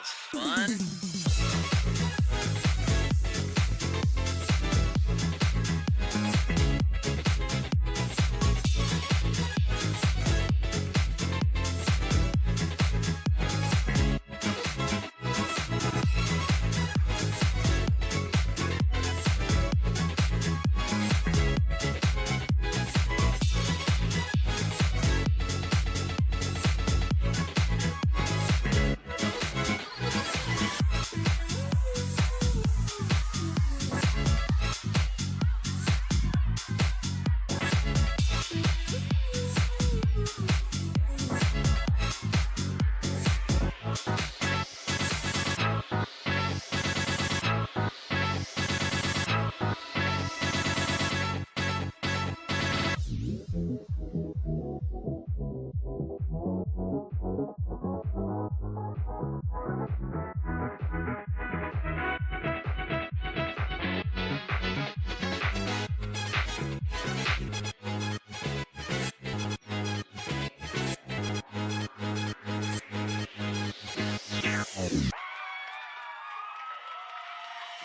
was fun.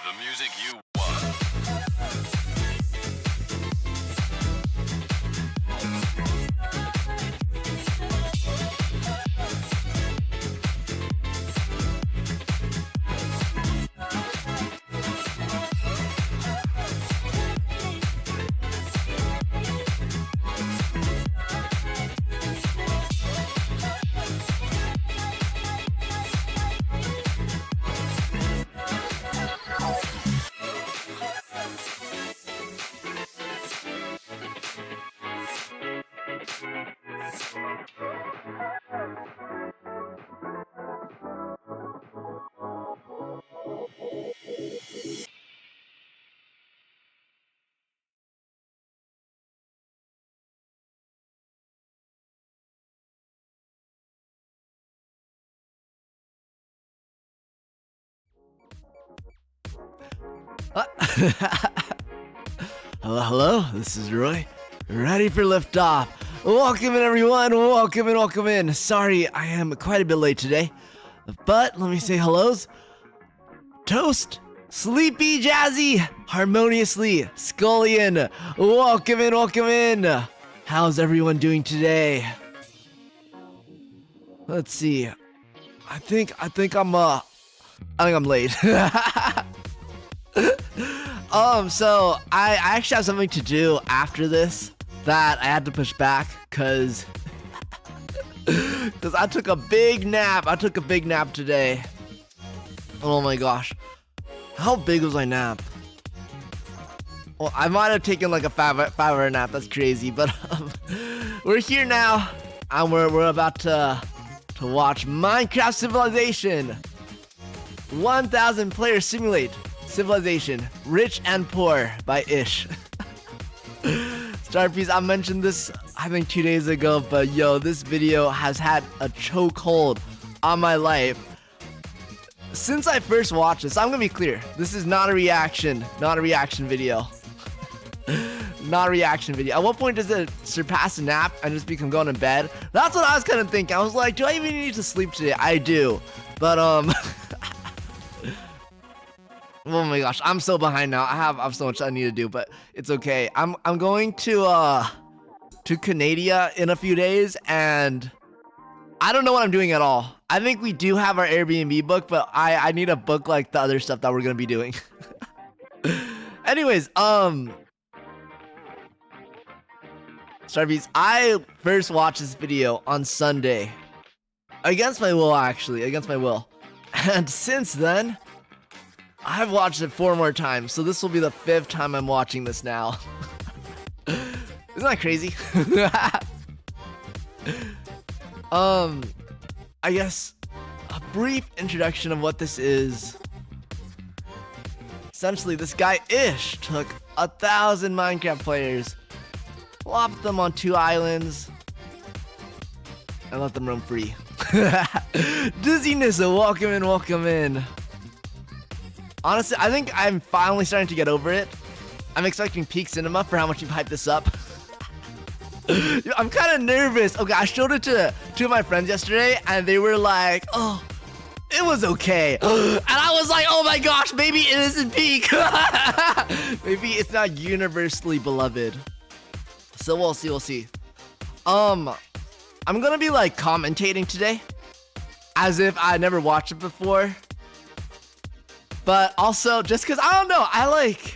The music you want. Hello, hello, this is Roy, ready for liftoff. Welcome in, everyone, welcome in. Sorry, I am quite a bit late today, but let me say hellos. Toast, Sleepy Jazzy, Harmoniously, Scullion, welcome in. How's everyone doing today? Let's see, I think I'm late. So I actually have something to do after this that I had to push back because I took a big nap. Today. Oh my gosh. How big was my nap? Well, I might have taken like a 5-hour nap. That's crazy, but we're here now and we're about to watch Minecraft Civilization 1000 Player Simulate Civilization, Rich and Poor by Ish. Starpiece, I mentioned this I think 2 days ago, but yo, this video has had a chokehold on my life since I first watched this. I'm gonna be clear, this is not a reaction video. Not a reaction video. At what point does it surpass a nap and just become going to bed? That's what I was kind of thinking. I was like, do I even need to sleep today? I do, but oh my gosh, I'm so behind now. I have so much I need to do, but it's okay. I'm going to Canada in a few days, and I don't know what I'm doing at all. I think we do have our Airbnb book, but I need to book like the other stuff that we're gonna be doing. Anyways, Starbeats, I first watched this video on Sunday. Against my will, actually. Against my will. And since then, I've watched it 4 more times, so this will be the 5th time I'm watching this now. Isn't that crazy? I guess a brief introduction of what this is. Essentially, this guy Ish took 1,000 Minecraft players, plopped them on 2 islands, and let them roam free. Dizziness, welcome in. Honestly, I think I'm finally starting to get over it. I'm expecting peak cinema for how much you've hyped this up. I'm kind of nervous. Okay, I showed it to 2 of my friends yesterday, and they were like, oh, It was okay. And I was like, oh my gosh, maybe it isn't peak. Maybe it's not universally beloved. So we'll see. I'm gonna be like commentating today as if I never watched it before. But also just cause I don't know,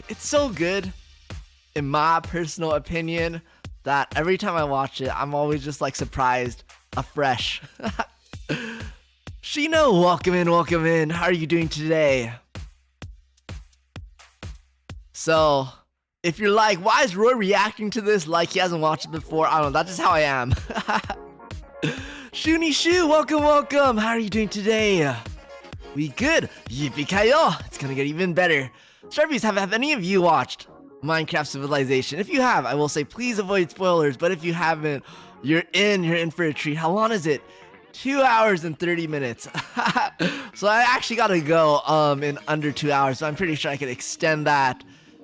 it's so good in my personal opinion that every time I watch it, I'm always just like surprised afresh. Shino, welcome in. How are you doing today? So, if you're like, why is Roy reacting to this like he hasn't watched it before? I don't know, that's just how I am. Shuni Shu, welcome. How are you doing today? We good? Yippee-ki-yo! It's gonna get even better. Sharpies, have any of you watched Minecraft Civilization? If you have, I will say please avoid spoilers, but if you haven't, you're in for a treat. How long is it? 2 hours and 30 minutes. So I actually gotta go in under 2 hours, so I'm pretty sure I could extend that.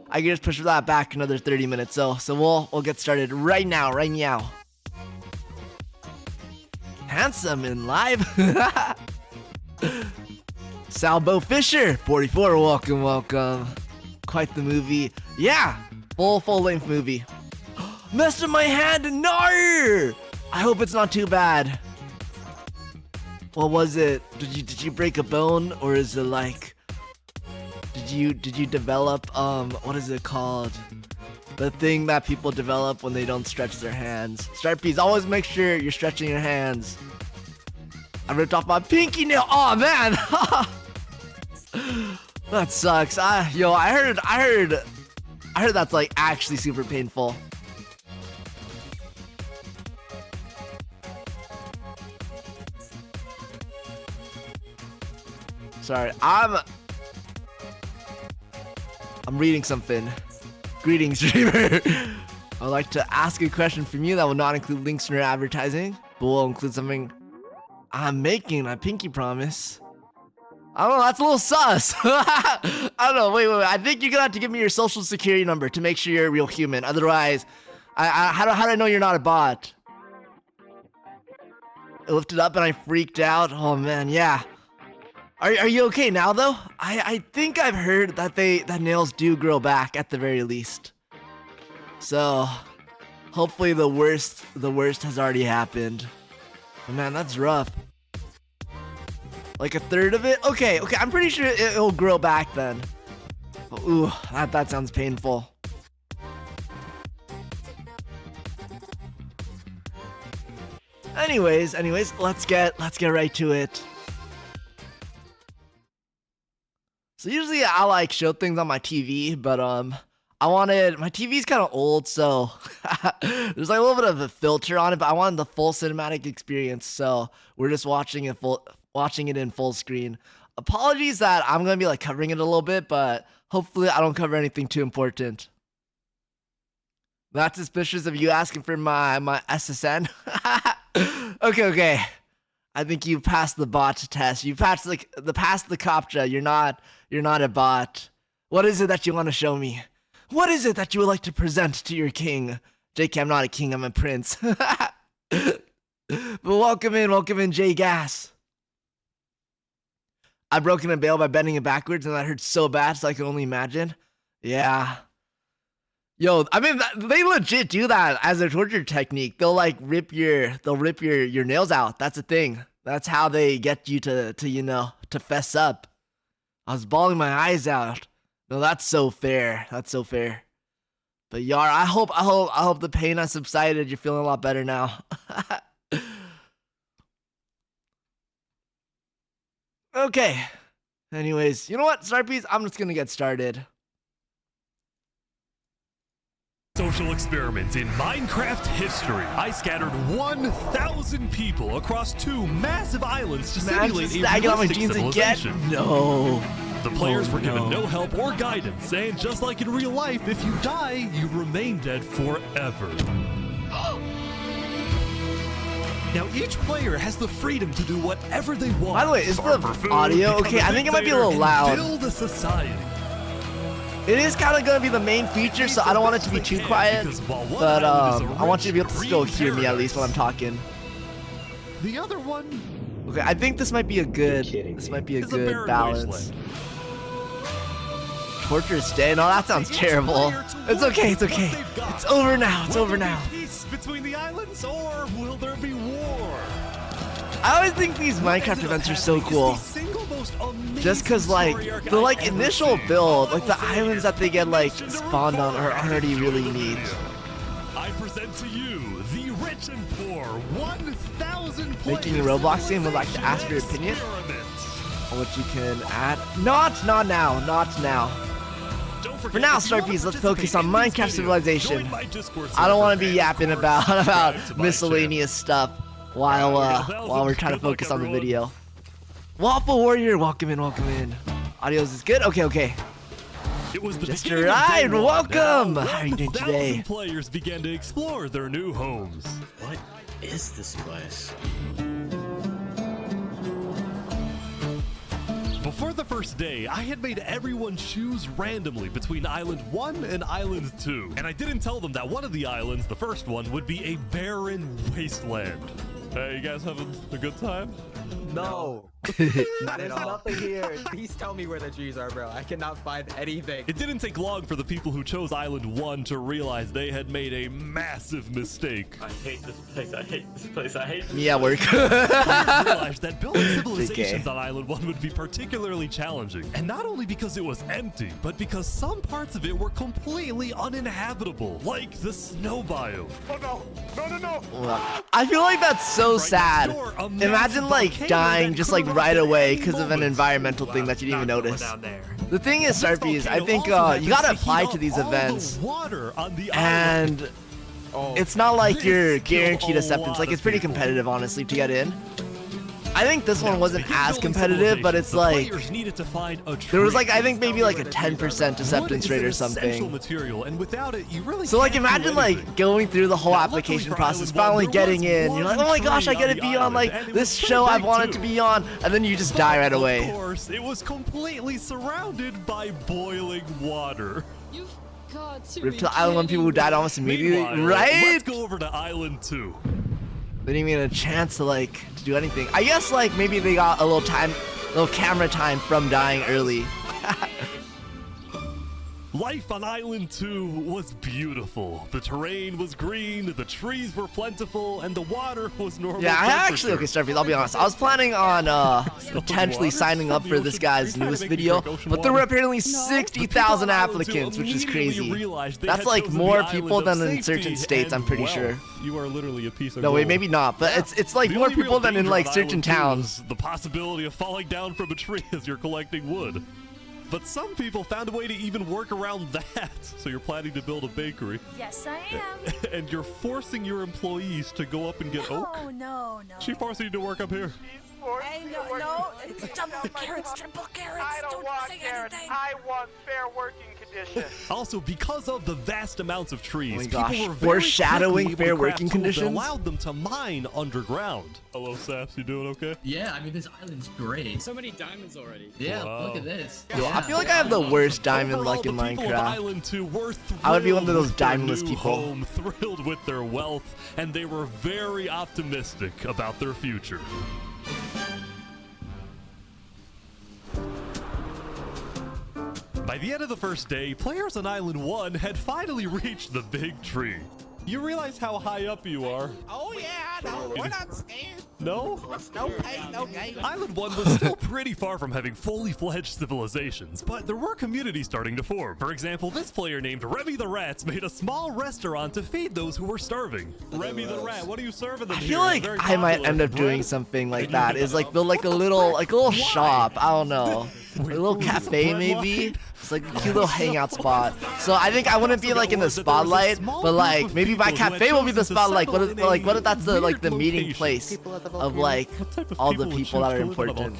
I can just push that back another 30 minutes. So we'll get started right now. Handsome and live. Salbo Fisher 44, welcome. Quite the movie. Yeah, full length movie. Messed up my hand, no! I hope it's not too bad. What was it? Did you break a bone, or is it like did you develop what is it called? The thing that people develop when they don't stretch their hands. Sharpies, always make sure you're stretching your hands. I ripped off my pinky nail. Oh man. That sucks. I heard that's like actually super painful. Sorry, I'm reading something. Greetings, streamer. I'd like to ask a question from you that will not include links nor advertising, but will include something I'm making, I pinky promise. I don't know, that's a little sus. I don't know, wait. I think you're gonna have to give me your social security number to make sure you're a real human. Otherwise, how do I know you're not a bot? I lifted up and I freaked out. Oh man, yeah. Are you okay now though? I think I've heard that nails do grow back at the very least. So hopefully the worst has already happened. Oh, man, that's rough. Like a third of it? Okay, I'm pretty sure it'll grow back then. Ooh, that sounds painful. Anyways, let's get right to it. So usually I like show things on my TV, but my TV's kind of old, so there's like a little bit of a filter on it, but I wanted the full cinematic experience, so we're just watching it in full screen. Apologies that I'm gonna be like covering it a little bit, but hopefully I don't cover anything too important. Not suspicious of you asking for my SSN. Okay. I think you passed the bot test. You passed the CAPTCHA. You're not a bot. What is it that you want to show me? What is it that you would like to present to your king? JK, I'm not a king, I'm a prince. But welcome in, J Gas. I've broken a bale by bending it backwards, and that hurts so bad, so I can only imagine. Yeah. Yo, I mean, they legit do that as a torture technique. They'll like rip your nails out. That's a thing. That's how they get you to fess up. I was bawling my eyes out. No, that's so fair. But Yar, I hope the pain has subsided. You're feeling a lot better now. Okay. Anyways, you know what, Snarpies? I'm just gonna get started. Social experiment in Minecraft history. I scattered 1,000 people across 2 massive islands to simulate a realistic civilization. No. The players were given no help or guidance, and just like in real life, if you die, you remain dead forever. Now each player has the freedom to do whatever they want. By the way, is the audio okay? I think it might be a little loud. Build a society. It is kind of going to be the main feature, so I don't want it to be too quiet, but I want you to be able to still hear me at least when I'm talking. The other one Okay, I think this might be a good. This might be a good balance. Torturous day. No, that sounds terrible. It's okay. It's okay. It's over now. It's over now. Peace between the islands, or will there be war? I always think these Minecraft events are so cool. Just cause like the initial build, like the islands that they get like spawned on are already really neat. I present to you the rich and poor 1,000 Making a Roblox game, would like to ask your opinion on what you can add. Not now. For now, Starpies, let's focus on Minecraft Civilization. I don't want to be yapping about miscellaneous stuff while we're trying to focus on the video. Waffle Warrior, welcome in. Audios is good? Okay. It was the Just arrived, welcome! How are you doing today? 1,000 players began to explore their new homes. What is this place? Before the first day, I had made everyone choose randomly between Island 1 and Island 2. And I didn't tell them that one of the islands, the first one, would be a barren wasteland. Hey, you guys having a good time? No. Not There's nothing here. Please tell me where the trees are, bro. I cannot find anything. It didn't take long for the people who chose Island 1 to realize they had made a massive mistake. I hate this place. I hate this place. I hate this Yeah, work. Players realized that building civilizations on Island 1 would be particularly challenging. And not only because it was empty, but because some parts of it were completely uninhabitable, like the snow biome. Oh no! I feel like that's so sad. Imagine like dying just like right away because of an environmental thing that you didn't even notice. The thing is, Starpies, I think you gotta apply to these events, and it's not like you're guaranteed acceptance. Like, it's pretty competitive, honestly, to get in. I think this one wasn't as competitive, but it's like there was like I think maybe like a 10% acceptance rate or something. So like imagine like going through the whole application process, finally getting in. You're like, oh my gosh, I get to be on like this show I've wanted to be on, and then you just die right away. Of course, it was completely surrounded by boiling water. Rip to the Island 1 people who died almost immediately, right? Let's go over to Island 2. They didn't even get a chance to like do anything. I guess like maybe they got a little camera time from dying early. Life on Island 2 was beautiful. The terrain was green, the trees were plentiful, and the water was normal. Yeah, I actually, okay, Starfield, I'll be honest. I was planning on potentially signing up for this guy's newest video, but there were apparently 60,000 applicants, which is crazy. That's like more people than in certain states, I'm pretty sure. You are literally a piece of No, wait, maybe not, but it's like more people than in like certain towns. The possibility of falling down from a tree as you're collecting wood. But some people found a way to even work around that. So you're planning to build a bakery. Yes, I am. And you're forcing your employees to go up and get oak? Oh, no. She forcing you to work up here. Hey, no. It's double carrots, triple carrots. I don't want carrots. I want fair working conditions. Also, because of the vast amounts of trees, oh my gosh, people were very foreshadowing fair working conditions. Allowed them to mine underground. Hello, Saps. You doing okay? Yeah, I mean this island's great. So many diamonds already. Yeah, wow. Look at this. Yo, I feel like I have the worst diamond luck in Minecraft. I would be one of those diamondless people. Home, thrilled with their wealth, and they were very optimistic about their future. By the end of the first day, players on Island 1 had finally reached the big tree. You realize how high up you are. Oh yeah, no, we're not scared. No? No pain, no gain. Island 1 was still pretty far from having fully fledged civilizations, but there were communities starting to form. For example, this player named Remy the Rats made a small restaurant to feed those who were starving. Remy the Rat, what are you serving them? I feel like I might end up doing something like that. Is like build like a little shop. I don't know. A little cafe maybe. It's like a cute little hangout spot. So I think I wouldn't be like in the spotlight, but like maybe my cafe will be the spotlight. What if that's the meeting place of like all the people that are important.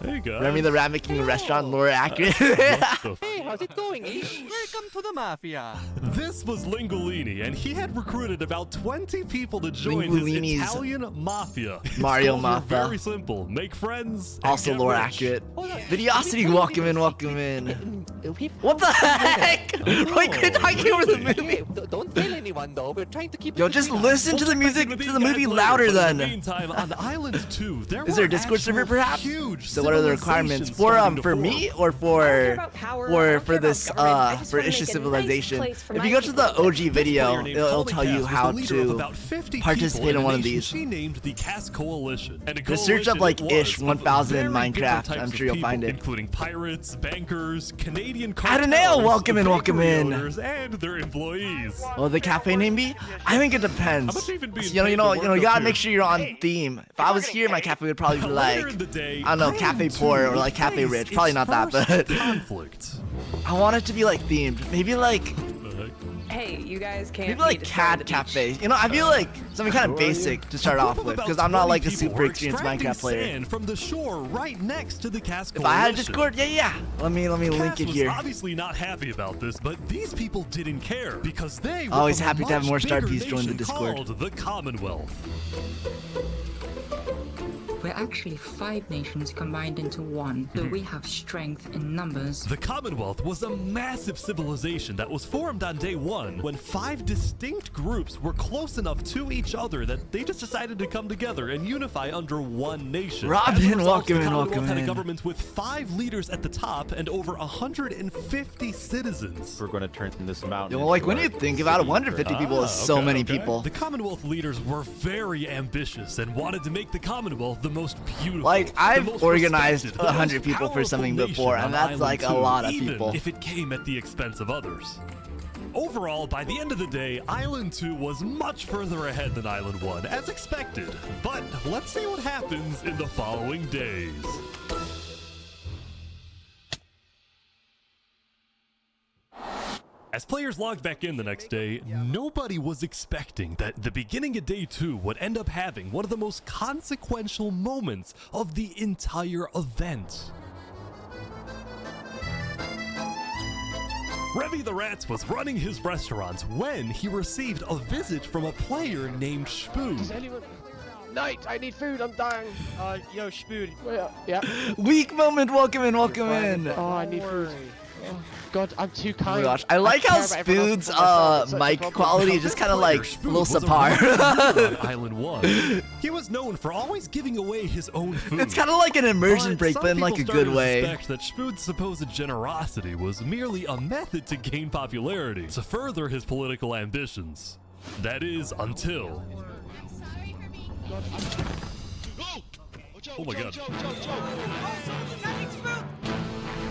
Hey guys. Remy the Rat making a restaurant lore accurate. Hey, how's it going? Welcome to the mafia. This was Lingolini, and he had recruited about 20 people to join his Italian mafia. Mario His goals Mafia. were very simple: make friends. Also and get lore rich. accurate. Videosity, welcome in. What the heck? Wait, quit talking over the movie. Don't tell anyone. everyone though. We're trying to keep. Yo, just listen to the music to the movie louder In then. the meantime, on Island 2, there Is there a were Discord server actual perhaps? huge So what are the requirements civilizations for starting to me form. or for this for Ish's civilization? If you go to the OG video, it'll tell you how to participate in one of these. She named the Cass Coalition. And a Just search up like coalition it Ish was of 1000 in very different Minecraft. types I'm of sure you'll people, find it. including pirates, bankers, Canadian Adonai, cartels, welcome in, welcome bakery in. owners, and their employees. Will the cafe name be? I think it depends. How much even being You paid know, to you work gotta up make here? sure you're on theme. If I was here, my cafe would probably be like, Later in the day, I don't know, Cafe Island Poor 2 or like Cafe faced Rich. Probably its not that, first but conflict. I want it to be like themed. Maybe like Hey, you guys can't. maybe like cat cafe. You know, I feel like something kind of basic to start off with because I'm not like a super experienced Minecraft player. From the shore right next to the Cass If I had a Coalition. Discord, yeah. Let me link it was here. obviously not happy about this, but these people didn't care because they were Always from a happy to have much more star bigger Ps join the nation Discord. called the Commonwealth. We're actually 5 nations combined into one, so we have strength in numbers. The Commonwealth was a massive civilization that was formed on day 1 when 5 distinct groups were close enough to each other that they just decided to come together and unify under one nation. Robin, As a result, welcome the in, Commonwealth welcome had in. a government with 5 leaders at the top and over 150 citizens. We're gonna turn this mountain. Yo, like into when a you think about it, 150 people is so okay, many okay. people. The Commonwealth leaders were very ambitious and wanted to make the Commonwealth the most beautiful. Like, the I've most organized respected, the 100 most people for powerful something nation before, and on that's Island like a 2, lot of even people. if it came at the expense of others. Overall, by the end of the day, Island 2 was much further ahead than Island 1, as expected. But let's see what happens in the following days. As players logged back in the next day, nobody was expecting that the beginning of day 2 would end up having one of the most consequential moments of the entire event. Revy the Rats was running his restaurant when he received a visit from a player named Spoon. Night, I need food, I'm dying. Yo, Spood. Yeah. Weak moment, welcome in, welcome in. Oh, I need food. Oh, God, I'm too Oh kind. my gosh, I like how care about everyone else Spoon's before myself. It's such a mic problem. quality is just kind of like a Spoon little was a subpar. real leader on Island 1. He was known for always giving away his own food. It's kind of like an immersion break, some but in like a people good started to way. suspect that Spoon's supposed generosity was merely a method to gain popularity, to further his political ambitions. That is, until... Oh my god.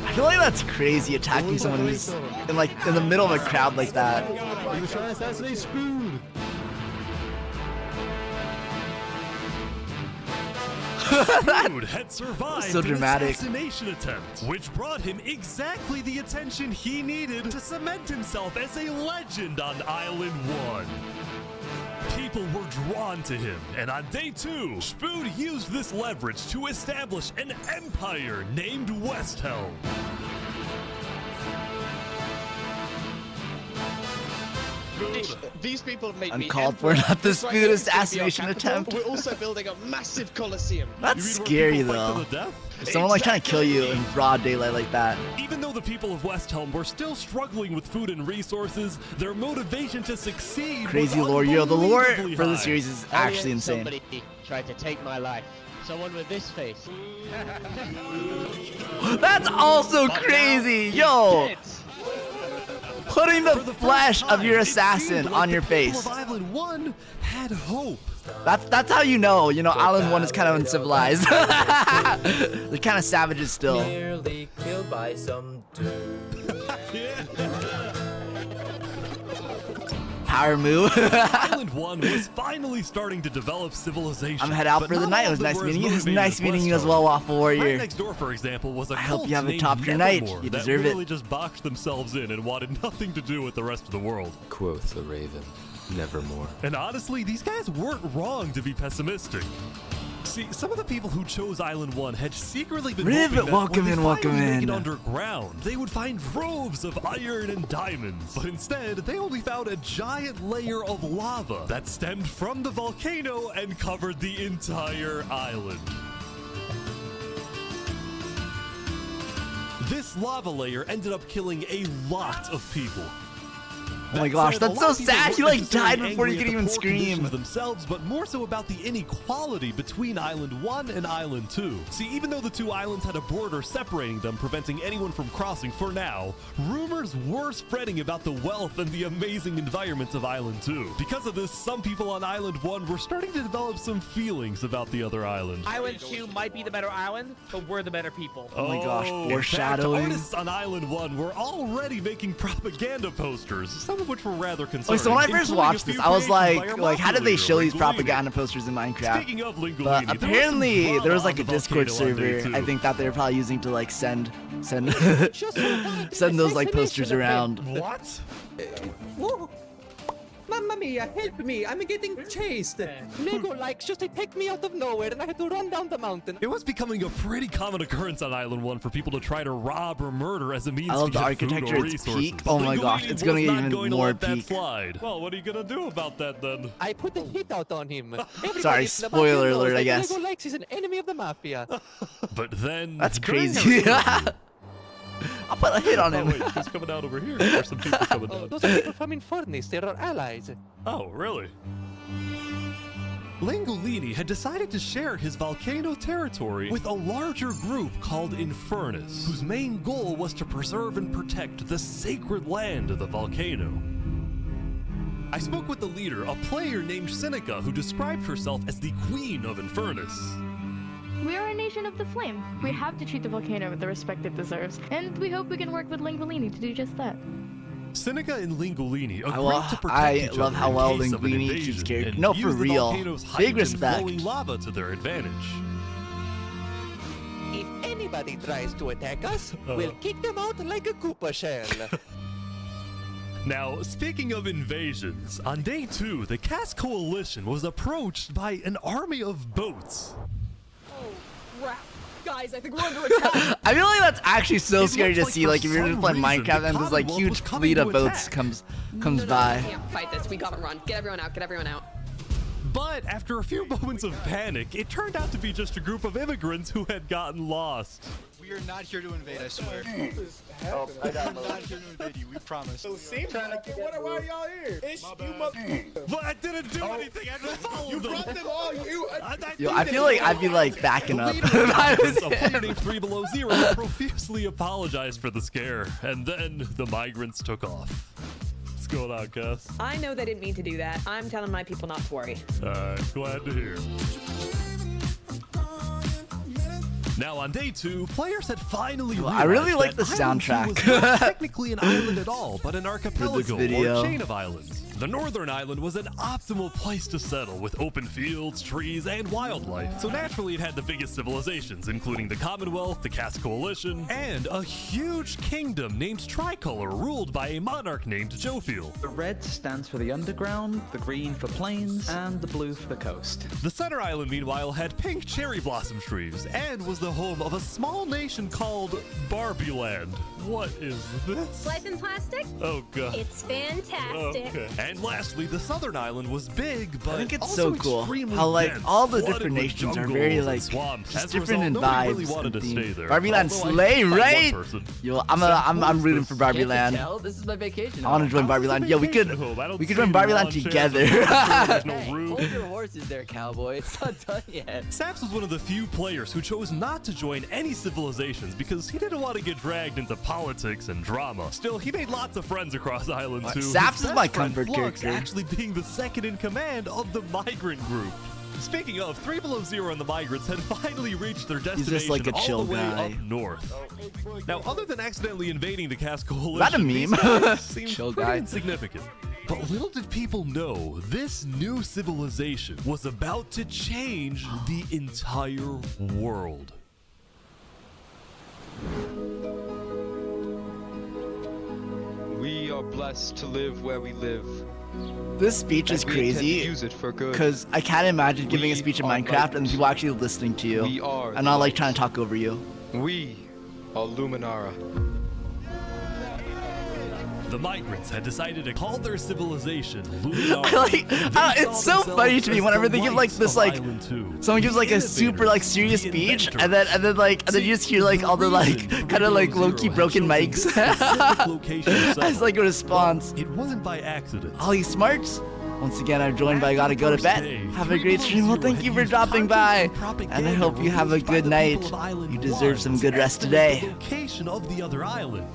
I feel like that's crazy attacking someone who's in like in the middle of a crowd like that. He was trying to assassinate Spoon. Spoon had survived So an dramatic. assassination attempt, which brought him exactly the attention he needed to cement himself as a legend on Island 1. People were drawn to him, and on day 2, Spoon used this leverage to establish an empire named Westhelm. These people have made Uncalled for, not the Spoon assassination attempt. We're also building a massive coliseum. That's You mean where scary people fight to though. the death? If someone like trying to kill you in broad daylight like that. Even though the people of Westhelm were still struggling with food and resources, their motivation to succeed Crazy was lore. Yo, the lore unbelievably for the high. series is actually insane. Somebody tried to take my life. Someone with this face. That's also crazy, yo! Putting the For the flesh first of your time, it assassin seemed like on your the people face. of Island 1 had hope. That's how you know, Island 1 is kind of uncivilized. They're kind of savages still. Nearly killed by some dude. Power move. Island 1 was finally starting to develop civilization. I'm head out but for the not night. all It was of them nice were as meeting you. It was motivated nice meeting you as Westhelm. well, Waffle Right Warrior. next door, for example, was a I hope cult you have a named top your night. Nevermore You that deserve it. literally just boxed themselves in and wanted nothing to do with the rest of the world. Quoth the raven, nevermore. And honestly, these guys weren't wrong to be pessimistic. See, some of the people who chose Island 1 had secretly been Rivet, hoping that welcome when in, they welcome finally make in. it underground, they would find troves of iron and diamonds. But instead, they only found a giant layer of lava that stemmed from the volcano and covered the entire island. This lava layer ended up killing a lot of people. Oh my gosh, that's so sad. He like died before he could even scream. Themselves, but more so about the inequality between Island 1 and Island 2. See, even though the two islands had a border separating them, preventing anyone from crossing for now, rumors were spreading about the wealth and the amazing environment of Island 2. Because of this, some people on Island 1 were starting to develop some feelings about the other island. Island 2 might be the better island, but we're the better people. Oh my gosh, In fact, foreshadowing. artists on Island 1 were already making propaganda posters, some of which were rather concerning. So when I first watched this, I was like, how did they show these propaganda posters in Minecraft? Speaking of Lingolini, But apparently there was like a Discord server, too. I think, that they were probably using to like send send those like posters around. What? Whoa. Mamma mia, help me! I'm getting chased! Lego likes just to take me out of nowhere and I had to run down the mountain. It was becoming a pretty common occurrence on Island 1 for people to try to rob or murder as a means I love to the get architecture, food or it's resources. peak. Oh my gosh, it's gonna get even more peak. Well, what are you gonna do about that then? I put the hit out on him. Sorry, spoiler alert, I guess. Lego likes is an enemy of the mafia. But then... That's crazy. I'll put a hit on him. Oh, wait, who's coming out over here? There's some people coming down. Those are people from Infernus. They're our allies. Oh, really? Lingolini had decided to share his volcano territory with a larger group called Infernus, whose main goal was to preserve and protect the sacred land of the volcano. I spoke with the leader, a player named Seneca, who described herself as the Queen of Infernus. We are a nation of the flame. We have to treat the volcano with the respect it deserves, and we hope we can work with Lingolini to do just that. Seneca and Lingolini agreed to protect I each love other how in well case of an Lingolini invasion, keeps character. and No, for use the real. volcano's height Big and respect. flowing lava to their advantage. If anybody tries to attack us, we'll kick them out like a Koopa shell. Now, speaking of invasions, on day 2, the Cass Coalition was approached by an army of boats. Crap. Guys, I think we're under attack. I feel like that's actually so scary to looks see. like Like if for you're just playing some reason, Minecraft the and this like Commonwealth huge was coming fleet to of boats attack. comes No, by. we can't fight this. We gotta run. Get everyone out. Get everyone out. But after a few moments of panic, it turned out to be just a group of immigrants who had gotten lost. We are not here to invade, I swear. Oh, I got We're not here to invade you, we promise. Why are y'all here? It's you mother. But I didn't do anything. I just followed them. them all. Yo, I feel like I'd be like backing up. A player named 3 Below 0 profusely apologized for the scare, and then the migrants took off. What's going on, Cass? I know they didn't mean to do that. I'm telling my people not to worry. Glad to hear. Now on day 2, players had finally realized I really like that the Island 2 soundtrack. was not technically an island at all, but an archipelago video. or chain of islands. The northern island was an optimal place to settle with open fields, trees, and wildlife. So naturally it had the biggest civilizations, including the Commonwealth, the Cass Coalition, and a huge kingdom named Tricolor ruled by a monarch named Jofiel. The red stands for the underground, the green for plains, and the blue for the coast. The center island, meanwhile, had pink cherry blossom trees and was the home of a small nation called Barbie Land. What is this? Life in plastic? Oh god. It's fantastic. Okay. And lastly, the southern island was big, but I think it's also so cool extremely how like dense, all the flooded different with nations are jungles very and like swamps. just As a different in result, nobody vibes. really wanted and to stay theme. there. Barbie Land Although I slay, did find one right? person. Yo, I'm rooting for Barbie Land. This is my vacation. I want to join Barbie Land. Yo, we could join Barbie Land together. There's no room. Hold your horses there, cowboy. It's not done yet. Saps was one of the few players who chose not to join any civilizations because he didn't want to get dragged into politics and drama. Still, he made lots of friends across Island 2. Saps his is my best friend, comfort Flux, character. actually being the second in command of the migrant group. Speaking of, 3 Below 0 and the migrants had finally reached their destination just like a chill all the way guy. up north. Now, other than accidentally invading the Cass Coalition, that a meme? these guys seemed Chill pretty guy. insignificant. But little did people know, this new civilization was about to change the entire world. We are blessed to live where we live. This speech is And we intend to crazy use it for good. because I can't imagine giving a speech in are Minecraft and light. people actually listening to you We are and not like trying to talk over you. We are Luminara. The migrants had decided to call their civilization Luminara. It's so funny to me whenever they give like this like someone gives like a super like serious speech and then you just hear like all the like kind of like low-key broken mics as like a response. It wasn't by accident. Ollie Smarts, once again I'm joined by Gotta Go to Bed. Have a great stream. Well, thank you for dropping by, and I hope you have a good night. You deserve some good rest today. Location of the other island.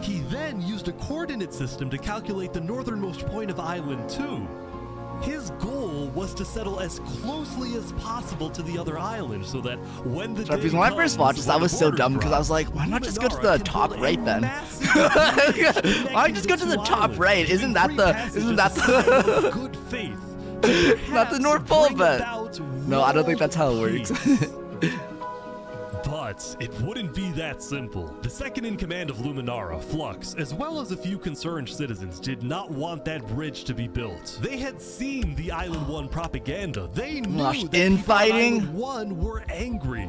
He then used a coordinate system to calculate the northernmost point of Island 2. His goal was to settle as closely as possible to the other island so that when the day when I first watched this, I was so dumb because I was like, why not just go to the top right then? Why just go to the top right? Isn't that the good faith? Not the North Pole, but no, I don't think that's how it works. But it wouldn't be that simple. The second in command of Luminara, Flux, as well as a few concerned citizens, did not want that bridge to be built. They had seen the Island 1 propaganda. They knew that infighting. Island 1 were angry.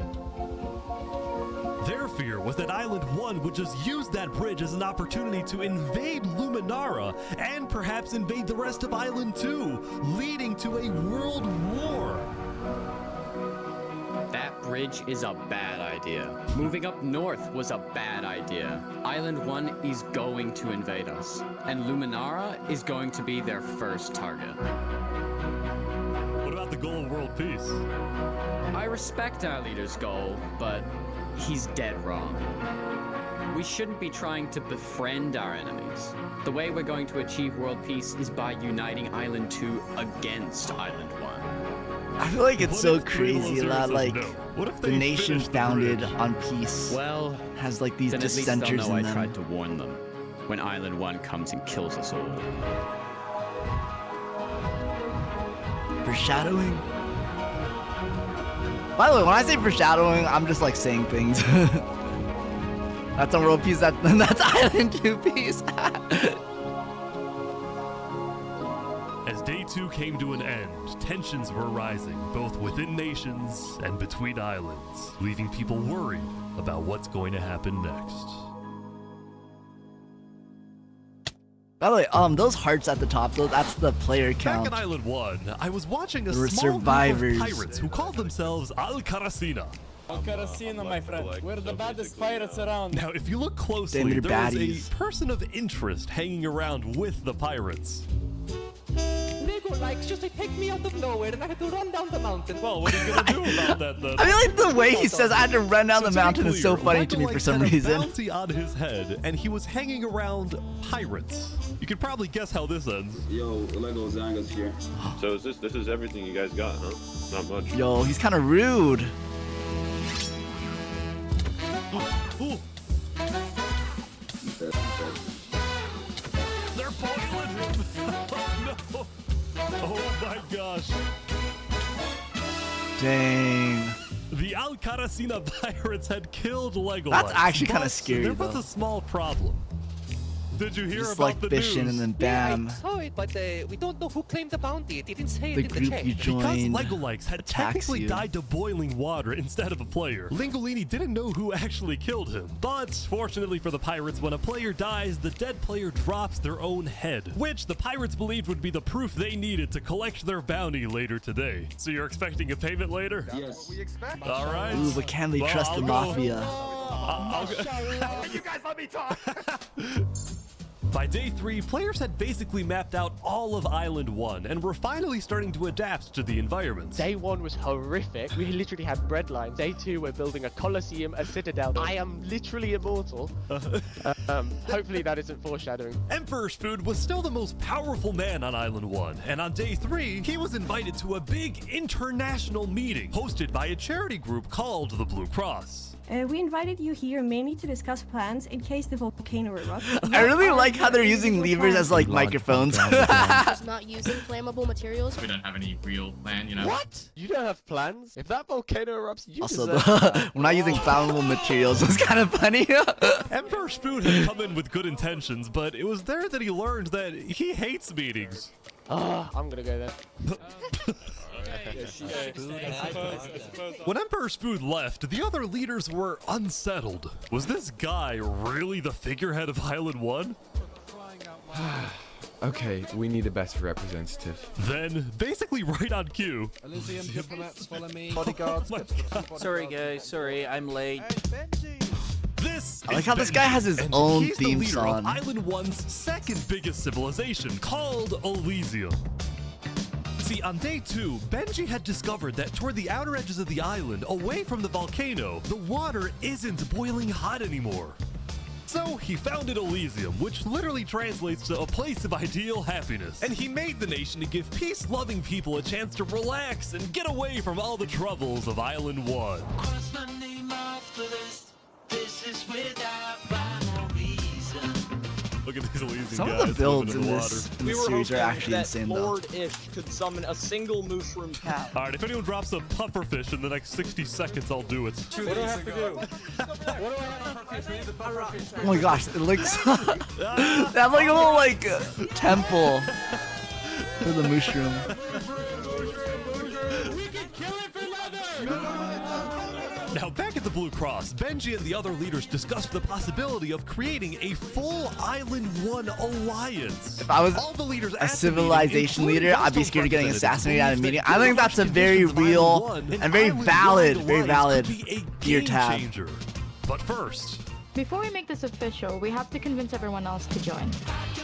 Their fear was that Island 1 would just use that bridge as an opportunity to invade Luminara and perhaps invade the rest of Island 2, leading to a world war. That bridge is a bad idea. Moving up north was a bad idea. Island 1 is going to invade us, and Luminara is going to be their first target. What about the goal of world peace? I respect our leader's goal, but he's dead wrong. We shouldn't be trying to befriend our enemies. The way we're going to achieve world peace is by uniting Island 2 against Island 1. I feel like it's so crazy that like the nation founded on peace has like these dissenters in them. I tried to warn them when Island 1 comes and kills us all. Foreshadowing? By the way, when I say foreshadowing, I'm just like saying things. That's on world peace, that's Island 2 peace. As Day 2 came to an end, tensions were rising, both within nations and between islands, leaving people worried about what's going to happen next. By the way, those hearts at the top, that's the player count. Back on Island 1, I was watching a small survivors. group of pirates who called themselves Al-Karasina. Al-Karasina, my friend. We're the baddest pirates around. Now, if you look closely, there is a person of interest hanging around with the pirates. Lego likes just to take me out of nowhere and I had to run down the mountain. Well, what are you gonna do about that then? I feel like the way he says I had to run down the mountain is so funny to me for some reason. Had a bounty on his head, and he was hanging around pirates. You could probably guess how this ends. Yo, Lego Zanga's here. So this is everything you guys got, huh? Not much. Yo, he's kind of rude. They're boiling him. No. Oh my gosh. Dang. The Al-Karasina pirates had killed Legolas. That's actually kind of scary. There was a small problem. Did you hear just about like the fishing news? and then bam. Yeah, I saw it, but we don't know who claimed the bounty. It didn't say The it in the group chat. you joined Because Legolas had technically died to boiling water instead of a player. Lingolini didn't know who actually killed him. But fortunately for the pirates, when a player dies, the dead player drops their own head, which the pirates believed would be the proof they needed to collect their bounty later today. So you're expecting a payment later? Yes. All right. Ooh, but can they trust the mafia? You guys let me talk. By day 3, players had basically mapped out all of Island 1 and were finally starting to adapt to the environment. Day 1 was horrific. We literally had bread lines. Day 2, we're building a coliseum, a citadel. I am literally immortal. Hopefully that isn't foreshadowing. Emperor Spoon was still the most powerful man on Island 1, and on day 3, he was invited to a big international meeting hosted by a charity group called the Blue Cross. We invited you here mainly to discuss plans in case the volcano erupts. I really like how they're using levers as like microphones. Just not using flammable materials. We don't have any real plan, you know. What? You don't have plans? If that volcano erupts, you Also, deserve we're not using flammable materials. It's kind of funny. Emperor Spoon had come in with good intentions, but it was there that he learned that he hates meetings. I'm gonna go there. When Emperor Spoon left, the other leaders were unsettled. Was this guy really the figurehead of Island 1? Okay, we need a better representative. Then, basically right on cue. Elysium diplomats follow me. Bodyguards. Sorry guys, sorry, I'm late. This I like is how this guy has his and own he's theme the leader song. of Island 1's second biggest civilization, called Elysium. See, on day 2, Benji had discovered that toward the outer edges of the island, away from the volcano, the water isn't boiling hot anymore. So he founded Elysium, which literally translates to a place of ideal happiness. And he made the nation to give peace-loving people a chance to relax and get away from all the troubles of Island 1. Cross my name off the list. This is without rhyme or reason. Look at these Elysium Some guys of the builds living in the this, water. in this series are actually that insane though. Lord Ish could summon a single mushroom cow. All right, if anyone drops a pufferfish in the next 60 seconds, I'll do it. What do I have to do? Oh my gosh, it looks they have like a little like temple for the mushroom. Now, back at the Blue Cross, Benji and the other leaders discussed the possibility of creating a full Island 1 alliance. If I was All the leaders a at the civilization meeting, leader, I'd be scared of getting assassinated at a meeting. I think that's a very real and very valid gear tab. But first, Before we make this official, we have to convince everyone else to join.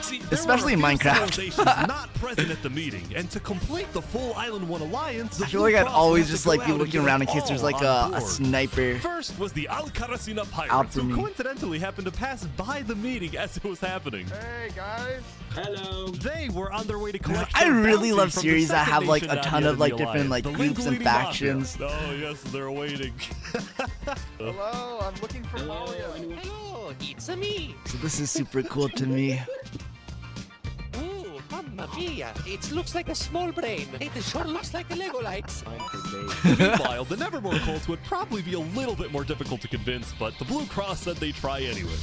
see, Especially in there were a few Minecraft. civilizations not present at the meeting, and to complete the full Island 1 alliance, I feel like I'd always just like be looking around in case there's like a sniper. First was the Alcaracina Out pirates, for who me. coincidentally happened to pass by the meeting as it was happening. Hey guys. Hello. They were on their way to collect I their really bounty love from the series that second have like nation a down ton here of in like the different like alliance, the groups and Linguini Mafia. factions. Oh yes, they're waiting. Hello, I'm looking for Mario. Hello, it's me. So this is super cool to me. Oh, mamma mia, it looks like a small brain. It sure looks like a Lego lights. Meanwhile, the Nevermore cults would probably be a little bit more difficult to convince, but the Blue Cross said they'd try anyway.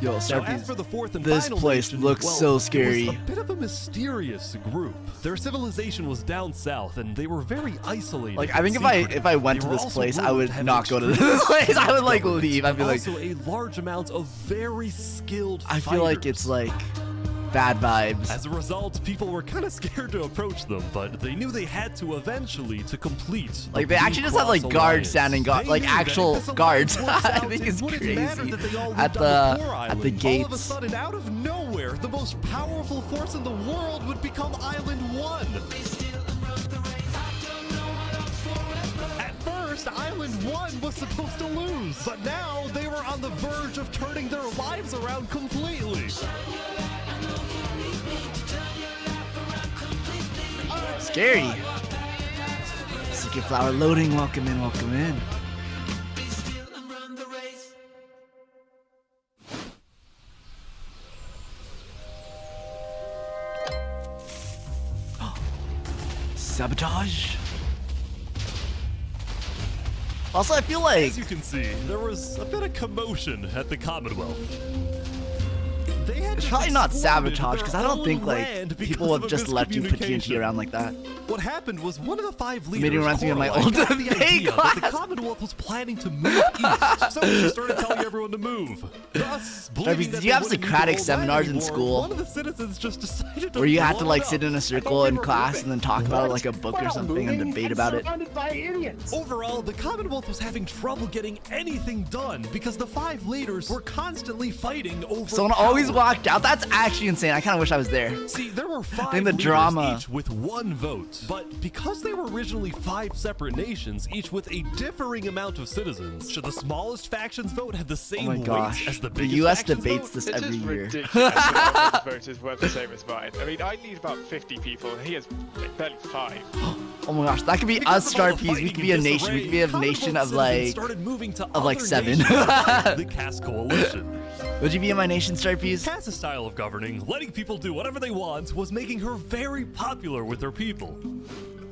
Yo, Now, as Starpies, for the fourth and this final place nation, looks well, so it was scary. a bit of a mysterious group. Their civilization was down south, and they were very isolated. Like I think and if I went They to were this also place, I ruled would heavily not go to extremely this place. I would like government, leave. I'd be like, also a large amount of very skilled I feel like fighters. it's like bad vibes. As a result, people were kind of scared to approach them, but they knew they had to eventually to complete. the Like they Blue actually just have Cross like guards Alliance. standing, They like knew that actual if this guards. alliance works I out, think it it's wouldn't matter crazy. that they all At lived on the poor at island. the All of a gates. sudden, out of nowhere, the most powerful force in the world would become Island 1. At first, Island 1 was supposed to lose, but now they were on the verge of turning their lives around completely. Scary. Secret flower loading. Welcome in. Welcome in. Sabotage. Also, I feel like As you can see, there was a bit of commotion at the Commonwealth. They had it's just probably not exploded sabotage because I their don't own think like land because people of would a just let you put TNT miscommunication. around like that. What happened was one of the 5 leaders, Made me remind me of my Coraline, old got the debate idea that the class. Commonwealth was planning to move east, so she started telling everyone to move. Thus, believing that Did you have they wouldn't need Socratic to hold seminars in anymore, school? One of the citizens just decided to Where you had to blow like it sit up. in a circle in class and then talk about like a book or something and debate about it. Overall, the Commonwealth was having trouble getting anything done because the 5 leaders were constantly fighting over Someone always power. walked out. That's actually insane. I kind of wish I was there. See, there were 5 think the leaders drama- each with 1 vote, but because they were originally 5 separate nations, each with a differing amount of citizens, should the smallest faction's vote have the Oh same my weight gosh. as the The biggest US faction's debates vote? this It's every just year. ridiculous that his vote is worth the same as mine. I mean, I need about 50 people. He has like barely 5. Oh my gosh, that could be Because us, of all the Starpies. We fighting could be a and nation. We could be a disarray, nation of Commonwealth citizens like. started moving to of like other 7. nations like the Cass Coalition. Would you be in my nation, Starpies? Cass's style of governing, letting people do whatever they want, was making her very popular with her people.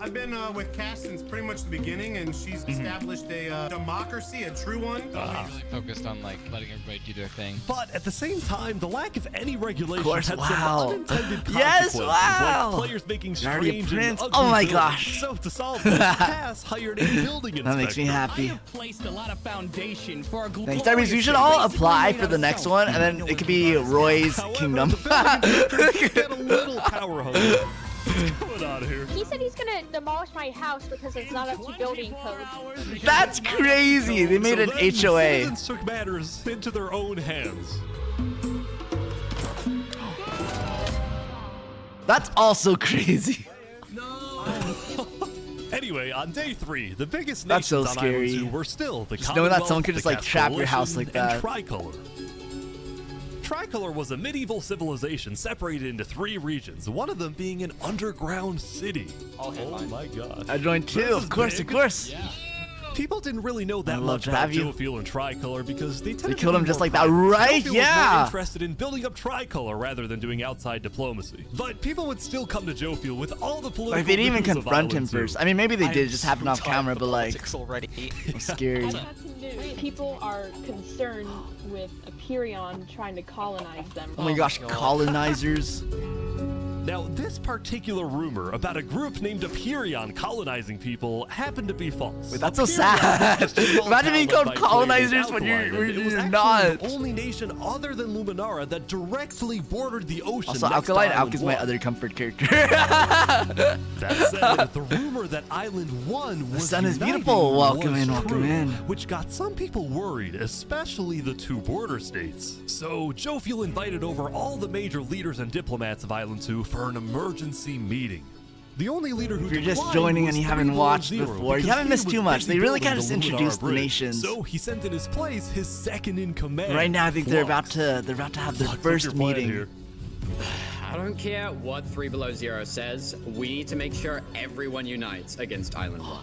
I've been with Cass since pretty much the beginning, and she's established a democracy, a true one. Really focused on like letting everybody do their thing. But at the same time, the lack of any regulation Of course, had wow. some unintended Yes, consequences, wow. like players making Already a strange and prince. ugly Oh my buildings. gosh. So to solve this, Cass hired a building inspector. That makes me happy. Placed a lot of foundation for a Thanks, Darby's. We should all apply for the next one, and then it could be Roy's Kingdom. Get a little power hose. What's going on here? He said he's gonna demolish my house because it's not up to building code. That's crazy. They made So an then HOA. citizens took matters into their own hands. That's also crazy. Anyway, on day 3, the biggest That's so nations on Island scary. 2 were still the Just knowing that Commonwealth, someone could the just like Cass trap your house Coalition, like that. and Tricolor. Tricolor was a medieval civilization separated into 3 regions, one of them being an underground city. Oh my god. I joined too, This of is course, big. of course. Yeah. People didn't really know that I'd love much to about have you. Joe and Tricolor because they tended killed to him be just more like that, private. right? Joe was Yeah. more interested in building up Tricolor rather than doing outside diplomacy. But people would still come to Joe with all the political Like they didn't even news of confront him Island 2. first. I mean, maybe they did, just happened so off camera, but like, already. it's scary. People are concerned with Aperion trying to colonize them. Oh my gosh, colonizers. Now, this particular rumor about a group named Aperion colonizing people happened to be false. Wait, that's so Aperion sad. was just a small Imagine being town called led by a player named colonizers when Alkaline, you're and it was actually not. the only nation other than Luminara that directly bordered the ocean. Also, next to Alkaline Island Alk is my 1. other comfort character. That said, the rumor that Island 1 was sun is uniting beautiful. Welcome was in, welcome true, in. which got some people worried, especially the 2 border states. So Jofiel invited over all the major leaders and diplomats of Island 2 for an emergency meeting. The only leader who If you're just declined joining was and you haven't watched 310 before, you because haven't he missed was too much. busy They really building kind of the just Luminara introduced the Bridge. nations. So he sent in his place his second in command. Right now, I think they're about Flux. to have their Flux, what's first your plan meeting. here? I don't care what 3 Below Zero says. We need to make sure everyone unites against Island 1.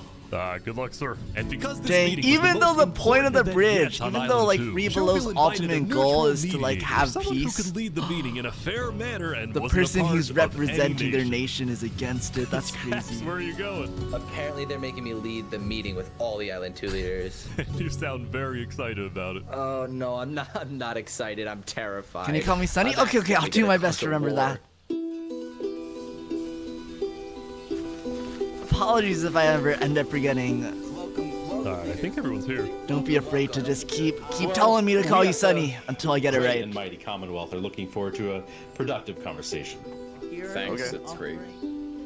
Good luck, sir. And because this Dang, meeting was even the though most the point of the important event bridge, yet on even though Island like 2, 3 Jofiel Below's invited ultimate a goal neutral is to like mediator, have someone peace, who could lead the meeting in a fair manner and the wasn't a person part who's of representing any their nation. nation is against it. That's That's crazy. where are you going? Apparently, they're making me lead the meeting with all the Island 2 leaders. You sound very excited about it. Oh no, I'm not excited. I'm terrified. Can you call me Sunny? I'm Okay, I'll accidentally do gonna my best to cause a remember war. that. Apologies if I ever end up forgetting. I think everyone's here. Don't be afraid to just keep telling me to call you Sunny until I get it Great right. and mighty Commonwealth are looking forward to a productive conversation. Thanks, it's great.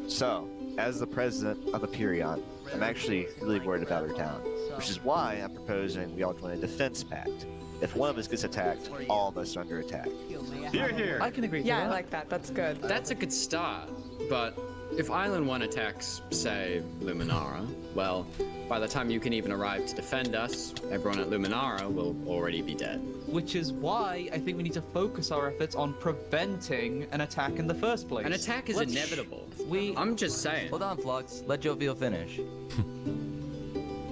So, as the president of Aperion, I'm actually really worried about our town, which is why I'm proposing we all join a defense pact. If one of us gets attacked, all of us are under attack. Here. I can agree to Yeah, that. I like that. That's good. That's a good start, but if Island 1 attacks, say, Luminara, well, by the time you can even arrive to defend us, everyone at Luminara will already be dead. Which is why I think we need to focus our efforts on preventing an attack in the first place. An attack is inevitable. I'm just saying. Hold on, Flux. Let Jovial finish.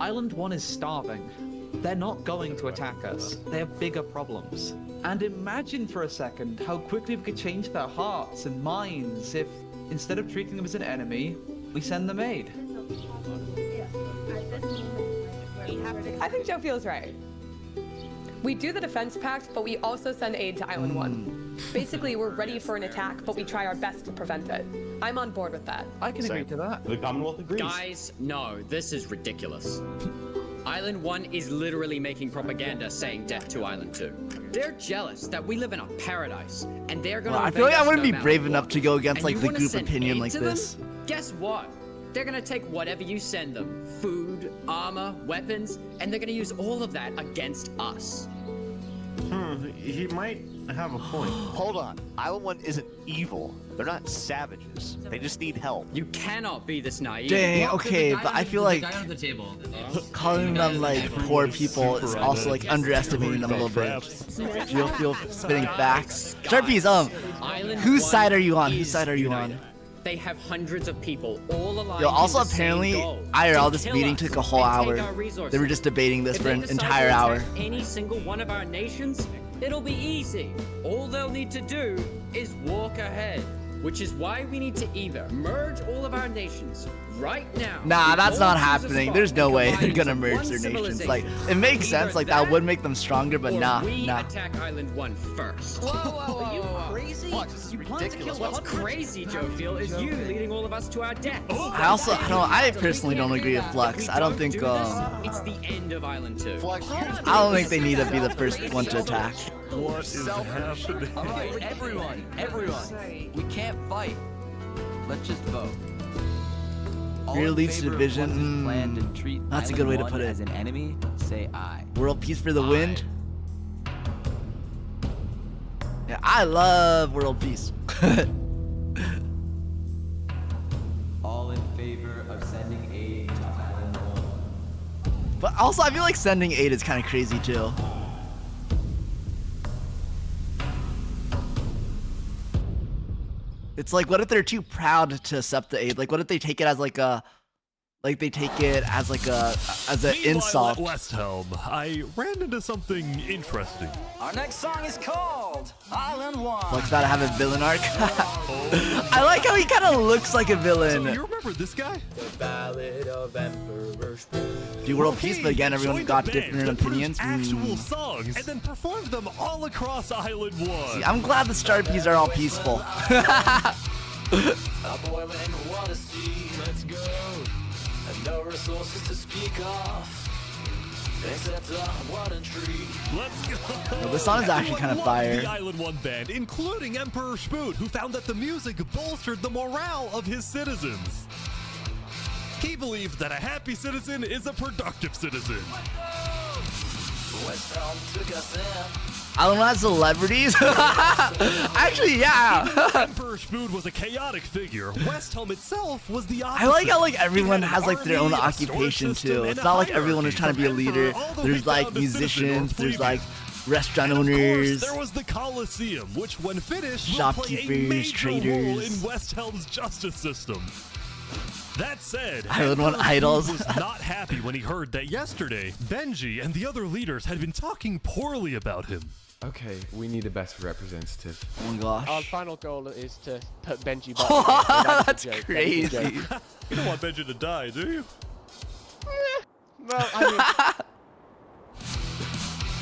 Island 1 is starving. They're not going to attack us. They have bigger problems. And imagine for a second how quickly we could change their hearts and minds if, instead of treating them as an enemy, we send them aid. I think Joe feels right. We do the defense pact, but we also send aid to Island 1. Basically, we're ready for an attack, but we try our best to prevent it. I'm on board with that. I can agree to that. The Commonwealth agrees. Guys, no, this is ridiculous. Island 1 is literally making propaganda saying death to Island 2. They're jealous that we live in a paradise, and they're gonna Well, I feel like I invade us wouldn't no be matter brave what. enough to go against And like you the wanna group send opinion aid like to them? this. Guess what? They're gonna take whatever you send them. Food, armor, weapons, and they're gonna use all of that against us. He might have a point. Hold on. Island 1 isn't evil. They're not savages. They just need help. You cannot be this naive. Dang, okay, but I feel like Guy on the table. calling them like poor people is also like underestimating them a little bit. You'll feel spitting facts. Sharpies, Island whose 1 side are you on? Whose is side are you united. on? They have hundreds of people all aligned. Yo, also in the same apparently, goal, IRL, to this kill meeting us took a whole and take hour. our resources. They were just debating this If for they an decide entire to hour. attack any single one of our nations, it'll be easy. All they'll need to do is walk ahead. which is why we need to either merge all of our nations right now. Nah, that's not Choose a happening. spot There's no and way combine they're gonna into merge one their nations. civilization. Like, it makes Either sense. Like, that would make them stronger, but or nah, we nah. attack Island 1 first. Are you crazy? This is ridiculous. What's crazy, Jovial, is you leading all of us to our death. I personally don't agree with Flux. I don't think, It's the end of Island 2. I don't think they need to be the first one to attack. What is happening? Alright, everyone, we can't fight. Let's just vote. Real leads to division. That's a good way to put it. As an enemy, say aye. World peace for the wind. Yeah, I love world peace. All in favor of sending aid to Island 1. But also, I feel like sending aid is kind of crazy too. It's like, what if they're too proud to accept the aid? Like, what if they take it as like a, an insult? At West Helm, I ran into something interesting. Our next song is called Island 1. Flux about to have a villain arc. I like how he kind of looks like a villain. So you remember this guy? The Ballad of Emperor Spoon. Do world peace, but again, everyone's got different opinions. Actual songs and then performed them all across Island 1. See, I'm glad the Starpies are all peaceful. A boiling water sea, let's go. And no resources to speak of. Except a water tree. Let's go. This song is actually kind of fire. The Island 1 band, including Emperor Spoon, who found that the music bolstered the morale of his citizens. He believed that a happy citizen is a productive citizen. West Helm took us in. I don't know, celebrities. Actually, yeah. Emperor Spoon was a chaotic figure. West Helm itself was the opposite. I like how like everyone has like their own occupation too. It's not like everyone is trying to be a leader. There's like musicians, there's like restaurant owners. There was the Coliseum, which when finished shopkeepers, will play a major traders. role in West Helm's justice system. That said, Island 1 idols. was not happy when he heard that yesterday, Benji and the other leaders had been talking poorly about him. Okay, we need a better representative. Oh my gosh. Our final goal is to put Benji back. That's crazy. You don't want Benji to die, do you? Well, I mean...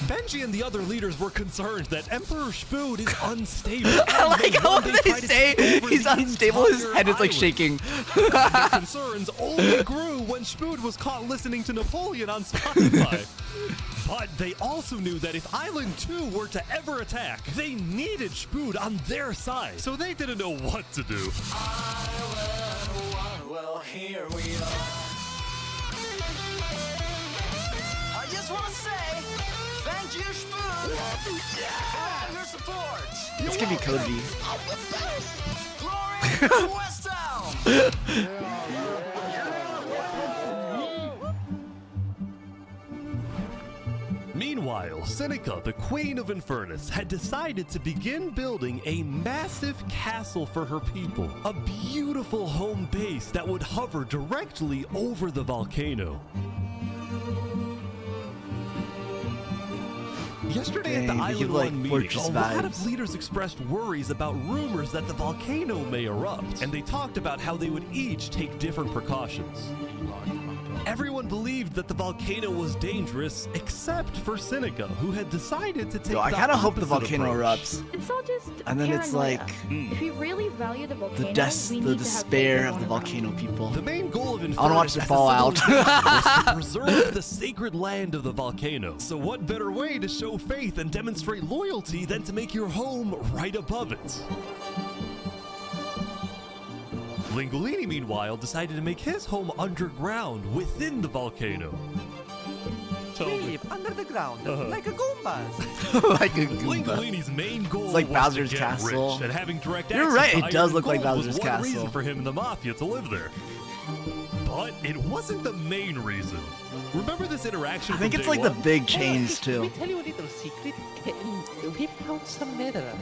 Benji and the other leaders were concerned that Emperor Spoon is unstable. I like how when they say he's unstable, his head is like shaking. Their concerns only grew when Spoon was caught listening to Napoleon on Spotify. But they also knew that if Island 2 were to ever attack, they needed Spoon on their side. So they didn't know what to do. Island 1, well, here we are. I just want to say, thank you, Spoon, for all your support. This could be Cody. Glory to West Helm. Meanwhile, Seneca, the Queen of Infernus, had decided to begin building a massive castle for her people. A beautiful home base that would hover directly over the volcano. Yesterday at the Island 1 meeting, a lot of leaders expressed worries about rumors that the volcano may erupt, and they talked about how they would each take different precautions. Everyone believed that the volcano was dangerous, except for Seneca, who had decided to take I kind of hope the volcano erupts. It's all just And then it's paranoia. like if we really value the volcano, the despair of the volcano people. The main goal of I want to watch the fallout. was to preserve the sacred land of the volcano. So what better way to show faith and demonstrate loyalty than to make your home right above it? Lingolini, meanwhile, decided to make his home underground within the volcano. Under the ground, like a Goombas. Like a Goomba. Lingolini's main goal It's like was Bowser's to get Castle. rich, and having direct You're access right, to it does iron look like and gold Bowser's was one Castle. reason for him and the Mafia to live there. But it wasn't the main reason. Remember this interaction I think from it's day like the one? big chains Let me too. tell you a little secret. We found some netherite.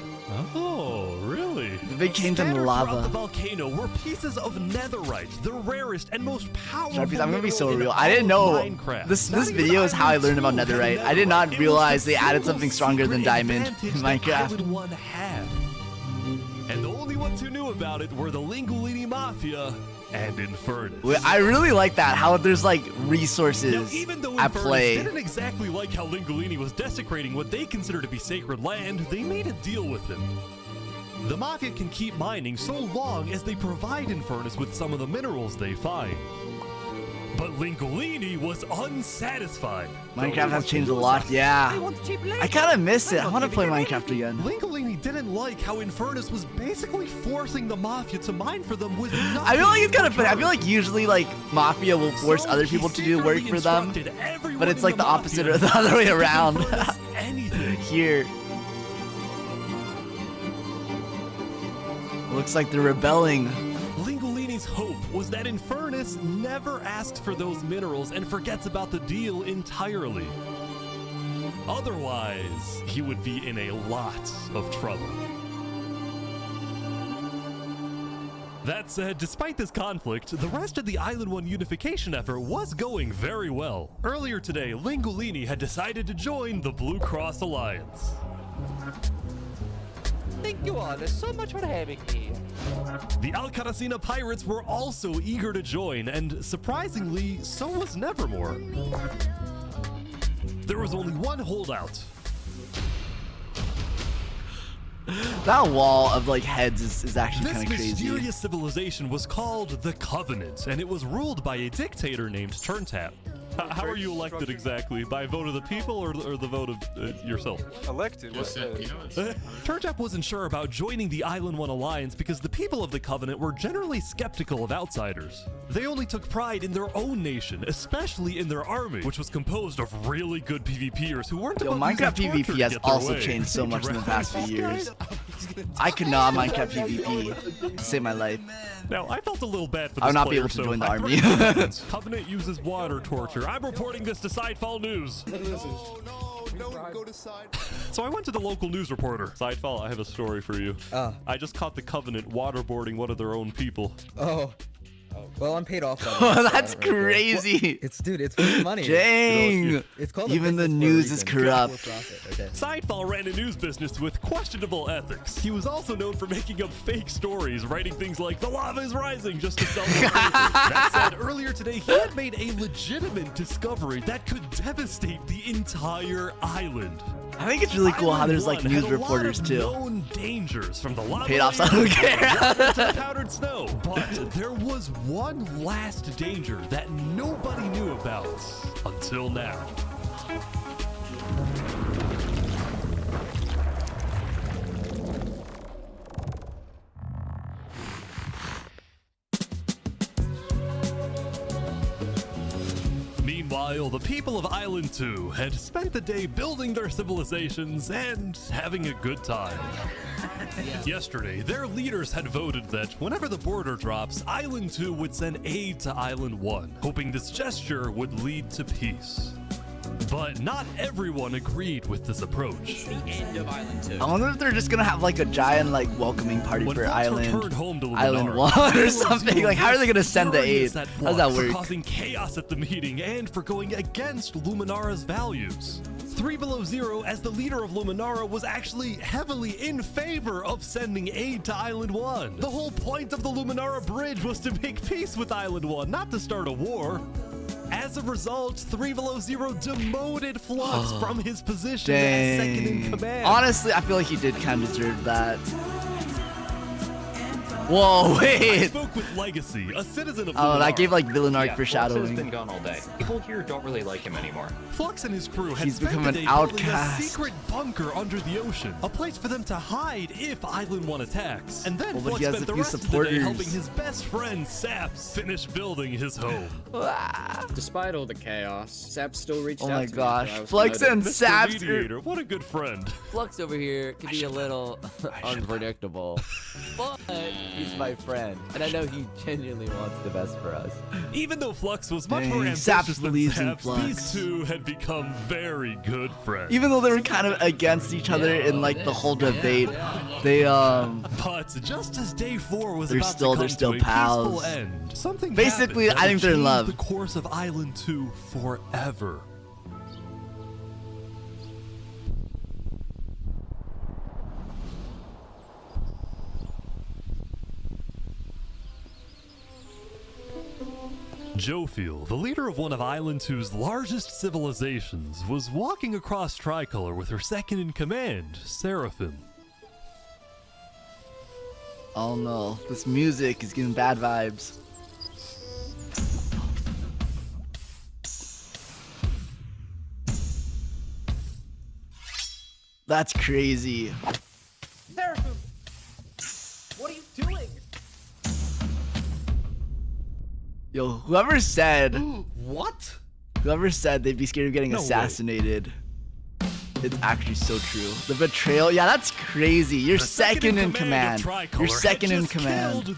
Oh, really? The big chains and the Scattered throughout lava. the volcano were pieces of netherite, the rarest and most powerful. Sharpies, I'm gonna be so mineral in real. all I didn't know Minecraft. this Not even video is how I learned about Island 2 netherite. had I did not netherite. It realize was the they added single something stronger than secret diamond advantage in that Minecraft. Island 1 had. And the only ones who knew about it were the Linguini Mafia and Infernus. Wait, I really like that, how there's like resources Now, even though at Infernus play. didn't exactly like how Linguini was desecrating what they consider to be sacred land, they made a deal with him. The Mafia can keep mining so long as they provide Infernus with some of the minerals they find. But Linguini was unsatisfied. Minecraft has changed a lot, yeah. I kind of miss it. I want to play Minecraft again. Linguini didn't like how Infernus was basically forcing the Mafia to mine for them with nothing. I feel like it's kind of funny. I feel like usually like Mafia will force other people to do work for them, but it's like the opposite or the other way around. Here. Looks like they're rebelling. Linguini's hope was that Infernus never asks for those minerals and forgets about the deal entirely. Otherwise, he would be in a lot of trouble. That said, despite this conflict, the rest of the Island 1 unification effort was going very well. Earlier today, Linguini had decided to join the Blue Cross Alliance. Thank you all so much for having me. The Alcaracina pirates were also eager to join, and surprisingly, so was Nevermore. There was only one holdout. That wall of like heads is actually kind of This crazy. mysterious civilization was called the Covenant, and it was ruled by a dictator named Turntap. How are you elected exactly? By a vote of the people or the vote of yourself? Elected? Turntap wasn't sure about joining the Island 1 Alliance because the people of the Covenant were generally skeptical of outsiders. They only took pride in their own nation, especially in their army, which was composed of really good PvPers who weren't about Minecraft using torture PvP to has get their also way. changed so much in the past few years. I could not Minecraft PvP to save my life. Now, I felt a little bad for this I would not be player, able to so join the I army. threatened Covenant uses water torture. I'm reporting this to Sidefall News. No, go to side. So I went to the local news reporter. Sidefall, I have a story for you. I just caught the Covenant waterboarding one of their own people. Oh. Well, I'm paid off. Oh, that's crazy. It's free money. Dang. It's called Even the news is corrupt. Sidefall ran a news business with questionable ethics. He was also known for making up fake stories, writing things like, "The lava is rising," just to sell the paper. That said, earlier today, he had made a legitimate discovery that could devastate the entire island. I think it's really cool how there's like Island news had a lot reporters of too. known dangers from the lava Paid off, so I don't care. to powdered snow. But there was one last danger that nobody knew about until now. Meanwhile, the people of Island 2 had spent the day building their civilizations and having a good time. Yesterday, their leaders had voted that whenever the border drops, Island 2 would send aid to Island 1, hoping this gesture would lead to peace. But not everyone agreed with this approach. The end of Island 2. I wonder if they're just gonna have like a giant like welcoming party When for folks Island returned home to Island Luminara, 1 or 3 something. Like how are they gonna send the aid? furious at How does that Flux for work? causing chaos at the meeting and for going against Luminara's values. 3 Below Zero, as the leader of Luminara, was actually heavily in favor of sending aid to Island 1. The whole point of the Luminara Bridge was to make peace with Island 1, not to start a war. As a result, 3 Below Zero demoted Flux from his position as second in command. Honestly, I feel like he did kind of deserve that. Whoa, I wait. spoke with Legacy, a citizen of Oh, Luminara. that gave like villain arc Flux has foreshadowing. been gone all day. People here don't really like him anymore. Flux and his crew had He's spent become the an day building outcast. a secret bunker under the ocean, a place for them to hide if Island 1 attacks. And then Well, but Flux he has spent a the few rest of the day supporters. helping his best friend Saps finish building his home. Despite all the chaos, Sap still reached Oh out my to me gosh, after I was Flux promoted. and Mr. Saps. Mediator, what a good friend. Flux over here can be a little unpredictable, but he's my friend, and I know he genuinely wants the best for us. Even though Flux was much Dang, more Saps ambitious than believes in Saps, Flux. these two had become very good friends. Even though they were kind of against each other in like the whole debate, they But just as day 4 was They're about still- to come they're still to a pals. peaceful end, something Basically, happened that I think would they're in change love. the course of Island 2 forever. Jofiel, the leader of one of Island 2's largest civilizations, was walking across Tricolor with her second-in-command, Seraphim. Oh no, this music is giving bad vibes. That's crazy. Seraphim! What are you doing? Yo, whoever said what? Whoever said they'd be scared of getting assassinated. It's actually so true. The betrayal, yeah, that's crazy. You're second in command. You're second in command.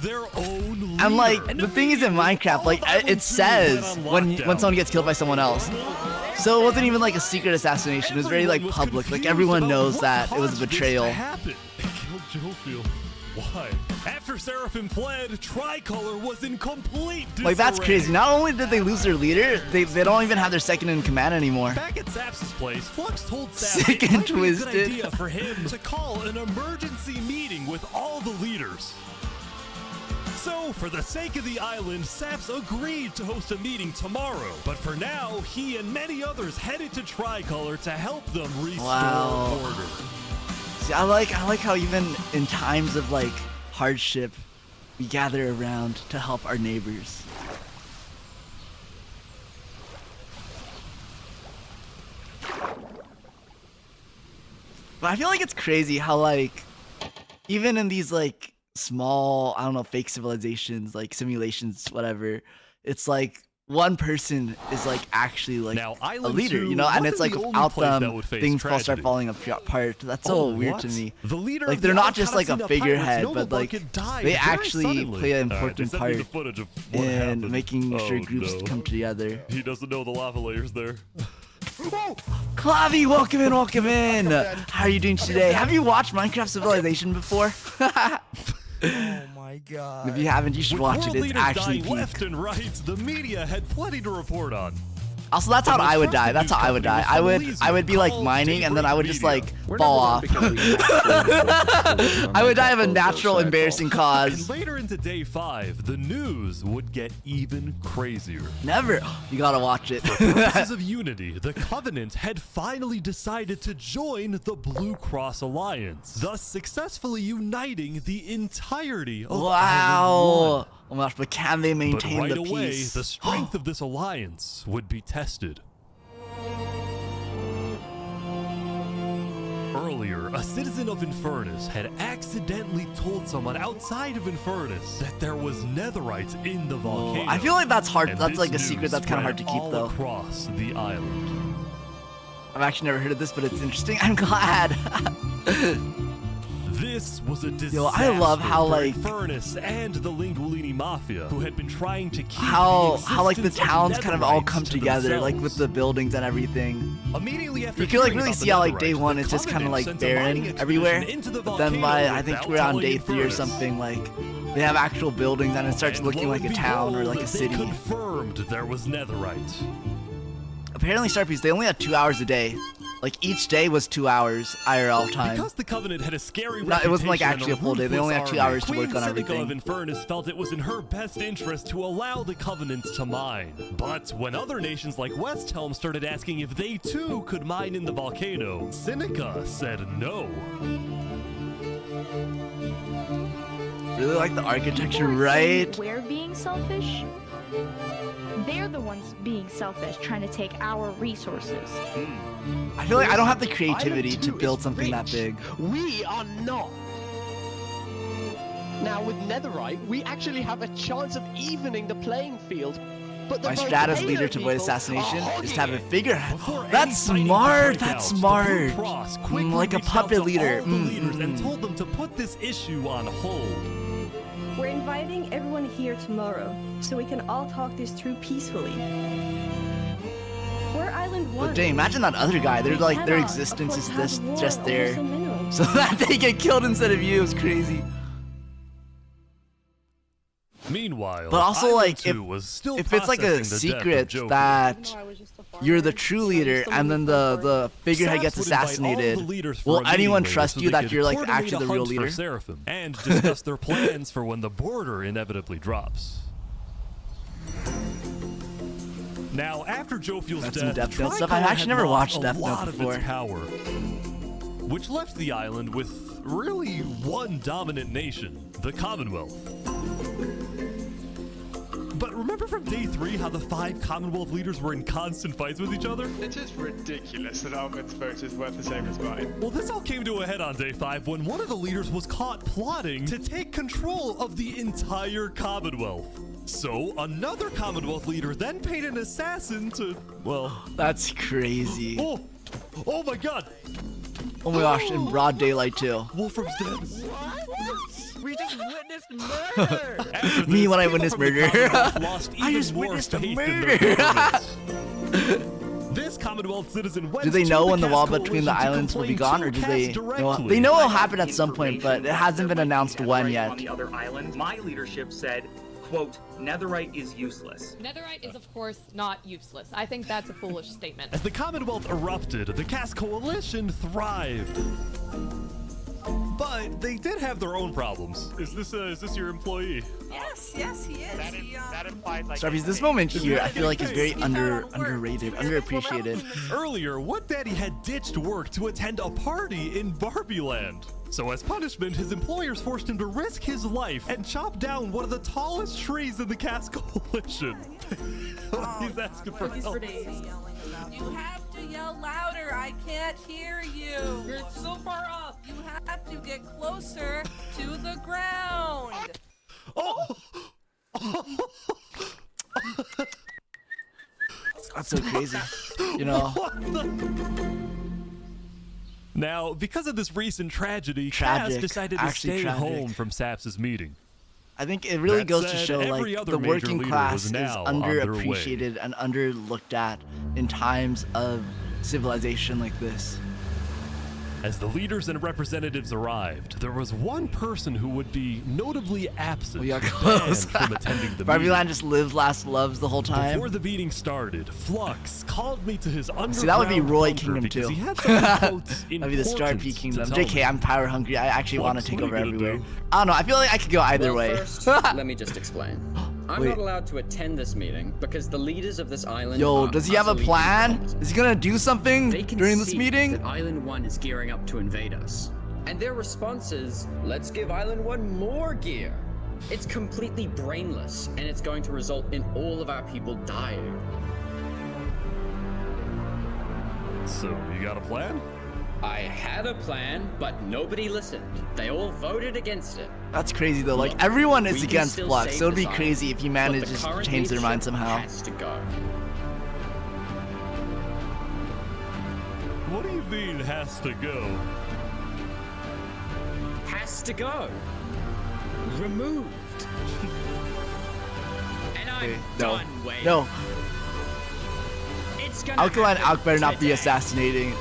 And like the thing is in Minecraft, like it says when someone gets killed by someone else. So it wasn't even like a secret assassination. It was very like public. Like everyone knows that it was a betrayal. They killed Jofiel. Why? After Seraphim fled, Tricolor was in complete disarray. Like that's crazy. Not only did they lose their leader, they don't even have their second in command anymore. Back at Saps' place, Flux told Saps Sick it and might be a good twisted. idea for him to call an emergency meeting with all the leaders. So, for the sake of the island, Saps agreed to host a meeting tomorrow. But for now, he and many others headed to Tricolor to help them restore order. See, I like how even in times of like hardship, we gather around to help our neighbors. But I feel like it's crazy how like even in these like small, I don't know, fake civilizations, like simulations, whatever, it's like one person is like actually like a leader, you know, and it's like without them, things start falling apart. That's so weird to me. Like they're not just like a figurehead, but like they actually play an important part in making sure groups come together. He doesn't know the lava layers there. Clavi, welcome in, welcome in. How are you doing today? Have you watched Minecraft Civilization before? Oh my god. If you haven't, you should watch it. It's actually peak. Left and right, the media had plenty to report on. Also, that's how I would die. That's how I would die. I would be like mining, and then I would just like fall off. I would die of a natural, embarrassing cause. And later into day 5, the news would get even crazier. Never. You gotta watch it. For purposes of unity, the Covenant had finally decided to join the Blue Cross Alliance, thus successfully uniting the entirety of Island 1. Oh my gosh, but can they maintain but right the away, peace? The strength of this alliance would be tested. Earlier, a citizen of Infernus had accidentally told someone outside of Infernus that there was netherite in the volcano. I feel like that's hard. And That's like a this secret news that's kind of hard to spread keep, all though. across the island. I've actually never heard of this, but it's interesting. I'm glad. This was a disaster. Yo, I love how for like Infernus and the Lingualini Mafia, who had been trying to keep how like the existence of towns kind of all netherites come to together, like themselves. with the buildings and everything. Immediately after You can like hearing really about the see how like day netherite, one the it's just kind of Covenant like sent a mining barren everywhere. expedition into the But then by volcano I think without we're on telling day 3 or Infernus. something, like they have actual buildings and it starts And looking lo like a and town or behold, like a city. They confirmed there was netherite. Apparently, Sharpies, they only had 2 hours a day. Like each day was 2 hours IRL time. Because the Covenant had a scary No, it wasn't like reputation actually and a full day. They only had 2 ruthless hours to army, work on Queen Seneca everything. of Infernus felt it was in her best interest to allow the Covenant to mine. But when other nations like Westhelm started asking if they too could mine in the volcano, Seneca said no. Really like the architecture, right? We're being selfish. They're the ones being selfish, trying to take our resources. I feel like I don't have the creativity to build something that big. We are not. Now with netherite, we actually have a chance of evening the playing field. But the My strat as volcano leader to avoid people assassination are is to have a hogging it. figurehead. Before That's any fighting smart. broke That's out, the smart. Blue Cross quickly Like a reached out puppet to leader. all the leaders and told them to put this issue on hold. We're inviting everyone here tomorrow, so we can all talk this through peacefully. We're Island 1. But dang, imagine that other guy. They're like their existence is just there, so that they get killed instead of you. It's crazy. Meanwhile, But also, Island like, 2 was still if it's like a processing the death secret of Joker. that you're the true leader and then the figurehead gets Saps would invite all the assassinated, leaders for will a meeting anyone later trust so you they that could you're like coordinate actually a the real hunt for leader? Seraphim and discuss their plans for when the border inevitably drops. Now, after Jophiel's That's some death, Death Note stuff. Tricolor I've actually had never lost watched a Death Note lot of before. its power, which left the island with really one dominant nation, the Commonwealth. But remember from day 3 how the 5 Commonwealth leaders were in constant fights with each other? It's just ridiculous that Almond's vote is worth the same as mine. Well, this all came to a head on day 5 when one of the leaders was caught plotting to take control of the entire Commonwealth. So, another Commonwealth leader then paid an assassin to, well... That's crazy. Oh my god! Oh my gosh, in broad daylight too. Wolfram's dead. We just witnessed murder! Me when I witness murder. I just witnessed a murder. This Commonwealth citizen went Do they to know the when the Cast wall between the Coalition to islands will be complain gone, to or do Cast they know? directly. They know it'll happen at some point, but it hasn't been announced when yet. On the other island, my leadership said, quote, netherite is useless. Netherite is, of course, not useless. I think that's a foolish statement. As the Commonwealth erupted, the Cast Coalition thrived. But they did have their own problems. Is this your employee? Yes, he is. That implies like. Sorry, this moment here, I feel like is very underrated, underappreciated. Earlier, What Daddy had ditched work to attend a party in Barbie Land. So as punishment, his employers forced him to risk his life and chop down one of the tallest trees in the Cast Coalition. He's asking for help. You have to yell louder. I can't hear you. You're so far up. You have to get closer to the ground. That's so crazy. You know. Now, because of this recent tragedy, Cass decided to stay home from Saps's meeting. I think it really That goes to said, show every like other the major working leader class was is now on their underappreciated and underlooked at in times of civilization like this. As the leaders and representatives arrived, there was one person who would be notably absent We got close. from attending the Barbie meeting. Land just lives, last, loves the whole time. Before the meeting started, Flux called me to his underground See, that would be Roy bunker Kingdom because too. he had something, quote, That'd be the Star important P to Kingdom. tell JK, me. I'm power hungry. I actually want to take Flux, over what are you gonna everywhere. do? I don't know. I feel like I could go either way. First, let me just explain. I'm Wait. not allowed to attend this meeting because the leaders of this island Yo, are does he have a utterly plan? incompetent. Is he gonna do something They can during this see meeting? that Island 1 is gearing up to invade us. And their response is, let's give Island 1 more gear. It's completely brainless, and it's going to result in all of our people dying. So, you got a plan? I had a plan, but nobody listened. They all voted against it. That's crazy though. Like Look, everyone is we can against still Flux, save so it'd be this crazy island, if he but manages the to current change their mind leadership somehow. has to go. What do you mean, has to go? Has to go. Removed. And I'm No. done waiting. No. It's gonna Alkaline happen Alk better not be today. assassinated.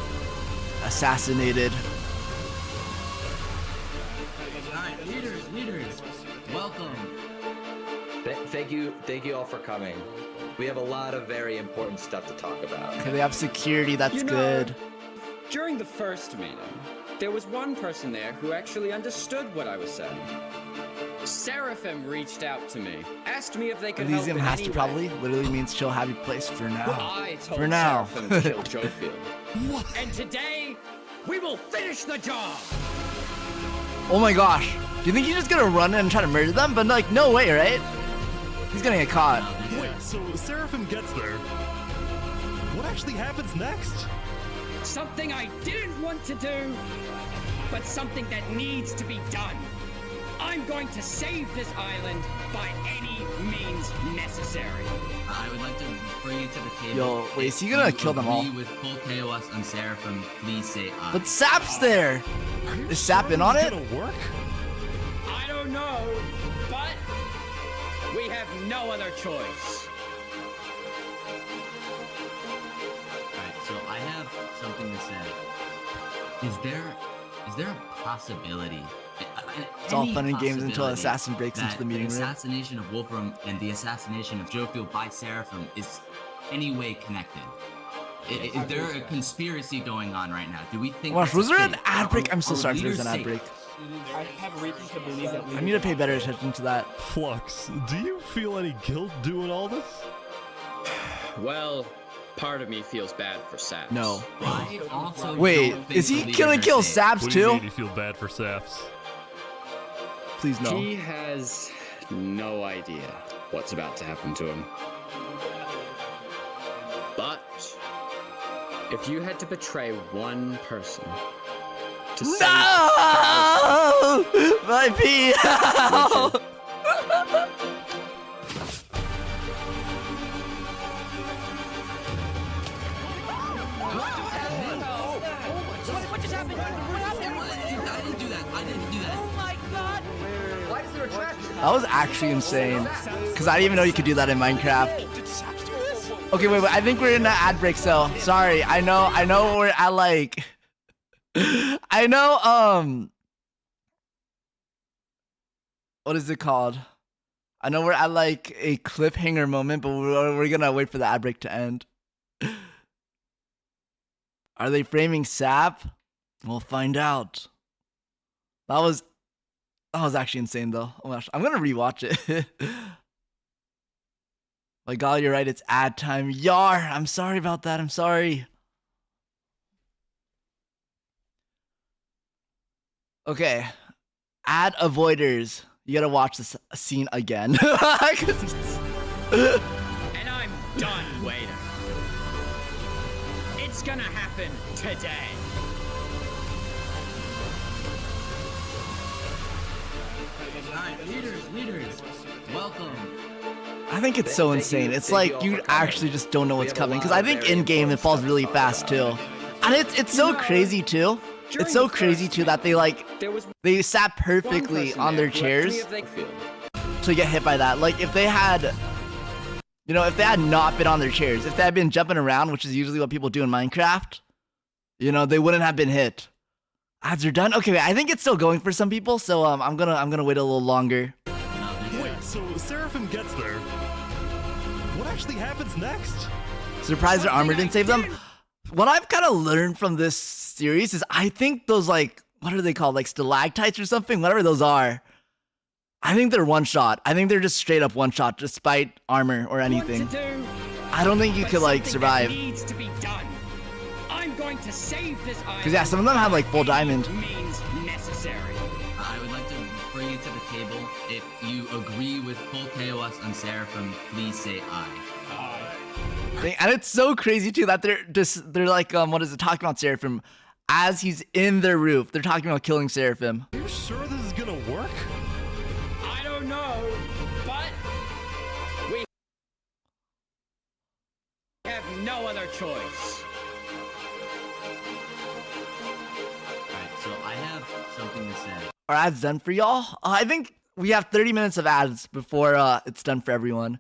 Leaders, welcome. Thank you all for coming. We have a lot of very important stuff to talk about. Okay, they have security. That's You know, good. During the first meeting, there was one person there who actually understood what I was saying. Seraphim reached out to me, asked me if they could help Elysium in has any to way. probably literally means chill, happy place for now. Well, I told For now. Seraphim to kill Jofield. And today, we will finish the job! Oh my gosh. Do you think he's just gonna run in and try to murder them? But like, no way, right? He's gonna get caught. Wait, so Seraphim gets there. What actually happens next? Something I didn't want to do, but something that needs to be done. I'm going to save this island by any means necessary. I would like to bring it to the table. Yo, wait, is he gonna kill them all? With full KOS on Seraphim, please say aye. But Sap's there. Is Sap in on it? Work? I don't know, but we have no other choice. Alright, so I have something to say. Is there a possibility? It's all any fun and games until possibility Assassin breaks into that the meeting room. The assassination of Wolfram and the assassination of Jofield by Seraphim is any way connected. Is there a conspiracy going on right now? Do we think? Gosh, this was is there an fake? ad break? I'm so Are sorry if leaders there's an ad safe? break. I have reason to believe that I need to pay better attention to that. Flux, do you feel any guilt doing all this? Well, part of me feels bad for Saps. No. I also Wait, don't think is he the gonna leaders kill are safe. Saps What do you too? mean you feel bad for Saps? Please no. He has no idea what's about to happen to him. But if you had to betray one person to save No! My PL! What just happened? What happened? I didn't do that. I didn't do that. Oh my god! Why is there a trap? That was actually insane. Because I didn't even know you could do that in Minecraft. Okay, wait, I think we're in the ad break, so sorry. I know we're at like I know what is it called? I know we're at like a cliffhanger moment, but we're gonna wait for the ad break to end. Are they framing Sap? We'll find out. That was actually insane though. Oh my gosh, I'm gonna rewatch it. My God, you're right. It's ad time. Yar, I'm sorry about that. I'm sorry. Okay, ad avoiders. You gotta watch this scene again. And I'm done waiting. It's gonna happen today. Alright, leaders, welcome. I think it's so insane. It's like you actually just don't know what's coming. Because I think in game it falls really fast too, and it's so crazy too. It's so crazy too that they sat perfectly on their chairs to get hit by that. Like if they had, you know, if they had not been on their chairs, if they had been jumping around, which is usually what people do in Minecraft, you know, they wouldn't have been hit. Ads are done. Okay, wait, I think it's still going for some people, so I'm gonna wait a little longer. Wait, so Seraphim gets there. What actually happens next? Surprised their armor didn't save them. What I've kind of learned from this series is I think those, like, what are they called? Like stalactites or something? Whatever those are. I think they're one shot. I think they're just straight up one shot despite armor or anything. I don't think you could like survive. Needs to be done. I'm going to save this island. Because yeah, some of them have like full diamond. Means necessary. I would like to bring it to the table. If you agree with full KOS on Seraphim, please say aye. And it's so crazy too that they're like what is it talking about Seraphim as he's in their roof. They're talking about killing Seraphim. Are you sure this is gonna work? I don't know, but we have no other choice. Alright, so I have something to say. Are ads done for y'all? I think we have 30 minutes of ads before it's done for everyone.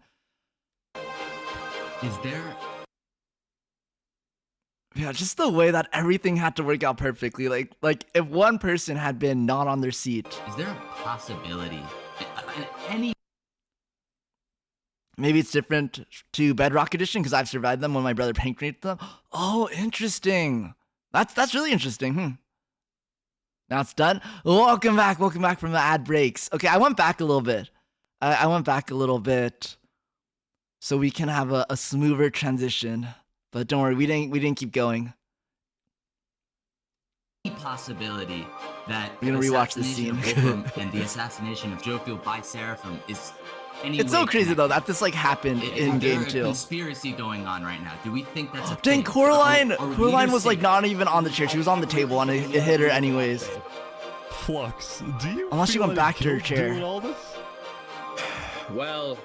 Is there... Yeah, just the way that everything had to work out perfectly. Like if one person had been not on their seat. Is there a possibility? Any... Maybe it's different to Bedrock Edition because I've survived them when my brother pancreated them. Oh, interesting. That's really interesting. Now it's done. Welcome back from the ad breaks. Okay, I went back a little bit. I went back a little bit so we can have a smoother transition. But don't worry, we didn't keep going. Any possibility that we're gonna rewatch this scene and the assassination of Jofiel by Seraphim is it's so crazy though that this like happened in game too. too. Conspiracy going on right now. Do we think that's a dang, thing? Coraline was like not even on the chair. She was on the table and it hit her anyways. Flux, do you unless she went back to her chair. Doing all this? Well,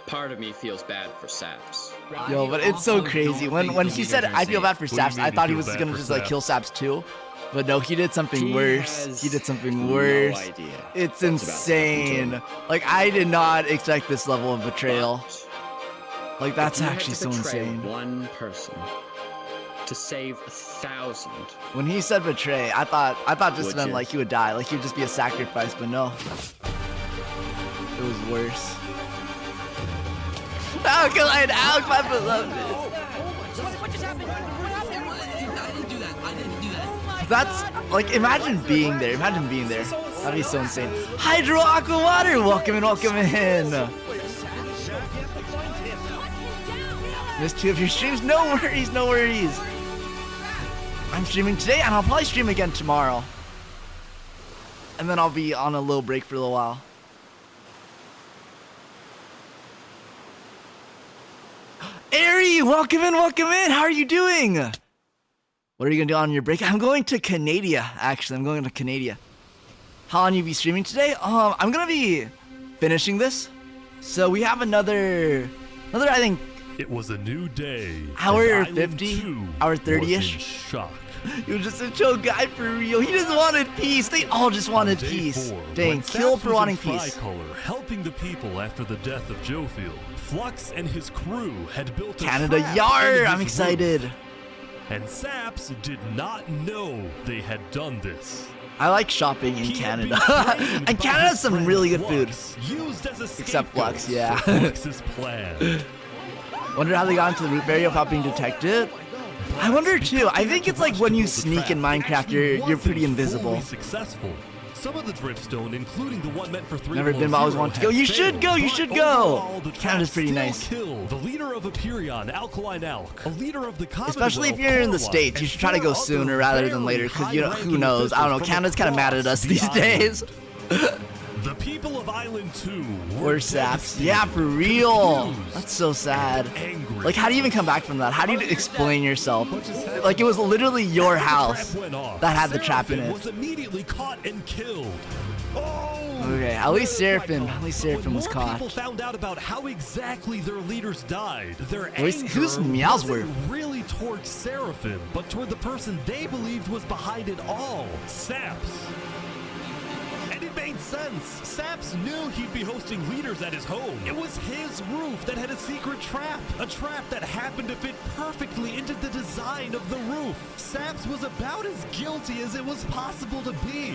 part of me feels bad for Saps. Yo, but it's so crazy. When she said I feel bad for Saps, I thought he was gonna just like kill Saps too. But no, he did something worse. He did something worse. No idea it's insane. Like I did not expect this level of betrayal. Like that's actually so insane. One person to save 1,000. When he said betray, I thought just meant like he would die, like he would just be a sacrifice, but no. It was worse. Alkaline Alk, my beloved. What just happened? What happened? I didn't do that. I didn't do that. That's like imagine being there. Imagine being there. That'd be so insane. Hydro Aqua Water, welcome in. Missed 2 of your streams? No worries, no worries. I'm streaming today, and I'll probably stream again tomorrow. And then I'll be on a little break for a little while. Ari, welcome in, welcome in. How are you doing? What are you gonna do on your break? I'm going to Canada, actually. I'm going to Canada. How long you be streaming today? I'm gonna be finishing this. So we have another I think It was a new day. hour and Island 50, 2 hour was 30ish. in shock. He was just a chill guy for real. He just wanted peace. They all just wanted Day peace. 4, Dang, when kill Saps for was wanting in peace. Tricolor, helping the people after the death of Jofield, Flux and his crew had built a Canada trap Yar! in I'm his excited. roof. And Saps did not know they had done this. I like shopping in He had been Canada. trained And by Canada has his some friend really good food. Flux, used as a Except Flux, scapegoat yeah. for Flux's plan. Wonder how they got into the roof area without being detected. I wonder too. I think it's like when you sneak in Minecraft, you're pretty invisible. Fully successful. Some of the dripstone, including the one meant for 3 Never been, but I always wanted to go. You should go. You should go. Canada's pretty nice. The leader of Aperion, Alkaline Alk, a leader of the Commonwealth, Especially if you're in the Coralline, States, you should try to go and 4 sooner other rather than very later, because you know, who high-ranking knows? I don't know. officials from Canada's kind of mad at us across these the days. The people of Island 2 Or Saps. Yeah, for real. That's so sad. Like, how do you even come back from that? How do you explain yourself? Like, it was literally your house that had the trap in was it. immediately caught and killed. Okay, at least Seraphim was caught. People found out about how exactly their leaders died. Their Who's anger Meowsworth? wasn't really towards Seraphim, but toward the person they believed was behind it all, Saps. And it made sense. Saps knew he'd be hosting leaders at his home. It was his roof that had a secret trap. A trap that happened to fit perfectly into the design of the roof. Saps was about as guilty as it was possible to be.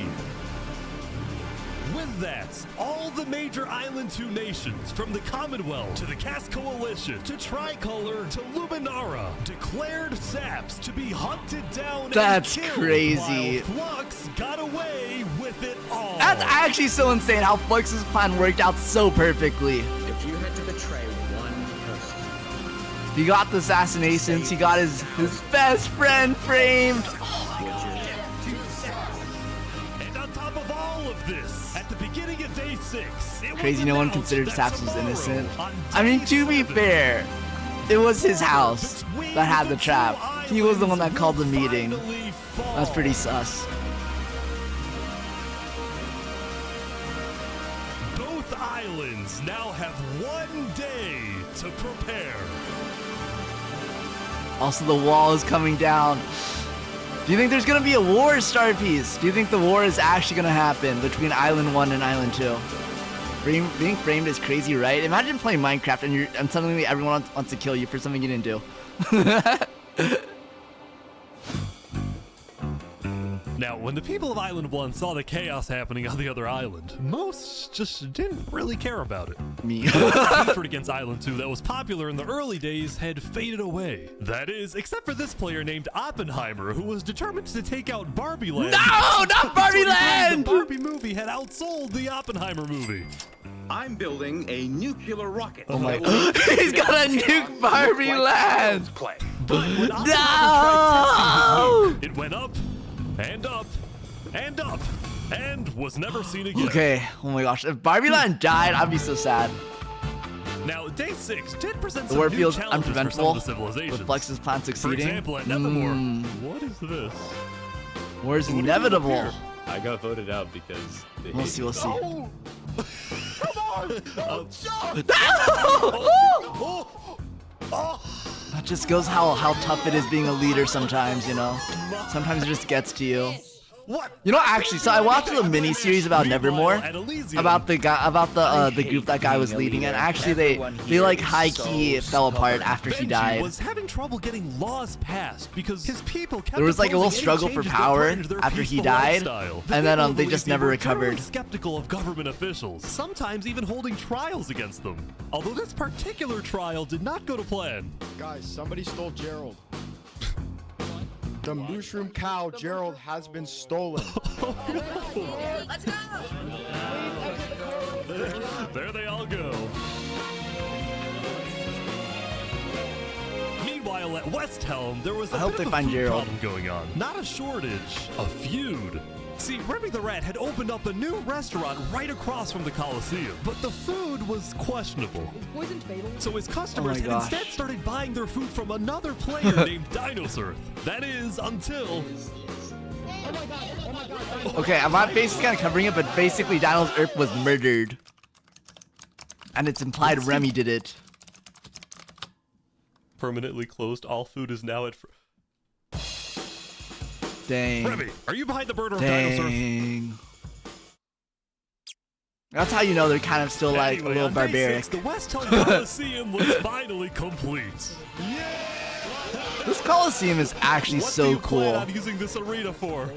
With that, all the major Island 2 nations, from the Commonwealth to the Cast Coalition to Tricolor to Luminara, declared Saps to be hunted down That's and killed, crazy. while Flux got away with it all. That's actually so insane how Flux's plan worked out so perfectly. If you had to betray one person, He got the assassinations, he got his best friend framed. And on top of all of this, at the beginning of day 6, it Crazy was no one announced considered that Saps was tomorrow, innocent. on I mean, day to be 7, fair, it was his house that had the trap. He was the one that called the meeting. That's pretty sus. Both islands now have 1 day to prepare. Also, the wall is coming down. Do you think there's gonna be a war, Starpiece? Do you think the war is actually gonna happen between Island 1 and Island 2? Being framed is crazy, right? Imagine playing Minecraft and suddenly everyone wants to kill you for something you didn't do. Now, when the people of Island 1 saw the chaos happening on the other island, most just didn't really care about it. Me. The hatred against Island 2 that was popular in the early days had faded away. That is, except for this player named Oppenheimer, who was determined to take out Barbie Land. No, not Barbie Land! The Barbie movie had outsold the Oppenheimer movie. I'm building a nuclear rocket. Oh my! He's got a nuke Barbie Land. But when Oppenheimer No! tried testing it went up and up and up and was never seen again. Okay. Oh my gosh! If Barbie Land died, I'd be so sad. Now, day 6 did present The some war new feels challenges for some unpreventable of the civilizations. with Flex's plan For succeeding. example, at Nevermore, what is this? War is What do you have inevitable. here? I got voted out because they We'll hate see. me. We'll see. That just goes how tough it is being a leader sometimes, you know? Sometimes it just gets to you. You know, actually, so I watched the mini-series about Nevermore, about the guy, about the group that guy was leading, and actually they like high-key fell apart after he Benji died. was having trouble getting laws passed because his people kept There was like a little opposing struggle any for changes that power threatened their after he peaceful died, lifestyle. and then people they just believed never were generally recovered. skeptical of government officials, sometimes even holding trials against them. Although this particular trial did not go to plan. Guys, somebody stole Gerald. The mushroom cow, Gerald, has been stolen. Let's go! There they all go. at West Helm, there was a I hope bit of they a find food Gerald. problem going on. Not a shortage, a feud. See, Remy the Rat had opened up a new restaurant right across from the Coliseum, but the food was questionable. Poison fatal? So his customers had gosh. instead started buying their food from another player named Dinosaur. That is, until... Okay, my face is kind of covering it, but basically Daniel's Earth was murdered. And it's implied Remy did it. Permanently closed. All food is now at... Dang. Remy, are you behind the murder of Dinosaur? Dang. That's how you know they're kind of still like Anyway, a little on May barbaric. 6th, the West Helm Coliseum was finally complete. This Coliseum is actually What do so you plan cool. on using this arena for?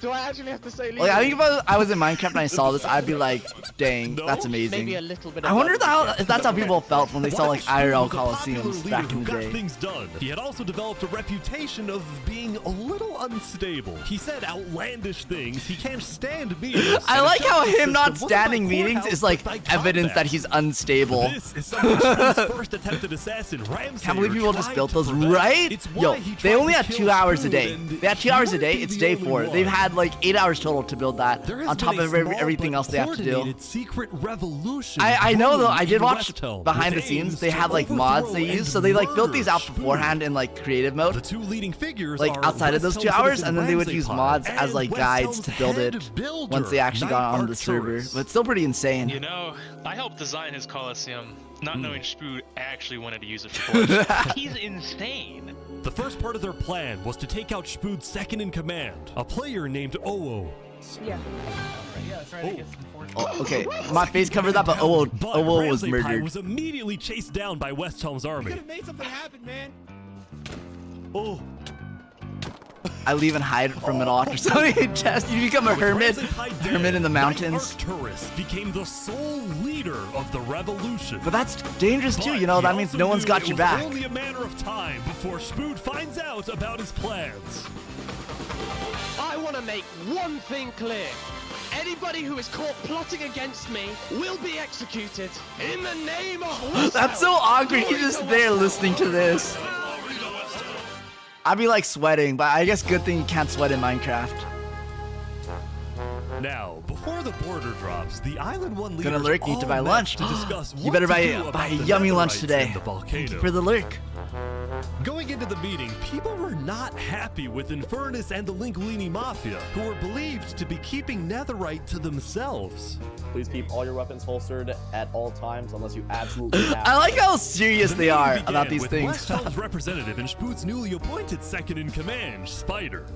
Do I actually have to say Like, I think if I was in Minecraft and I saw this, I'd be like, dang, that's amazing. Maybe a little bit I of wonder luck. if that's how people felt when they saw like IRL was a popular Coliseums leader back who in the got day. things done. He had also developed a reputation of being a little unstable. He said outlandish things. He can't stand meetings. I and like his how justice him not system wasn't by standing meetings courthouse, is like but by evidence combat. that he's unstable. This is Spoon's first attempted assassin, Ramsay. Can't believe people just built those, right? Yo, they only had 2 hours a day. They had 2 hours a day. It's day 4. They've had like 8 hours total to build that. On top of everything else they have to do. Secret revolution. I know though. I did brewing in watch West Helm behind the with scenes. aims They to had like mods they overthrow use, and so they like built these out murder beforehand in like creative The mode. two leading figures Like are outside of West those 2 Helm's hours, citizen and then they would Ramsay use Pod mods and as like West guides Helm's to build head it builder, once they actually got on the server. Arcturus. But it's still pretty insane. You know, I helped design his Coliseum, not knowing Spood actually wanted to use it for bullets. He's insane. The first part of their plan was to take out Spood's second in command, a player named Oo. Yeah. Oh, okay, my face covered that, but Owo was Ramsay Pie murdered. was immediately chased down by West Helm's army. Made something happen, man. Oh. I leave and hide from it all after something. Just you become a hermit in the mountains. Arcturus became the sole leader of the revolution. But that's dangerous too, you know. That means no one's got your back. It was only a matter of time before Spood finds out about his plans. I want to make one thing clear. Anybody who is caught plotting against me will be executed in the name of... That's so awkward. He's just there listening to this. I'd be like sweating, but I guess good thing you can't sweat in Minecraft. Now, before the border drops, the Island 1 leaders Gonna lurk, need to all buy met lunch. to discuss You what better to buy do about a the yummy lunch netherites today. in the volcano. Thank you for the lurk. Going into the meeting, people were not happy with Infernus and the Linguini Mafia, who were believed to be keeping netherite to themselves. Please keep all your weapons holstered at all times unless you absolutely have I like how serious they are Began about these with things. West Helm's representative and Spood's newly appointed second-in-command, Spider.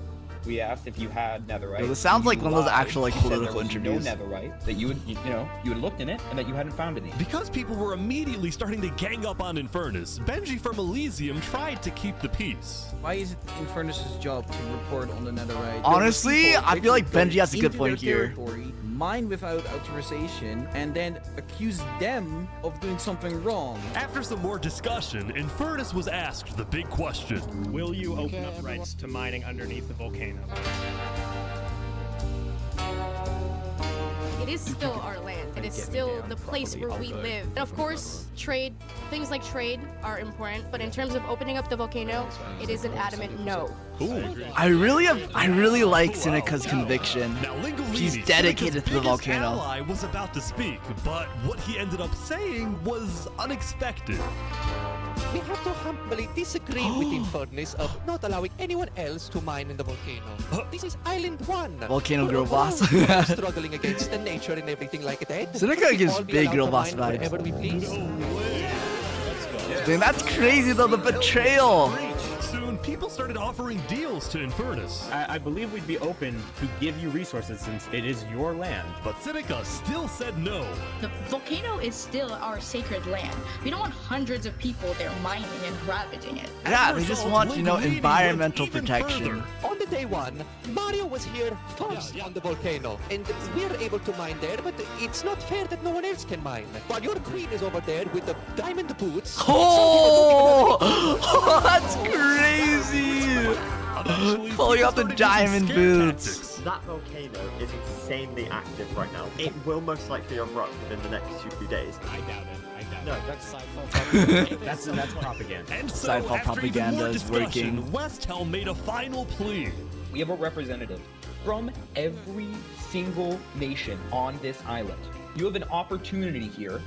We asked if you had netherite. Yo, this sounds like one of those lied, actual, like, said political there was interviews. No netherite. That you would, you had looked in it and that you hadn't found any. Because people were immediately starting to gang up on Infernus, Benji from Elysium tried to keep the peace. Why is it Infernus's job to report on the netherite? Honestly, I feel like Benji has a good point here. Mine without authorization, and then accuse them of doing something wrong. After some more discussion, Infernus was asked the big question. Will you open up rights to mining underneath the volcano? It is still our land. It is still the place where we live. And of course, trade, things like trade are important, but in terms of opening up the volcano, it is an adamant no. I really like Seneca's conviction. He's dedicated to the volcano. Ally was about to speak, but what he ended up saying was unexpected. We have to humbly disagree with Infernus of not allowing anyone else to mine in the volcano. This is Island 1. Volcano girl boss. Struggling against the nature and everything like that. Seneca gives big girl boss vibes. Wherever we please. Dang, that's crazy though, the betrayal. Soon, people started offering deals to Infernus. I believe we'd be open to give you resources since it is your land. But Seneca still said no. The volcano is still our sacred land. We don't want hundreds of people there mining and ravaging it. Yeah, they just want, you know, environmental protection. On the day 1, Mario was here first on the volcano, and we're able to mine there, but it's not fair that no one else can mine. While your queen is over there with the diamond boots. Oh, that's crazy! Pulling out the diamond boots. That volcano is insanely active right now. It will most likely erupt within the next 2-3 days. I doubt it. No, that's sidefall propaganda. that's propaganda. And so, Sidefall after even propaganda more is discussion, working. Westell made a final plea. We have a representative from every single nation on this island. You have an opportunity here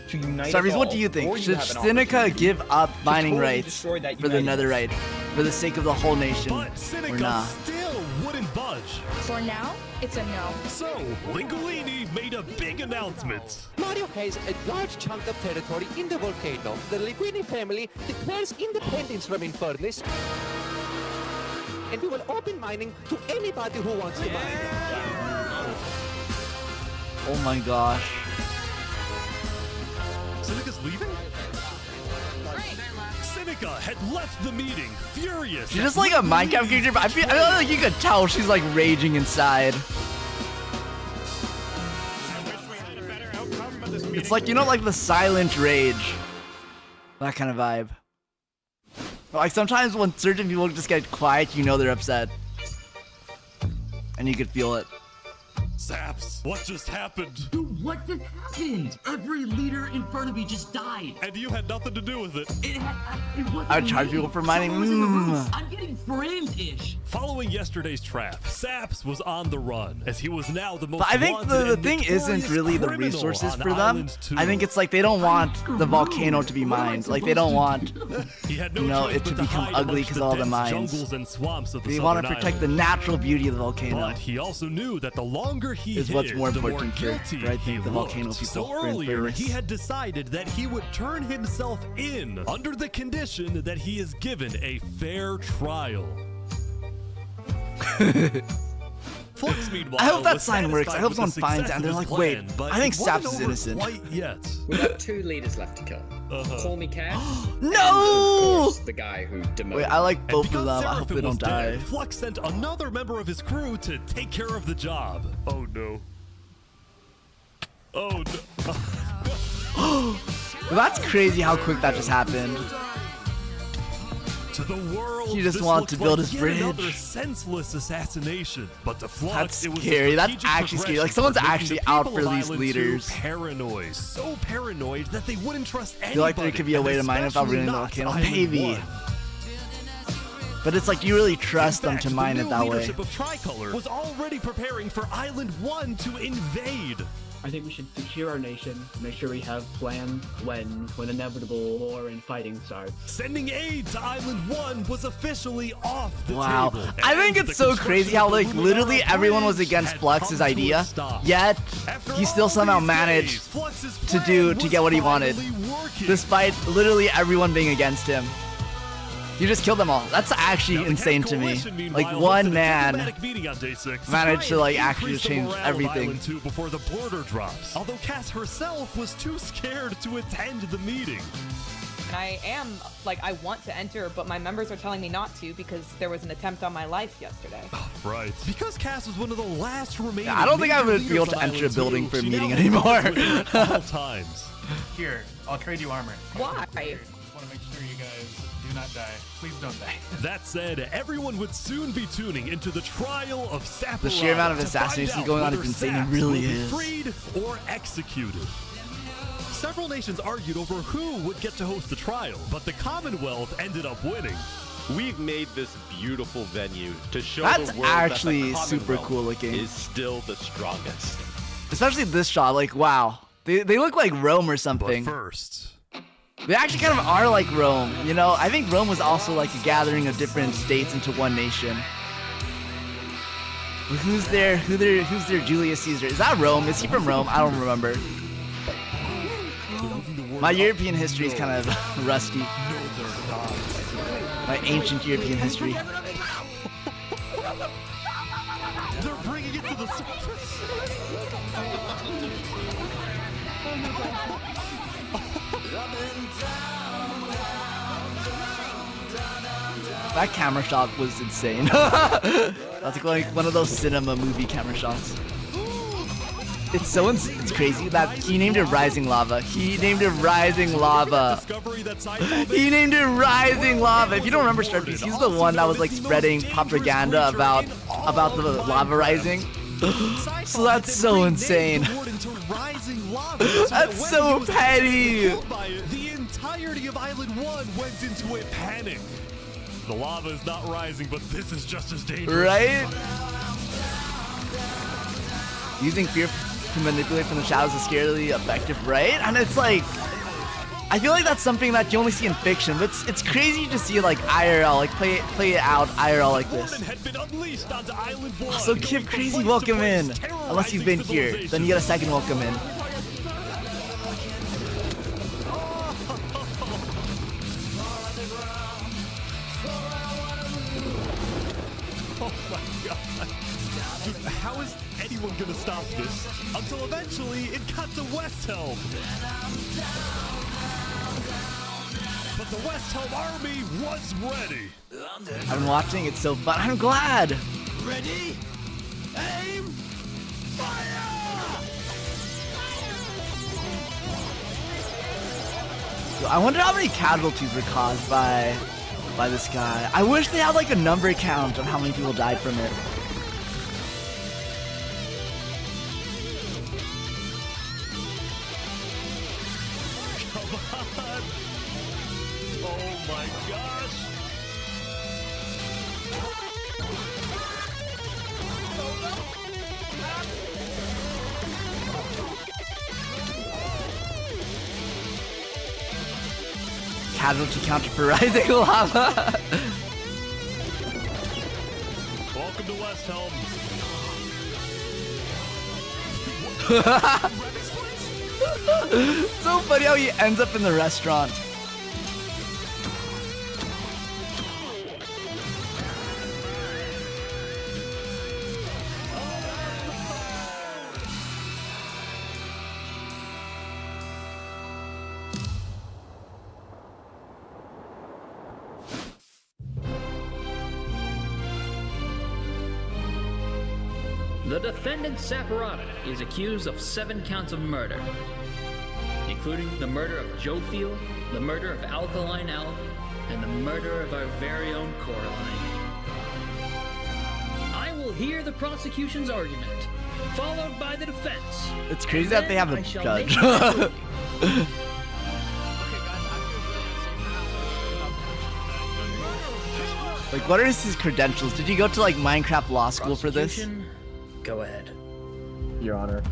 to unite Starbies, us all, what do you or think? you Should have an Seneca opportunity give up mining totally rights destroy that for the united netherite for the sake of the whole nation? But Or Seneca nah? still wouldn't budge. For now, it's a no. So, Lingolini made a big announcement. Mario has a large chunk of territory in the volcano. The Linguini family declares independence from Infernus, and we will open mining to anybody who wants to mine. Oh my gosh. Seneca's leaving? Seneca had left the meeting, furious. She's just like a Minecraft character, but I feel like you could tell she's like raging inside. It's like, you know, like the silent rage. That kind of vibe. Like sometimes when certain people just get quiet, you know they're upset. And you could feel it. Saps, what just happened? Dude, what just happened? Every leader in front of me just died. And you had nothing to do with it. It wasn't I would charge me. people for mining. Someone was in the roof. I'm getting framed-ish. Following yesterday's trap, Saps was on the run, as he was now the most But I think wanted the and thing isn't notorious really the criminal resources on for them. Island 2. I think it's like they don't want the volcano to be mined. Like they don't want, He had no you know, choice it to but become hide ugly amongst because all the dense mines. jungles and swamps of the They want to southern protect the island. natural beauty of the volcano. But he also knew that the longer he Is hid, what's more the important more for, guilty I think, he the volcano looked. people So for earlier, Infernus. he had decided that he would turn himself in under the condition that he is given a fair trial. Flux, meanwhile, I hope that was sign works. I hope satisfied with someone the finds it and success they're of like, his wait, plan, but I think it wasn't Saps is over innocent. quite yet. We got 2 leaders left to kill. Call me Cash. No! And, of course, the guy who demoted. Wait, I like both of Because them. I hope Seraphim they don't was die. dead, Flux sent another member of his crew to take care of the job. Oh no. Oh no. That's crazy how quick that just happened. To the world, He just this wanted looked to build like his yet bridge. Another senseless assassination. But to Flux, That's it was a scary. That's strategic actually scary. Like, progression someone's for making actually the out people for of these Island leaders. 2 paranoid, so paranoid that they wouldn't trust anybody. I feel like there could be a way to mine without ruining the volcano. Maybe. But it's like you really trust them to mine it that way. The leadership of Tricolor was already preparing for Island 1 to invade. I think we should secure our nation, make sure we have plans when inevitable war and fighting starts. Sending aid to Island 1 was officially off the Wow. table. I think And it's the so crazy how like construction of the literally Luminara everyone was Bridge against had Flux's come to a idea, stop. yet After he still all somehow these managed days, Flux's to plan get what he was wanted, finally working. despite literally everyone being against him. You just killed them all. That's actually insane to me. Like one man managed to like actually change everything. Before the border drops. Although Cass herself was too scared to attend the meeting. And I am, like, I want to enter, but my members are telling me not to because there was an attempt on my life yesterday. Right. Because Cass was one of the last remaining. I don't think I would be able to enter a building for a meeting anymore. Times. Here, I'll trade you armor. Why? Just want to make sure you guys do not die. Please don't die. That said, everyone would soon be tuning into the trial of Sapporo. The sheer amount of assassinations going on is insane. It really is. Freed or executed. Several nations argued over who would get to host the trial, but the Commonwealth ended up winning. We've made this beautiful venue to show That's the world actually that the super Commonwealth cool looking. is still the strongest. Especially this shot, like wow. They look like Rome or something. But first, they actually kind of are like Rome, you know? I think Rome was also like a gathering of different states into one nation. Who's their Julius Caesar? Is that Rome? Is he from Rome? I don't remember. My European history is kind of rusty. My ancient European history. They're bringing it to the surface. That camera shot was insane. That's like one of those cinema movie camera shots. It's crazy that he named it Rising Lava. He named it Rising Lava. He named it Rising Lava. If you don't remember Starpiece, he's the one that was like spreading propaganda about the lava rising. So that's so insane. That's so petty. The entirety of Island 1 went into a panic. The lava is not rising, but this is just as dangerous. Right? Using fear to manipulate from the shadows is scarily effective, right? And it's like, I feel like that's something that you only see in fiction, but it's crazy to see like IRL, like play it out IRL like this. So give crazy welcome in, unless you've been here, then you get a second welcome in. Oh my god. Dude, how is anyone gonna stop this? Until eventually it got to West Helm. But the West Helm army was ready. I've been watching, it's so fun. I'm glad. Ready? Aim! Fire! I wonder how many casualties were caused by this guy. I wish they had like a number count of how many people died from it. Come on. Oh my gosh. Casualty counter for rising lava. Welcome to West Helm. So funny how he ends up in the restaurant. The defendant Saporata is accused of 7 counts of murder, including the murder of Joe Field, the murder of Alkaline Alk, and the murder of our very own Coraline. I will hear the prosecution's argument, followed by the defense. It's crazy that they have a judge. Like, what are his credentials? Did you go to like Minecraft law school for this? Go ahead. Your Honor,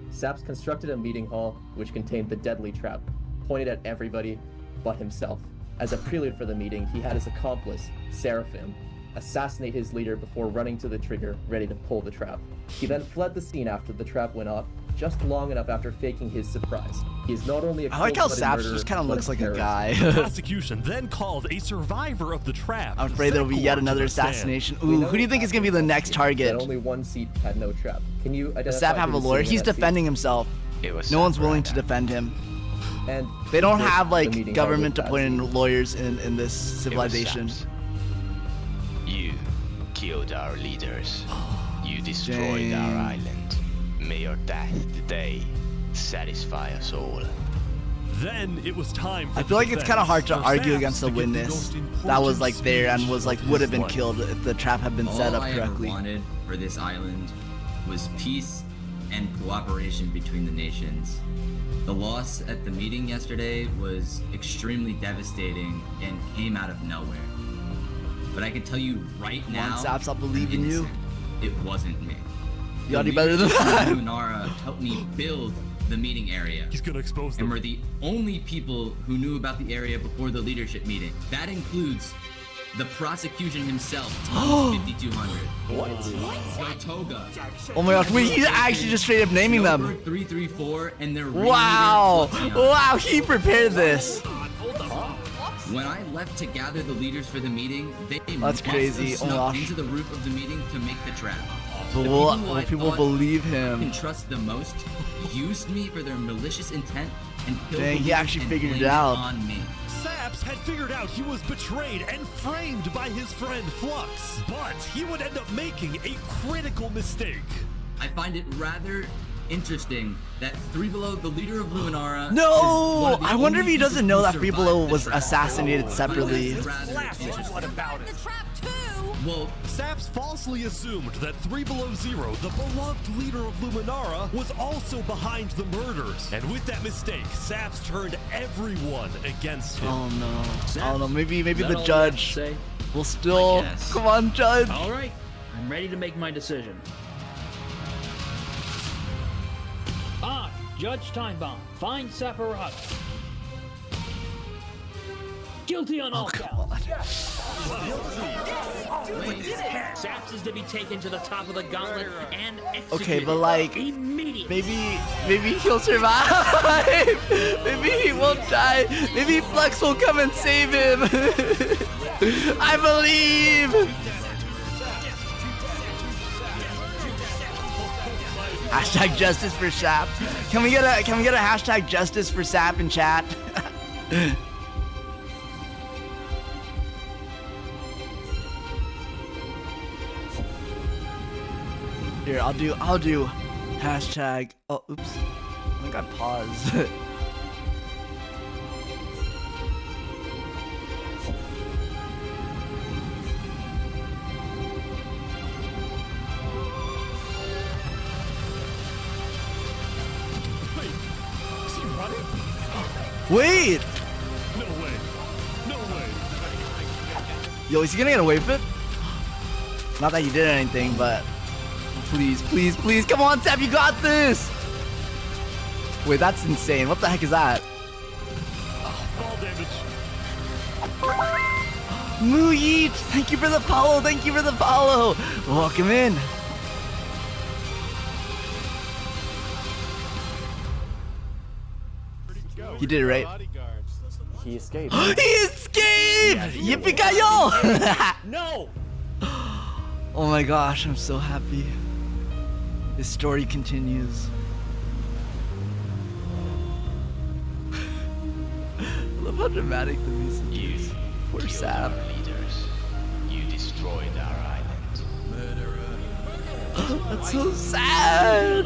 Saps constructed a meeting hall which contained the deadly trap, pointed at everybody but himself. As a prelude for the meeting, he had his accomplice, Seraphim, assassinate his leader before running to the trigger, ready to pull the trap. He then fled the scene after the trap went off, just long enough after faking his surprise. He is not only a I like how cold-blooded Saps murderer, just kind of but looks like a terrorist. guy. The prosecution then called a survivor of the trap. I'm afraid there'll be yet another assassination. Ooh, who do you think is gonna be the next target? That only one seat had no trap. Can you identify Does Sap have a who was lawyer? sitting in He's that seat? defending himself. No one's willing to defend him. And they don't this- have the like meeting government held with appointed lawyers in this civilization. You killed our leaders. You destroyed Dang. our island. May your death today satisfy us all. Then it was time for I feel like it's kind of hard to For argue Saps against a to give the witness most that was important like there and speech was like of would have his been life. killed if the trap had been set All up I ever correctly. wanted for this island was peace and cooperation between the nations. The loss at the meeting yesterday was extremely devastating and came out of nowhere. But I can tell you right now, Saps, I believe in you. it wasn't me. You ought to be better than that. Lunara helped me build the meeting area. He's gonna expose them. And we're the only people who knew about the area before the leadership meeting. That includes the prosecution himself, Thomas 5200. What? Toga. Oh my gosh, wait, he's actually just straight up naming them. 334 and their Wow, ringleader, Watchalong. wow, he prepared this. When I left to gather the leaders for the meeting, they That's must have crazy. Oh my snuck gosh. into the roof of the meeting to make the trap. But The will who I people thought believe I him? can trust the most used me for their malicious intent and killed Dang, the he actually leaders and figured it blamed out. on me. Saps had figured out he was betrayed and framed by his friend Flux, but he would end up making a critical mistake. I find it rather interesting that Three Below, the leader of Luminara, No, I wonder if he doesn't know that Free Below was assassinated separately. Rather interesting. What about it? The trap too. Well, Saps falsely assumed that 3 Below Zero, the beloved leader of Luminara, was also behind the murders. And with that mistake, Saps turned everyone against him. Oh no. I don't know. Maybe Is that the all you judge have to say? will still. guess. Come on, judge. All right, I'm ready to make my decision. I, Judge Timebomb, find Saporada guilty on all counts. Saps is to be taken to the top of the gauntlet and executed. Okay, but like, immediately. maybe he'll survive. Maybe he won't die. Maybe Flux will come and save him. I believe. Hashtag justice for Sap. Can we get a hashtag justice for Sap in chat? Here, I'll do hashtag. Oh, oops. I think I paused. Is he running? Wait! No way. No way. Yo, is he gonna get away with it? Not that he did anything, but please, please, please, come on, Sap, you got this! Wait, that's insane. What the heck is that? Fall damage. Moo Yeet, thank you for the follow, thank you for the follow. Welcome in. You did it right. He escaped. He escaped! Yippee-ki-yo! No! Oh my gosh, I'm so happy. This story continues. I love how dramatic the music is. Poor Sap. Leaders, you destroyed our island. That's so sad.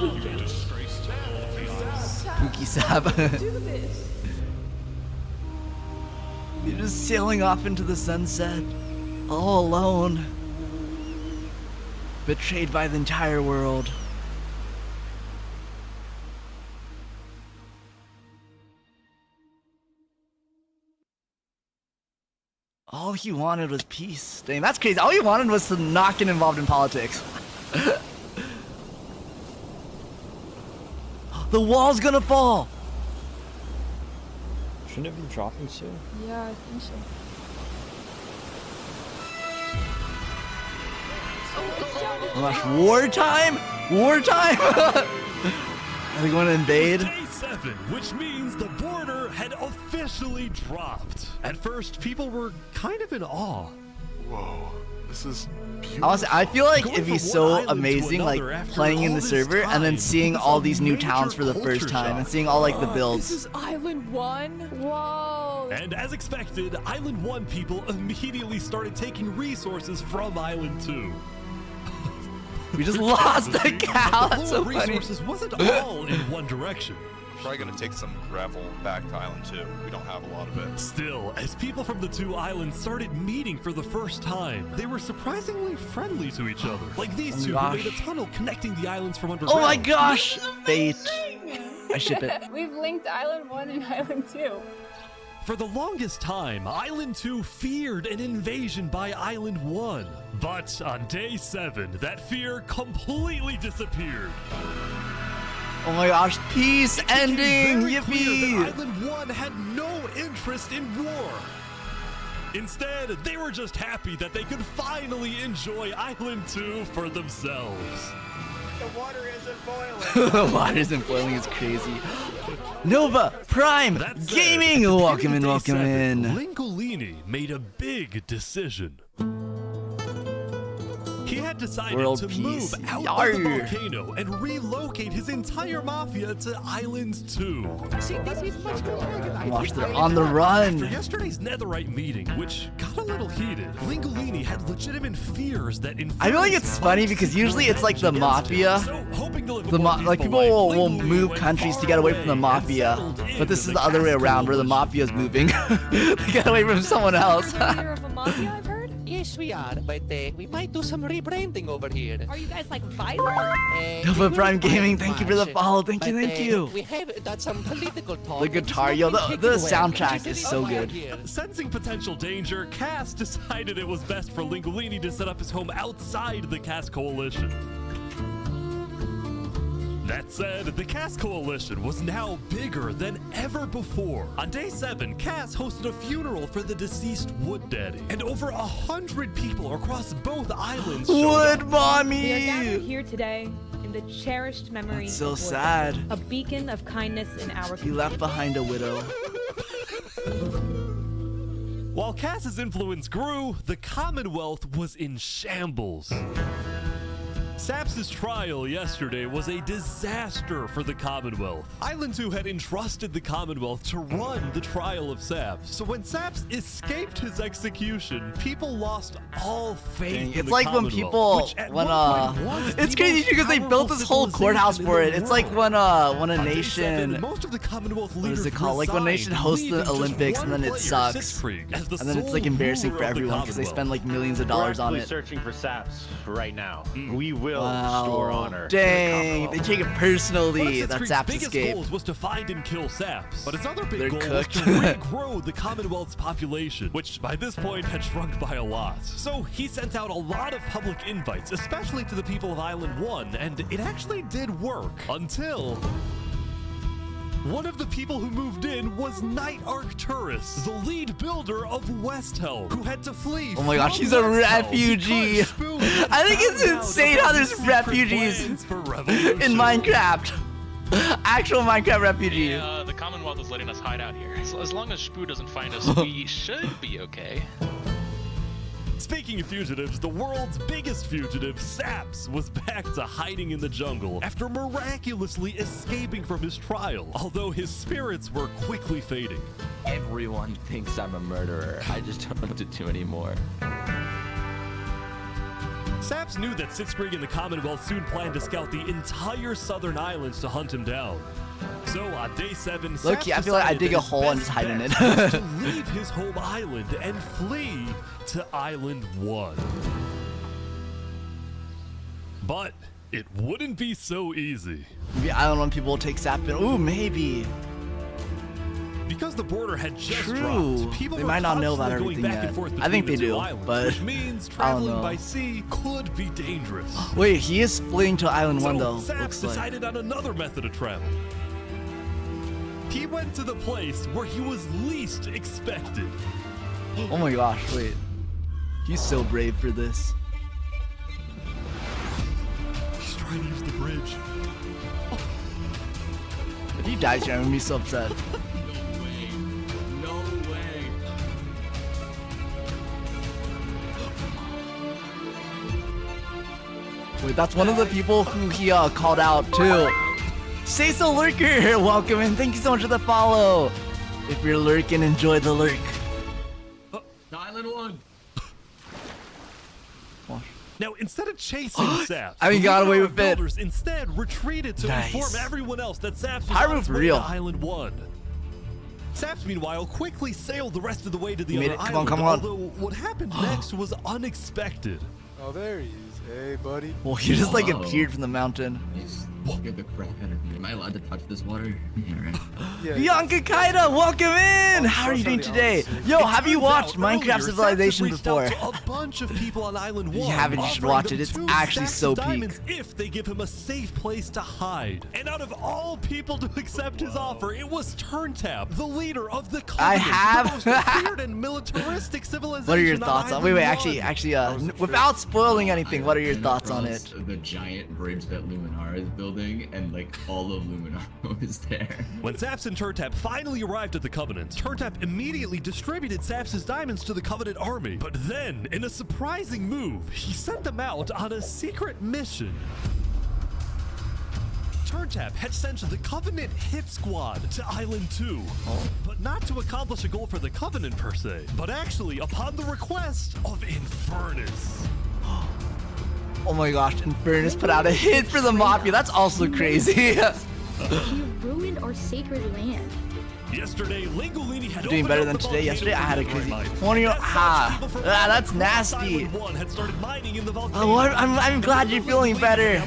Spooky Sap. You're just sailing off into the sunset, all alone. Betrayed by the entire world. All he wanted was peace. Dang, that's crazy. All he wanted was to not get involved in politics. The wall's gonna fall! Shouldn't it be dropping soon? Yeah, I think so. Oh my gosh, wartime? Wartime? Are they going to invade? Day 7, which means the border had officially dropped. At first, people were kind of in awe. Whoa, this is beautiful. Honestly, I feel like Going it'd be from one so island to amazing, like another after playing in all the this server and then time seeing was all a these new major towns for the first culture time and shock. seeing all like the This builds. is Island 1? Whoa! And as expected, Island 1 people immediately started taking resources from Island 2. We just lost a cow. The That's flow so of funny. resources wasn't all in one direction. Probably gonna take some gravel back to Island 2. We don't have a lot of it. Still, as people from the two islands started meeting for the first time, they were surprisingly friendly to each other. Like these two who made a tunnel connecting the islands from underground. Oh my gosh! Fate. I ship it. We've linked Island 1 and Island 2. For the longest time, Island 2 feared an invasion by Island 1. But on day 7, that fear completely disappeared. Oh my gosh, peace It became ending! very clear Yippee! that Island 1 had no interest in war. Instead, they were just happy that they could finally enjoy Island 2 for themselves. The water isn't boiling. The water isn't boiling, it's crazy. Nova Prime That said, Gaming! at the Welcome beginning in, of welcome day 7, in. Lingolini made a big decision. He had decided World to peace. move out Yar. of the volcano and relocate his entire mafia to Island 2. See, this is much more organized. Gosh, they're on the run. After yesterday's netherite meeting, which got a little heated, Lingolini had legitimate fears that I feel like it's funny because usually it's like the mafia. Like people will move countries to get away from the mafia, but this is the other way around where the mafia is moving to get away from someone else. Leader of a mafia, I've heard. Yeah, Yes, we are, but we might do some rebranding over here. Are you guys like violent? Nova Prime Gaming, thank you for the follow. Thank you, thank you. We have done some political talk. The guitar, yo, the soundtrack is so good. Sensing potential danger, Cass decided it was best for Linguini to set up his home outside the Cass Coalition. That said, the Cass Coalition was now bigger than ever before. On day 7, Cass hosted a funeral for the deceased Wood Daddy, and over 100 people across both islands showed Wood up. Mommy! We are gathered here today in the cherished memory That's so of Wood, sad. a beacon of kindness in our He left behind a widow. While Cass's influence grew, the Commonwealth was in shambles. Saps' trial yesterday was a disaster for the Commonwealth. Island 2 had entrusted the Commonwealth to run the trial of Saps. So when Saps escaped his execution, people lost all faith in It's the like when Commonwealth, people, which at one point was it's the crazy most because they built this whole powerful courthouse for it. civilization in It's the like world. when a On day 7, nation, most of the Commonwealth what leaders is it called? Like when a nation hosts the resigned, leaving just Olympics and one then it player, sucks. Siegfried, as the And then it's like sole embarrassing ruler for of the everyone because they spend like millions of We're dollars on actually it. searching for Saps right now. We will Wow. restore honor. Dang, they take it One personally of that Siegfried's Saps biggest escaped. goals was to find and kill Saps, but his other big They're goal cooked. was to regrow the Commonwealth's population, which by this point had shrunk by a lot. So he sent out a lot of public invites, especially to the people of Island 1, and it actually did work until one of the people who moved in was Night Arcturus, the lead builder of West Helm, who had to flee. Oh my gosh, from he's a West Helm refugee. because Spoon had I think it's found out insane about how his there's secret refugees plans for revolution. in Minecraft. Actual Minecraft refugees. Yeah, the Commonwealth is letting us hide out here. So as long as Spoo doesn't find us, we should be okay. Speaking of fugitives, the world's biggest fugitive, Saps, was back to hiding in the jungle after miraculously escaping from his trial, although his spirits were quickly fading. Everyone thinks I'm a murderer. I just don't know what to do anymore. Saps knew that Sitzkrieg and the Commonwealth soon planned to scout the entire southern islands to hunt him down. So on day 7, Low-key, I feel like I dig a hole and just hide in it. to leave his home island and flee to Island 1. But it wouldn't be so easy. Maybe Island 1 people will take Sap in. Ooh, maybe. Because the border had just True. dropped, people They were might not know about constantly everything going back yet. and forth I think between they the two do, islands, but which means I don't traveling know. by sea could be dangerous. Wait, he is fleeing to Island 1 though. Saps Looks like. decided on another method of travel. He went to the place where he was least expected. Oh my gosh, wait. He's so brave for this. He's trying to use the bridge. If he dies here, I'm gonna be so upset. No way. Wait, that's one of the people who he called out too. Say so lurker, welcome in. Thank you so much for the follow. If you're lurking, enjoy the lurk. Island 1. Now, instead of chasing Saps, I mean, got the away leader with of it. builders instead retreated to Nice. inform everyone else that Saps was Pyro on his for way real. to Island 1. Saps, meanwhile, quickly sailed the rest of the way to the You made other it. Come on, island, come on. although what happened next was unexpected. Oh, there he is. Hey, buddy. Well, he just like Whoa. appeared from the mountain. He's scared the crap out of me. Am I allowed to touch this water? Yeah, right. Bianca Kaida, welcome in! How are you doing today? Yo, have you watched Minecraft Civilization before? A bunch of people on Island 1. If you haven't, you should offering watch them it. It's 2 actually stacks so of peak. diamonds if they give him a safe place to hide. And out of all people to accept his offer, it was Turntap, the leader of the Covenant, I have. the most feared and militaristic civilization. What are your on thoughts on? Island Wait, 1. actually, without spoiling anything, what are your thoughts on it? The giant bridge that Luminara is building, and like all of Luminara is there. When Saps and Turntap finally arrived at the Covenant, Turntap immediately distributed Saps' diamonds to the Covenant army. But then, in a surprising move, he sent them out on a secret mission. Turntap had sent the Covenant hit squad to Island 2, but not to accomplish a goal for the Covenant per se, but actually upon the request of Infernus. Oh my gosh, Infernus put out a hit for the Mafia. That's also crazy. You ruined our sacred land. Yesterday, Lingolini had Doing better than today. Yesterday, I had a crazy 20. That's nasty. Oh, I'm glad you're feeling better.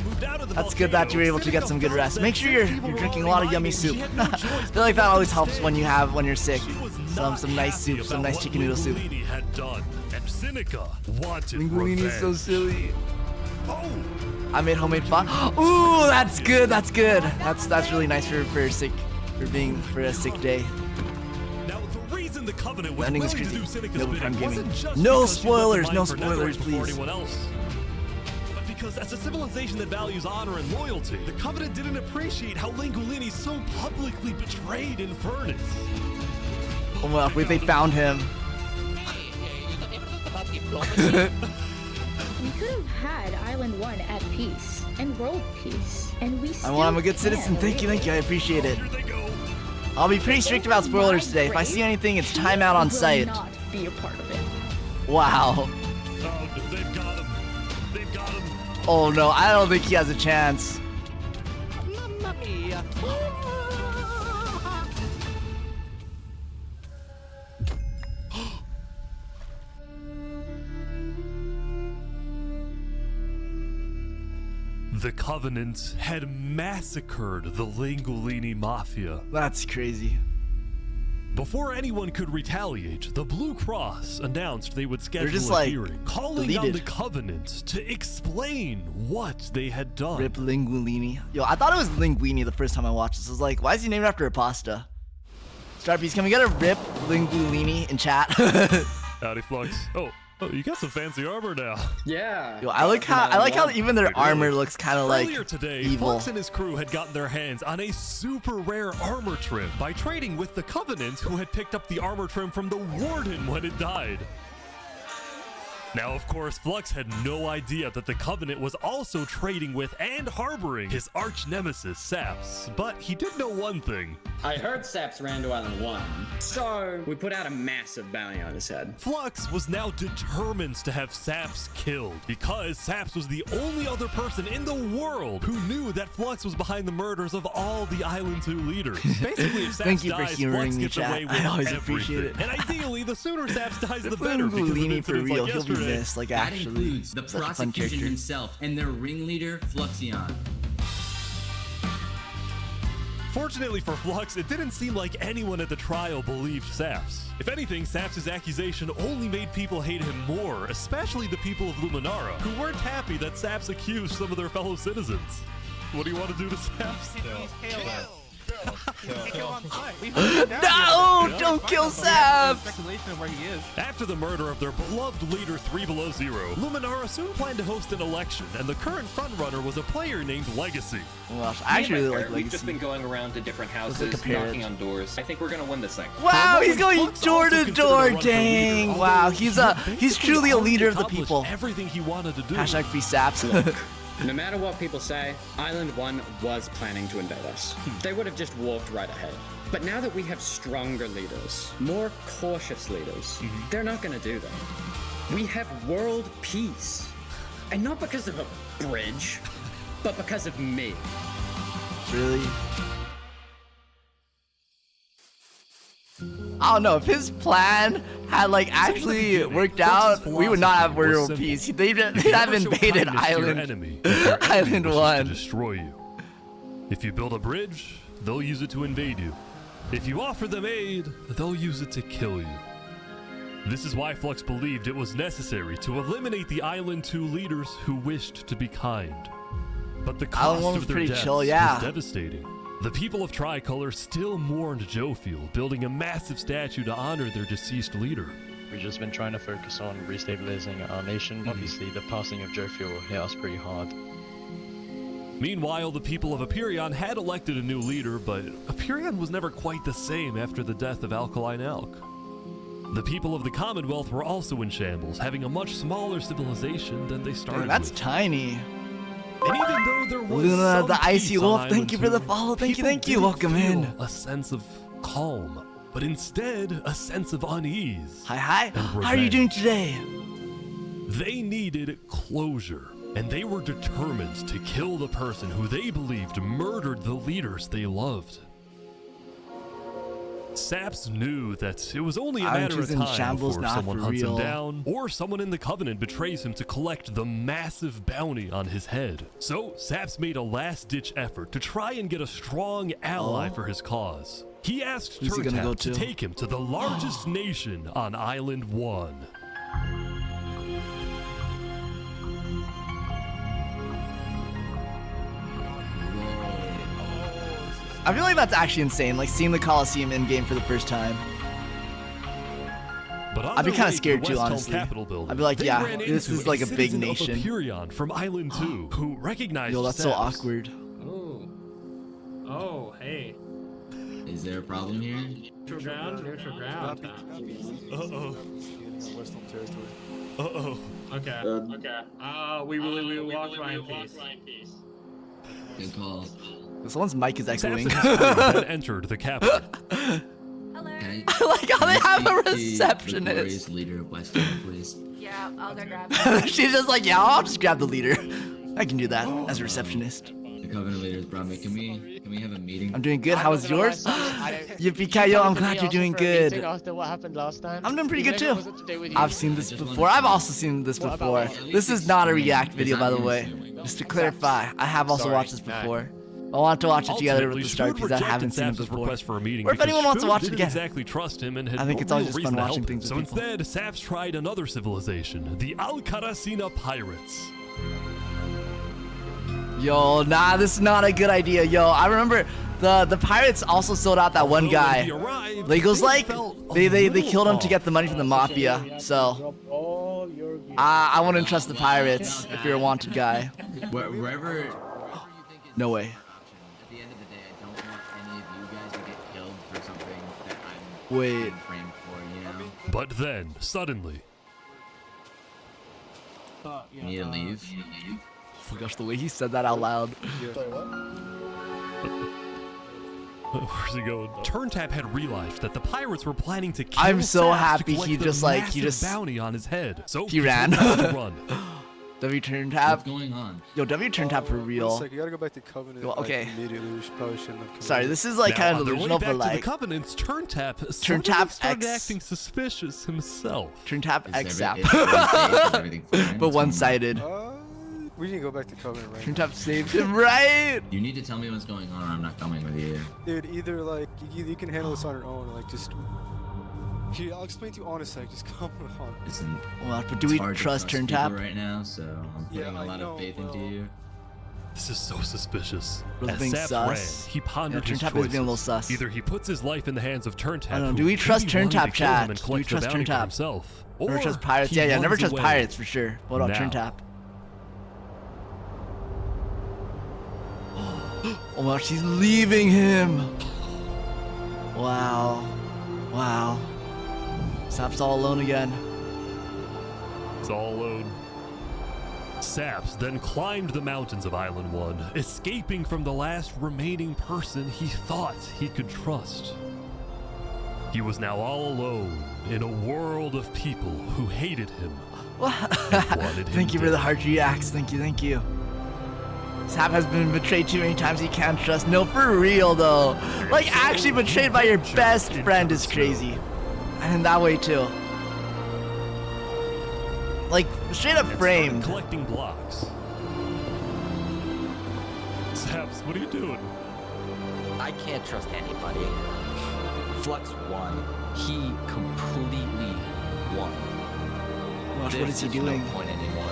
That's good that you were able to get some good rest. Make sure you're drinking a lot of yummy soup. I feel like that always helps when you're sick. Some nice soup, some nice chicken noodle soup. Lingolini is so silly. I made homemade pho. Ooh, that's good. That's good. That's really nice for a sick day. Now, the reason the Covenant was Ending is willing to crazy. do Seneca's No bidding Prime Gaming. wasn't just No because she spoilers. left No the Mind for spoilers, Netherite before please. anyone else. But because as a civilization that values honor and loyalty, the Covenant didn't appreciate how Lingolini so publicly betrayed Infernus. Oh my gosh, wait, they found him. We could have had Island 1 at peace and world peace, and we still I'm a good citizen. Thank you. I appreciate it. I'll be pretty strict about spoilers today. If I see anything, it's timeout on site. Will not be a part of it. Wow. They've got him. They've got him. Oh no, I don't think he has a chance. Mamma mia. The Covenant had massacred the Lingolini Mafia. That's crazy. Before anyone could retaliate, the Blue Cross announced they would schedule just, a like, hearing, calling on deleted. the Covenant to explain what they had done. Rip Linguini. Yo, I thought it was Linguini the first time I watched this. I was like, why is he named after a pasta? Starpiece, can we get a Rip Linguini in chat? Howdy, Flux. Oh, you got some fancy armor now. Yeah. Yo, I like how even their armor looks kind of like Earlier today, evil. Flux and his crew had gotten their hands on a super rare armor trim by trading with the Covenant, who had picked up the armor trim from the Warden when it died. Now, of course, Flux had no idea that the Covenant was also trading with and harboring his arch nemesis, Saps. But he did know one thing. I heard Saps ran to Island 1, so we put out a massive bounty on his head. Flux was now determined to have Saps killed, because Saps was the only other person in the world who knew that Flux was behind the murders of all the Island 2 leaders. Basically, if Saps Thank you for dies, humoring Flux me, gets chat. away with I always everything. appreciate it. And ideally, the sooner Saps dies, the Rip better, because of Linguini for incidents real. like He'll be yesterday. missed. Like That actually, includes the such a fun prosecution character. himself and their ringleader, Fluxion. Fortunately for Flux, it didn't seem like anyone at the trial believed Saps. If anything, Saps' accusation only made people hate him more, especially the people of Luminara, who weren't happy that Saps accused some of their fellow citizens. What do you want to do to Saps? No, don't kill Saps! Speculation of where he is. After the murder of their beloved leader 3 Below Zero, Luminara soon planned to host an election, and the current frontrunner was a player named Legacy. Oh my gosh, I actually really like We've just been Legacy. going around to different Let's houses, compare it. knocking on doors. I think we're gonna win this thing. Wow, he's going Flux door also to considered door. a run for Dang! leader, Wow, although he's basically truly a leader of the accomplished people. Everything he wanted to do. Hashtag free Saps. No matter what people say, Island 1 was planning to invade us. They would have just walked right ahead. But now that we have stronger leaders, more cautious leaders, they're not going to do that. We have world peace. And not because of a bridge, but because of me. Really? I don't know, if his plan had like actually worked out, we would not have world peace. They'd have invaded Island 1. Destroy you. If you build a bridge, they'll use it to invade you. If you offer them aid, they'll use it to kill you. This is why Flux believed it was necessary to eliminate the Island 2 leaders who wished to be kind. But the Island 1 cost was of their pretty deaths chill, yeah. was devastating. The people of Tricolor still mourned Jofiel, building a massive statue to honor their deceased leader. We've just been trying to focus on restabilizing our nation. Obviously, the passing of Jofiel hit us pretty hard. Meanwhile, the people of Aperion had elected a new leader, but Aperion was never quite the same after the death of Alkaline Elk. The people of the Commonwealth were also in shambles, having a much smaller civilization than they started That's with. tiny. And even though there was Luna, some the icy peace on wolf, Island thank you for the 2, follow. Thank you, people thank you. didn't Welcome in. feel a sense of calm, but instead a sense of unease. Hi. and How are you doing today? They needed closure, and they were determined to kill the person who they believed murdered the leaders they loved. Saps knew that it was only a Iron matter of Two's in time shambles, before not someone for hunts him real. down, or someone in the Covenant betrays him to collect the massive bounty on his head. So Saps made a last-ditch effort to try and get a strong ally for his cause. He asked Who's he gonna go Turntap to to? take him to the largest nation on Island 1. I feel like that's actually insane, like seeing the Coliseum in game for the first time. But I'd be kind of scared too, West Hall honestly. Capitol building, I'd be like, they yeah, ran this into is like a big citizen nation. of Aperion from Island 2, who recognized Yo, that's so Saps. awkward. Ooh. Oh, hey. Is there a problem here? Neutral ground? Neutral ground. Uh-oh. Western territory. Uh-oh. Okay. Okay. We walk by in peace. Good call. Someone's mic is echoing. Saps and his crew had entered the capital. I like how they have a receptionist. The leader of Western, please. Yeah, I'll go grab it. She's just like, yeah, I'll just grab the leader. I can do that as a receptionist. The Covenant leaders brought me. Can we have a meeting? I'm doing good. How was yours? Yippee-ki-yo, I'm glad you're doing good. After what happened last time. I'm doing pretty good Even too. if it wasn't to do with you. I've seen this before. I've also seen this What before. about This is not a react video, by the way. Just to clarify, I have also watched this before. I want to watch it together with the start because I haven't seen it before. Request for a meeting Or if anyone wants to watch it didn't again. exactly trust him and had I think no it's always real just fun reason to watching help things him. with So instead, Saps tried another civilization, the Alcaracina Pirates. Yo, nah, this is not a good idea. Yo, I remember the pirates also sold out that one guy. Like, it was like they killed him to get the money from the mafia. So I wouldn't trust the pirates if you're a wanted guy. Wherever. No way. At the end of the day, I don't want any of you guys to get killed for something that I'm Wait. framed for, you know? But then, suddenly, You need to leave. Oh my gosh, the way he said that out loud. where's he going? Turntap had realized that the pirates were planning to kill I'm so Saps to happy collect he the just, like, massive he just- bounty on his head. So He ran. told them to run. W Turntap. What's going on? Yo, W Turntap for Wait a real. sec, you gotta go back to Covenant. Well, okay. Like, immediately. We probably shouldn't have come Sorry, back. this is like Now, kind of on their way delusional, back but to the like Covenants, Turntap Turntap started X. acting suspicious himself. Turntap X Zap. Is everything fine? But one-sided. We need to go back to Covenant, right? Turntap saved him, right? You need to tell me what's going on or I'm not coming with you. Dude, either like you can handle this on your own, or like just. Here, I'll explain to you honestly. Just come on. Listen, Well, but do we it's hard to trust people Turntap? right now, so I'm putting a lot of faith into you. This is so suspicious. Really As being Saps sus. ran, he pondered his Turntap is choices. being a little sus. Either he puts his life in the hands of Turntap, I don't know, who do we trust maybe wanted to Turntap, kill him chat? and Do we collect the trust bounty for Turntap? himself, Never or trust pirates. he Yeah, runs never trust away. pirates for sure. What about Now. Turntap? Oh my gosh, she's leaving him. Wow. Wow. Sap's all alone again. It's all alone. Saps then climbed the mountains of Island 1, escaping from the last remaining person he thought he could trust. He was now all alone in a world of people who hated him and wanted him Thank you for dead. the heart reacts. Thank you, thank you. Sap has been betrayed too many times he can't trust. No, for real though. Like actually betrayed by your best friend is crazy. And in that way too. Like straight up And started framed. collecting blocks. Saps, what are you doing? I can't trust anybody. Flux won. He completely won. Gosh, what is he There's doing? No point anymore.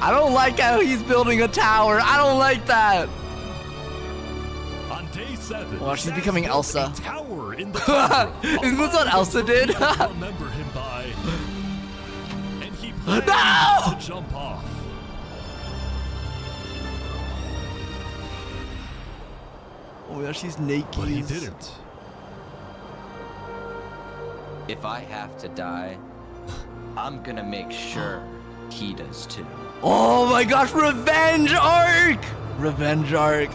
I don't like how he's building a tower. I don't like that. On day 7, Wow, she's Saps becoming built Elsa. a tower in the tundra. Isn't this what Elsa did? Remember him by, and he planned No! to jump off. Oh yeah, she's naked. But he didn't. If I have to die, I'm gonna make sure he does too. Oh my gosh, revenge arc! Revenge arc.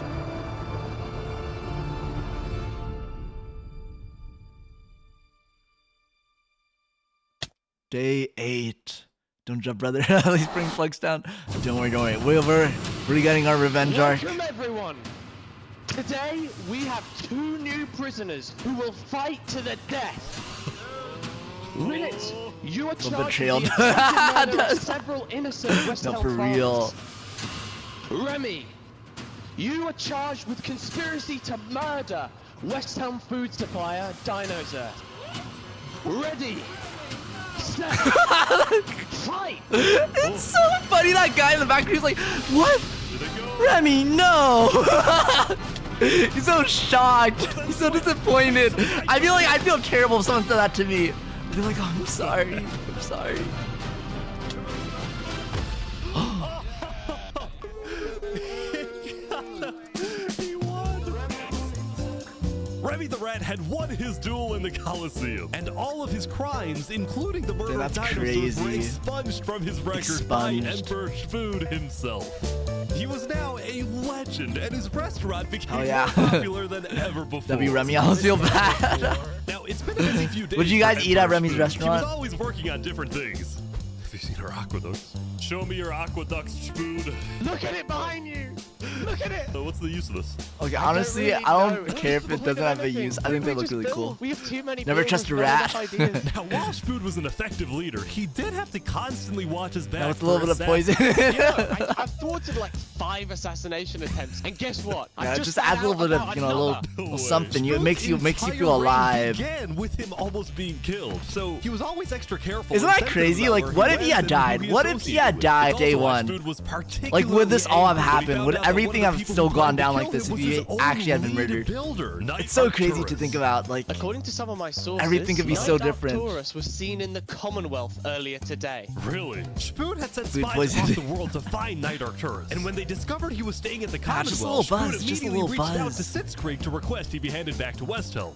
Day 8. Don't jump, brother. At least bring Flux down. Don't worry, don't worry. We're getting our revenge arc. Welcome everyone Today, we have 2 new prisoners who will fight to the death. Minutes, you are charged betrayal. with the attempted murder of several innocent West No, Elm for real. farmers. Remy, you are charged with conspiracy to murder West Elm food supplier Dinosaur. Ready, set, fight! It's so funny, that guy in the back, he's like, what? Remy, no! He's so shocked. He's so disappointed. I feel terrible if someone said that to me. I'd be like, oh, I'm sorry. I'm sorry. Remy the Rat had won his duel in the Coliseum, and all of his crimes, including the murder of dinosaurs, were expunged from his record by Emperor Spood himself. He was now a legend, and his restaurant became more popular than ever before. W Remy, I almost feel bad. Now, it's been a busy few days. Would you guys eat at Remy's restaurant? He was always working on different things. Have you seen our aqueducts? Show me your aqueducts, Spood. Look at it behind you! Look at it! So what's the use of this? Okay, honestly, I don't care if it doesn't have a use. I think they look really cool. We have too many Never trust a rat. Now, while Spood was an effective leader, he did have to constantly watch his back. Now with a little bit of poison. Yeah, I've thwarted like 5 assassination attempts, and guess what? Yeah, just add a little bit of, you know, a little something. It makes you feel alive. Began with him almost being killed, so he was always extra careful. Isn't that crazy? Like, what if he had died? What if he had died day one? Like, would this all have happened? Would everything have still gone down like this if he actually had been murdered? It's so crazy to think about. Like, according to some of my sources, everything could be so Night different. Arcturus was seen in the Commonwealth earlier today. Really? Spood had sent spies across the world to find Night Arcturus, and when they discovered he was staying at the Commonwealth, Spood immediately reached out to Sitzkrieg to request he be handed back to Westhelm.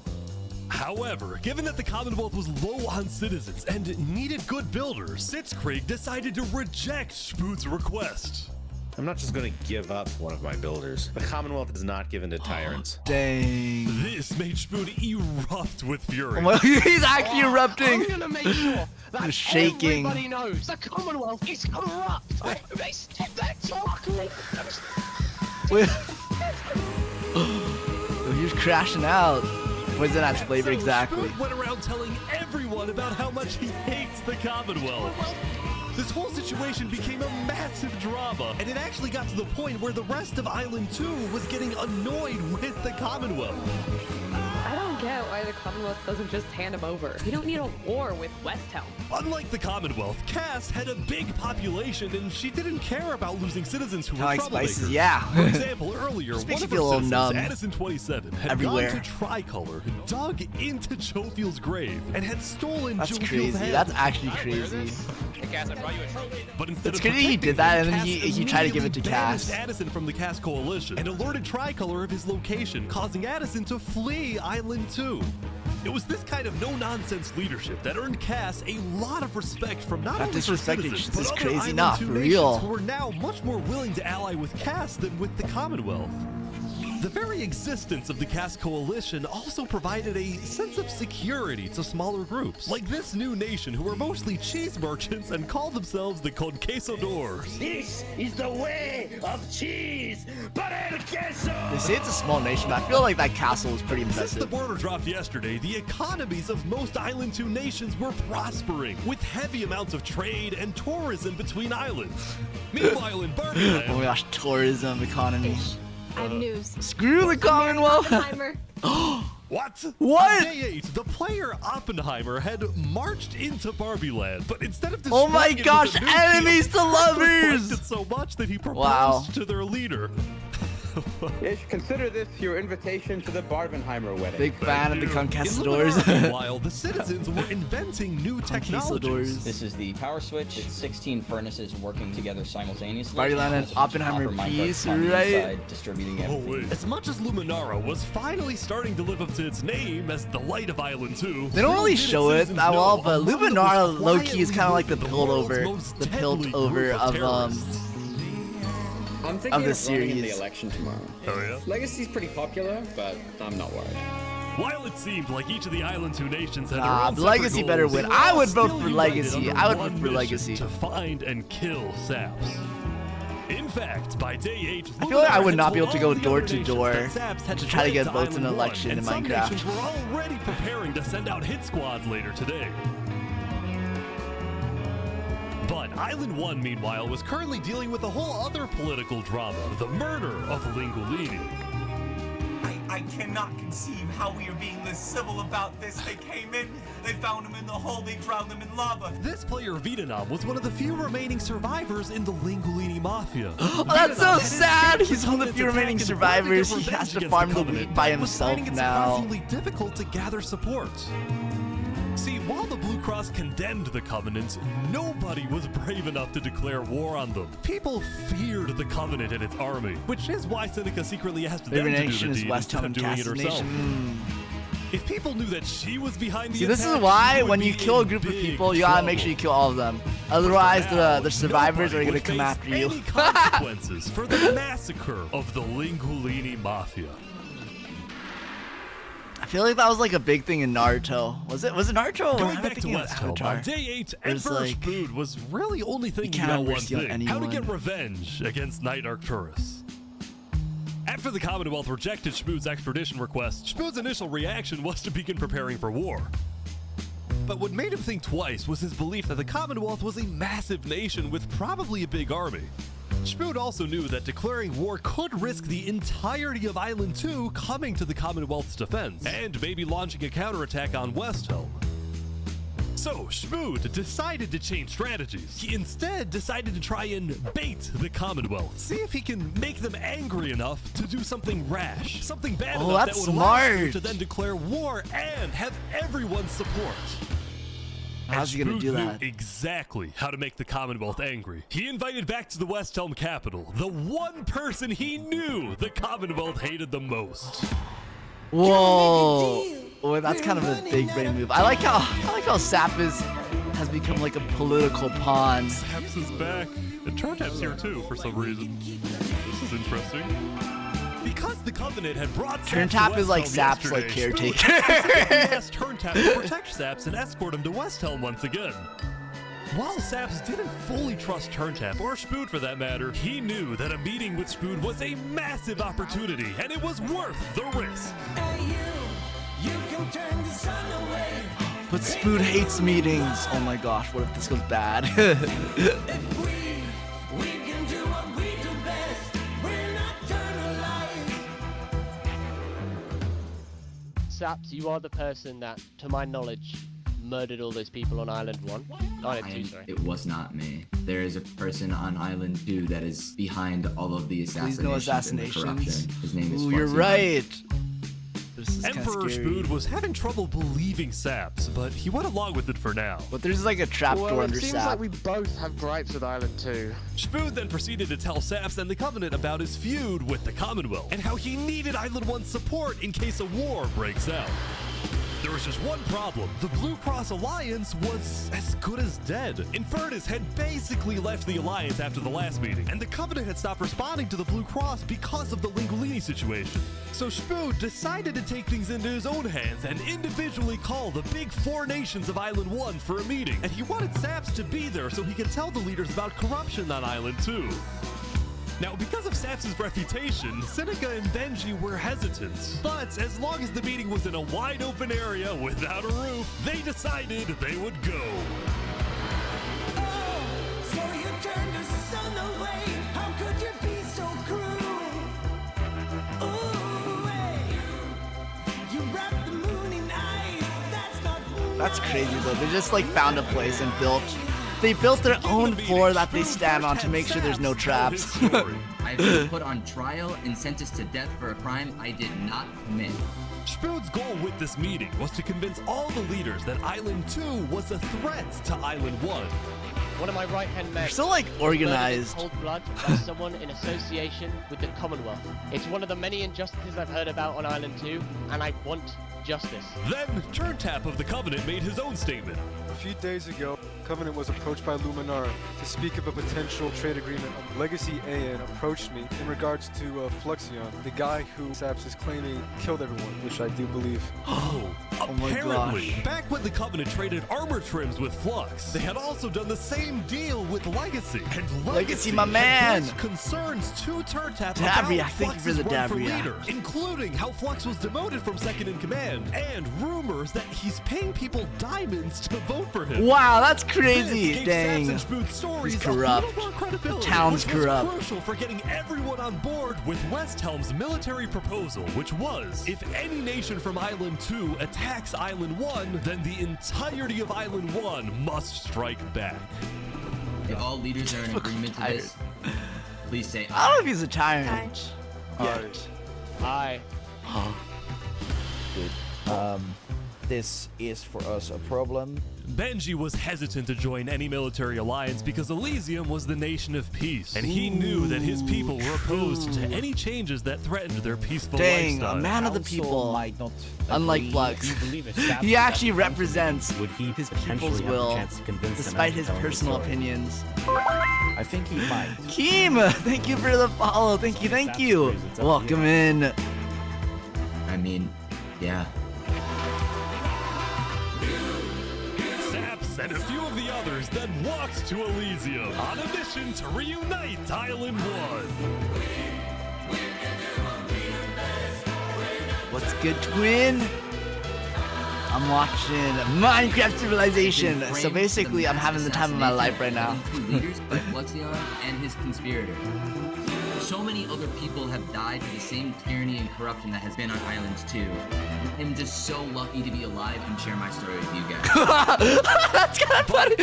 However, given that the Commonwealth was low on citizens and needed good builders, Sitzkrieg decided to reject Spood's request. I'm not just going to give up one of my builders. The Commonwealth is not given to tyrants. Dang. This made Spood erupt with fury. Oh my, he's actually erupting. I'm gonna make sure that shaking. everybody knows the Commonwealth is corrupt. They step that chocolate. He was crashing out. Poison adds flavor, exactly. Spood went around telling everyone about how much he hates the Commonwealth. This whole situation became a massive drama, and it actually got to the point where the rest of Island 2 was getting annoyed with the Commonwealth. I don't get why the Commonwealth doesn't just hand him over. We don't need a war with Westhelm. Unlike the Commonwealth, Cass had a big population, and she didn't care about losing citizens who were troublemakers. Yeah. For example, earlier, one makes of you feel a her little citizens, numb. Addison27, had Everywhere. gone to Tricolor, dug into Jofield's grave, and had stolen That's Jofield's crazy. head. That's actually crazy. Hey, Cass, I brought you a trophy. But instead It's of crazy he protecting did that, and then Cass he tried to give it to immediately banished Cass. Addison from the Cass Coalition and alerted Tricolor of his location, causing Addison to flee Island 2. It was this kind of no-nonsense leadership that earned Cass a lot of respect from not only her disrespecting, citizens, it's but just other crazy Island enough, 2 for nations real. who are now much more willing to ally with Cass than with the Commonwealth. The very existence of the Cass Coalition also provided a sense of security to smaller groups, like this new nation who are mostly cheese merchants and call themselves the Conquistadors. This is the way of cheese, but el queso. They say it's a small nation, but I feel like that castle was pretty Since the impressive. border dropped yesterday, the economies of most Island 2 nations were prospering, with heavy amounts of trade and tourism between islands. Meanwhile, in Barbaland, Oh my gosh, tourism, economy. I have news. Screw the Commonwealth. Oppenheimer. What? What? On day 8, the player Oppenheimer had marched into Barbieland, but instead of Oh my destroying it gosh, with a nuke, enemies he to lovers! reflected so much that he proposed Wow. to their leader. Ish, consider this your invitation to the Barbenheimer wedding. Big fan of the In Conquistadors. Luminara, meanwhile, the citizens were inventing new technologies. This is the power switch. It's 16 furnaces working together simultaneously. Barbaland and There's a bunch of Oppenheimer copper minecart piece, on the right? inside, distributing Oh, everything. wait. As much as Luminara was finally starting to live up to its name as the light of Island 2, They don't really show it that well, but Luminara low low-key is kind of like the pilt over of I'm thinking of the of running in the series. election tomorrow. Oh yeah? Legacy's pretty popular, but I'm not worried. While it seemed like each of the Island 2 nations had their Nah, own the separate Legacy goals, better they win. were I all would vote still for united Legacy. under I would one vote for mission Legacy. to find and kill Saps. In fact, by day 8, I feel like I would not be able to go all the door other to nations door that Saps had to try to fled get votes in an Island election 1, in and some Minecraft. nations were already preparing to send out hit squads later today. But Island 1, meanwhile, was currently dealing with a whole other political drama, the murder of Lingolini. I cannot conceive how we are being this civil about this. They came in, they found him in the hole, they drowned him in lava. This player, Vietnam, was one of the few remaining survivors in the Lingolini Mafia. Oh, that's so sad! He's one of the few remaining survivors. He has to farm the wheat by himself now. Surprisingly difficult to gather support. See, while the Blue Cross condemned the Covenant, nobody was brave enough to declare war on them. People feared the Covenant and its army, which is why Seneca secretly asked them to do the deed instead of doing it herself. If people knew that she was behind the See, this attack, is why she would when you be kill a in group of big people, you gotta make trouble. sure you kill all of them. Otherwise, the survivors are gonna come after you. Any consequences for the massacre of the Lingolini Mafia. I feel like that was like a big thing in Naruto. Was it Naruto? Or Going am I back to thinking of West Helm, Avatar? on day 8, There's Emperor like- Spood was really only thinking can't about one mercy on thing: how to get anyone. revenge against Knight Arcturus. After the Commonwealth rejected Spood's extradition request, Spood's initial reaction was to begin preparing for war. But what made him think twice was his belief that the Commonwealth was a massive nation with probably a big army. Spood also knew that declaring war could risk the entirety of Island 2 coming to the Commonwealth's defense, and maybe launching a counterattack on West Helm. So, Spood decided to change strategies. He instead decided to try and bait the Commonwealth. See if he can make them angry enough to do something rash, something bad Oh, enough that's that would allow Spood smart. to then declare war and have everyone's support. How's he gonna Spood do knew that? exactly how to make the Commonwealth angry. He invited back to the West Helm capital the one person he knew the Commonwealth hated the most. Whoa! Oh, that's kind of a big brain move. I like how Sap has become like a political pawn. Saps is back, and Turntap's here too for some reason. This is interesting. Because the Covenant had brought Saps Turntap to is like West Sap's Helm like yesterday, Spood caretaker. specifically asked Turntap to protect Saps and escort him to West Helm once again. While Saps didn't fully trust Turntap, or Spood for that matter, he knew that a meeting with Spood was a massive opportunity, and it was worth the risk. But Spood hates meetings. Oh my gosh, what if this goes bad? Saps, you are the person that, to my knowledge, murdered all those people on Island 1. Island 2, sorry. It was not me. There is a person on Island 2 that is behind all of the assassinations, Please no and the assassinations. corruption. His name is Ooh, you're Farsi. right. This is kinda Emperor scary. Spood was having trouble believing Saps, but he went along with it for now. But there's like a trapdoor Well, it under seems Sap. like we both have gripes with Island 2. Spood then proceeded to tell Saps and the Covenant about his feud with the Commonwealth, and how he needed Island 1's support in case a war breaks out. There was just one problem. The Blue Cross Alliance was as good as dead. Infernus had basically left the Alliance after the last meeting, and the Covenant had stopped responding to the Blue Cross because of the Lingolini situation. So Spood decided to take things into his own hands and individually call the big 4 nations of Island 1 for a meeting. And he wanted Saps to be there so he could tell the leaders about corruption on Island 2. Now, because of Saps' reputation, Seneca and Benji were hesitant. But as long as the meeting was in a wide open area without a roof, they decided they would go. So you turned the sun away. How could you be so cruel? Ooh, hey. You wrapped the moon in ice. That's not That's crazy though. They just like found a place and built. They built their own floor that they stand on to make sure there's no traps. I've been put on trial and sentenced to death for a crime I did not commit. Spood's goal with this meeting was to convince all the leaders that Island 2 was a threat to Island 1. One of my right-hand men. They're so like organized. Cold blood by someone in association with the Commonwealth. It's one of the many injustices I've heard about on Island 2, and I want justice. Then, Turntap of the Covenant made his own statement. few days ago, Covenant was approached by Luminar to speak of a potential trade agreement. Legacy AN approached me in regards to Fluxion, the guy who Saps is claiming killed everyone, which I do believe. Oh my apparently, gosh. back when the Covenant traded armor trims with Flux, they had also done the same deal with Legacy. And Legacy, my had man. voiced concerns to TurTap Dabria, about thank you for Flux's the run for Dabria. leader, including how Flux was demoted from second in command, and rumors that he's paying people diamonds to vote for him. Wow, that's crazy. This gave Dang. Saps and Spood's stories He's a corrupt. little more credibility, The town's which was corrupt. crucial for getting everyone on board with West Helm's military proposal, which was, if any nation from Island 2 attacks Island 1, then the entirety of Island 1 must strike back. If all leaders are in agreement to this, please say I don't know if he's a tyrant. Yes. Aye. This is for us a problem. Benji was hesitant to join any military alliance because Elysium was the nation of peace, and he knew that his people were opposed to any changes that threatened their peaceful Dang, lifestyle. a man of the Council people. might not Unlike agree. Flux. He actually represents his people's will, despite his personal opinions. I think he might. Keem, thank you for the follow. Thank you. Welcome in. I mean, yeah. Saps and a few of the others then walked to Elysium on a mission to reunite Island 1. What's good, twin? I'm watching Minecraft Civilization. So basically, I'm having the time of my life right now. Leaders by Fluxion and his conspirator. So many other people have died to the same tyranny and corruption that has been on Island 2. I'm just so lucky to be alive and share my story with you guys. That's kind of funny.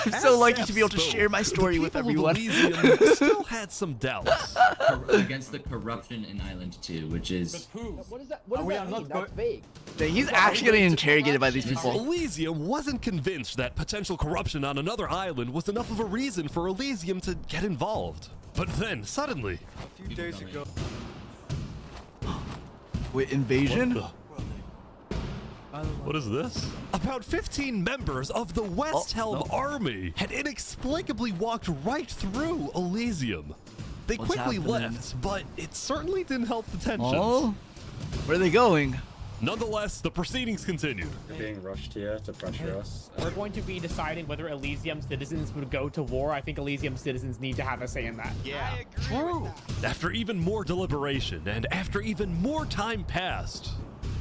I'm so lucky to be able to share my story with everyone. Elysium still had some doubts. Against the corruption in Island 2, which is... What is that? What does that mean? That's vague. Dang, he's actually getting interrogated by these people. Elysium wasn't convinced that potential corruption on another island was enough of a reason for Elysium to get involved. But then, suddenly... A few days ago... Wait, invasion? What is this? About 15 members of the West Helm Army had inexplicably walked right through Elysium. They What's quickly happening? left, but it certainly didn't help the tensions. Oh? Where are they going? Nonetheless, the proceedings continued. You're being rushed here to pressure us. We're going to be deciding whether Elysium citizens would go to war. I think Elysium citizens need to have a say in that. Yeah. True. After even more deliberation and after even more time passed,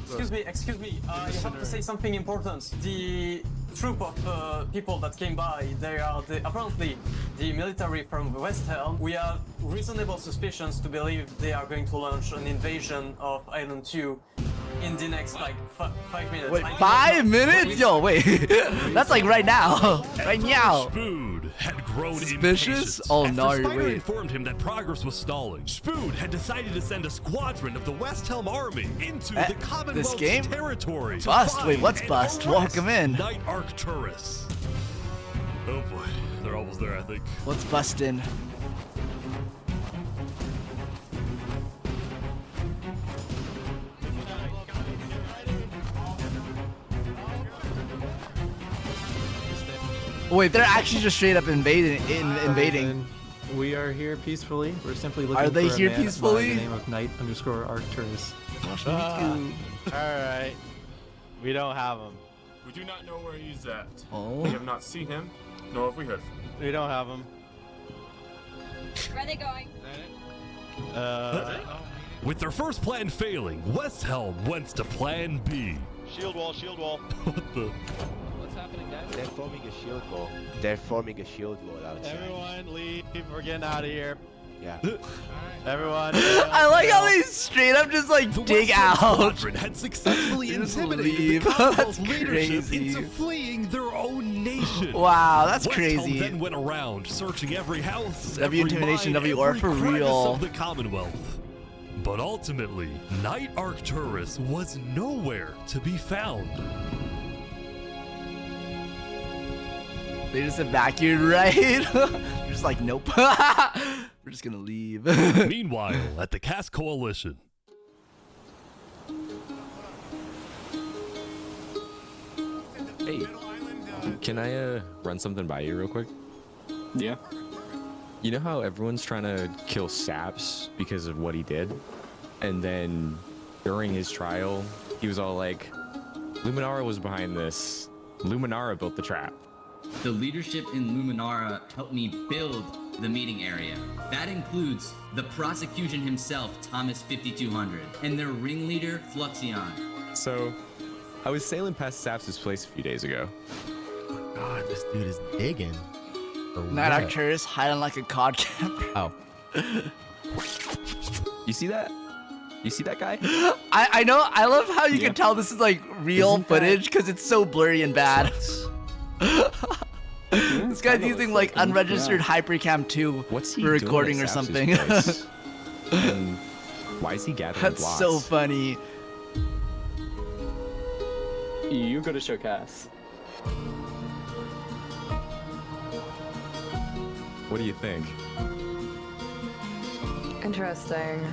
Excuse me, you have to say something important. The troop of people that came by, they are apparently the military from West Helm. We have reasonable suspicions to believe they are going to launch an invasion of Island 2 in the next, like, 5 minutes. Wait, 5 minutes? Yo, wait. That's like right now. Right now. Spood had grown Suspicious? impatient. Oh, After no, Spider wait. informed him that progress was stalling, Spood had decided to send a squadron of the West Helm Army into the Commonwealth's game? territory. to Bust? find Wait, what's and bust? arrest Welcome in. Night Arcturus. Oh boy, they're almost there, I think. What's bustin'? Wait, they're actually just straight up invading. We are here peacefully. We're simply looking Are they for a here man peacefully? by the name of Knight_Arcturus. Alright. We don't have him. We do not know where he's at. Oh. We have not seen him, nor have we heard from him. We don't have him. Where are they going? With their first plan failing, West Helm went to plan B. Shield wall, shield wall. What the? What's happening, guys? They're forming a shield wall. They're forming a shield wall outside. Everyone leave. We're getting out of here. Yeah. Everyone. I like how they straight up just like dig out. Squadron had successfully Just intimidated leave. the Commonwealth That's leadership crazy. into fleeing their own nation. Wow, that's West Helm crazy. then went around searching every house, W every intimidation, mine, WR every for crevice real. of the Commonwealth. But ultimately, Night Arcturus was nowhere to be found. They just evacuated, right? They're just like, nope. We're just gonna leave. Meanwhile, at the Cass Coalition. Hey. Can I run something by you real quick? Yeah. You know how everyone's trying to kill Saps because of what he did? And then during his trial, he was all like, Luminara was behind this. Luminara built the trap. The leadership in Luminara helped me build the meeting area. That includes the prosecution himself, Thomas 5200, and their ringleader, Fluxion. So, I was sailing past Saps' place a few days ago. Oh my god, this dude is digging. Night Arcturus hiding like a cod camper. Oh. You see that? You see that guy? I know. I love how you can tell this is like real footage because it's so blurry and bad. This guy's using like unregistered Hypercam 2 for recording or something. And why is he gathering That's blocks? so funny. You go to showcase. What do you think? Interesting.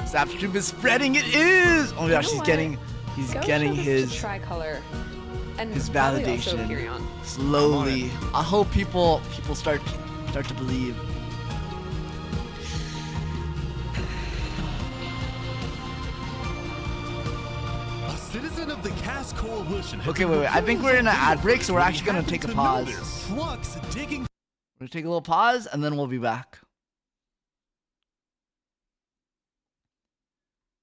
Sap's troop is spreading. It is. Oh my gosh, he's getting his tricolor and his probably also validation Hyperion. slowly. I hope people start to believe. A citizen of the Cast Coalition. Okay, wait. I think we're in an ad break, so we're actually gonna take a pause. Flux digging. We're gonna take a little pause, and then we'll be back.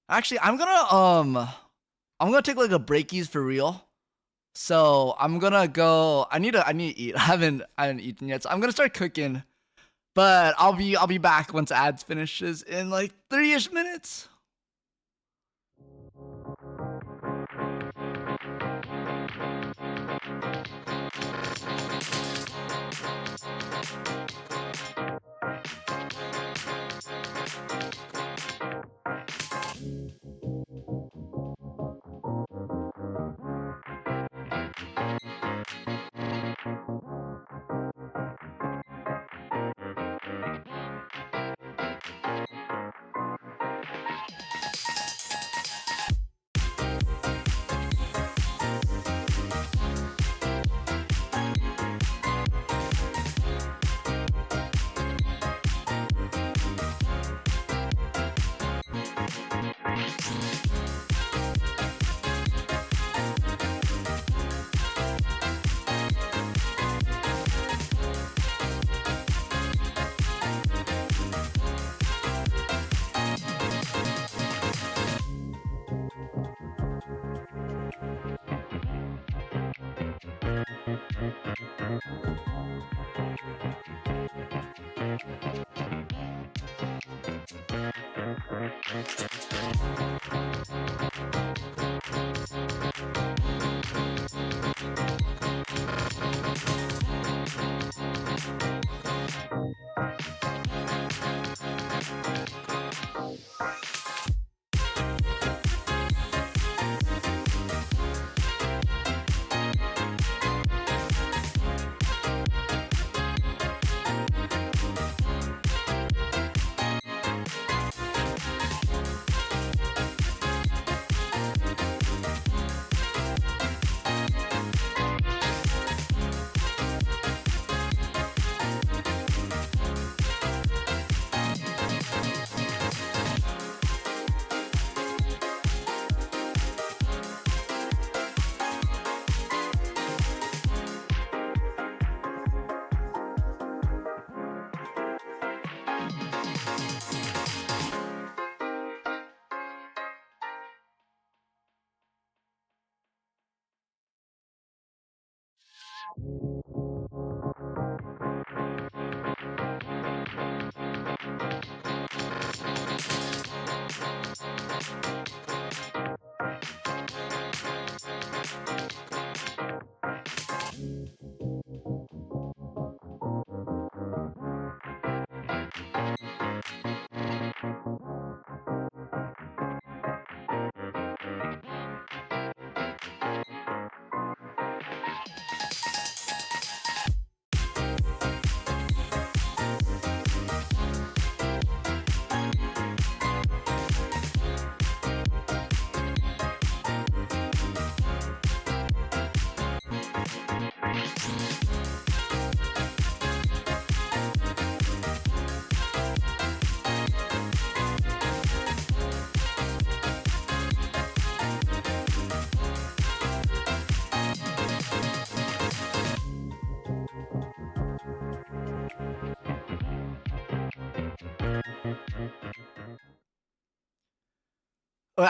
Actually, I'm gonna take like a breakies for real. So I'm gonna go. I need to eat. I haven't eaten yet, so I'm gonna start cooking. But I'll be back once ads finishes in like 3-ish minutes.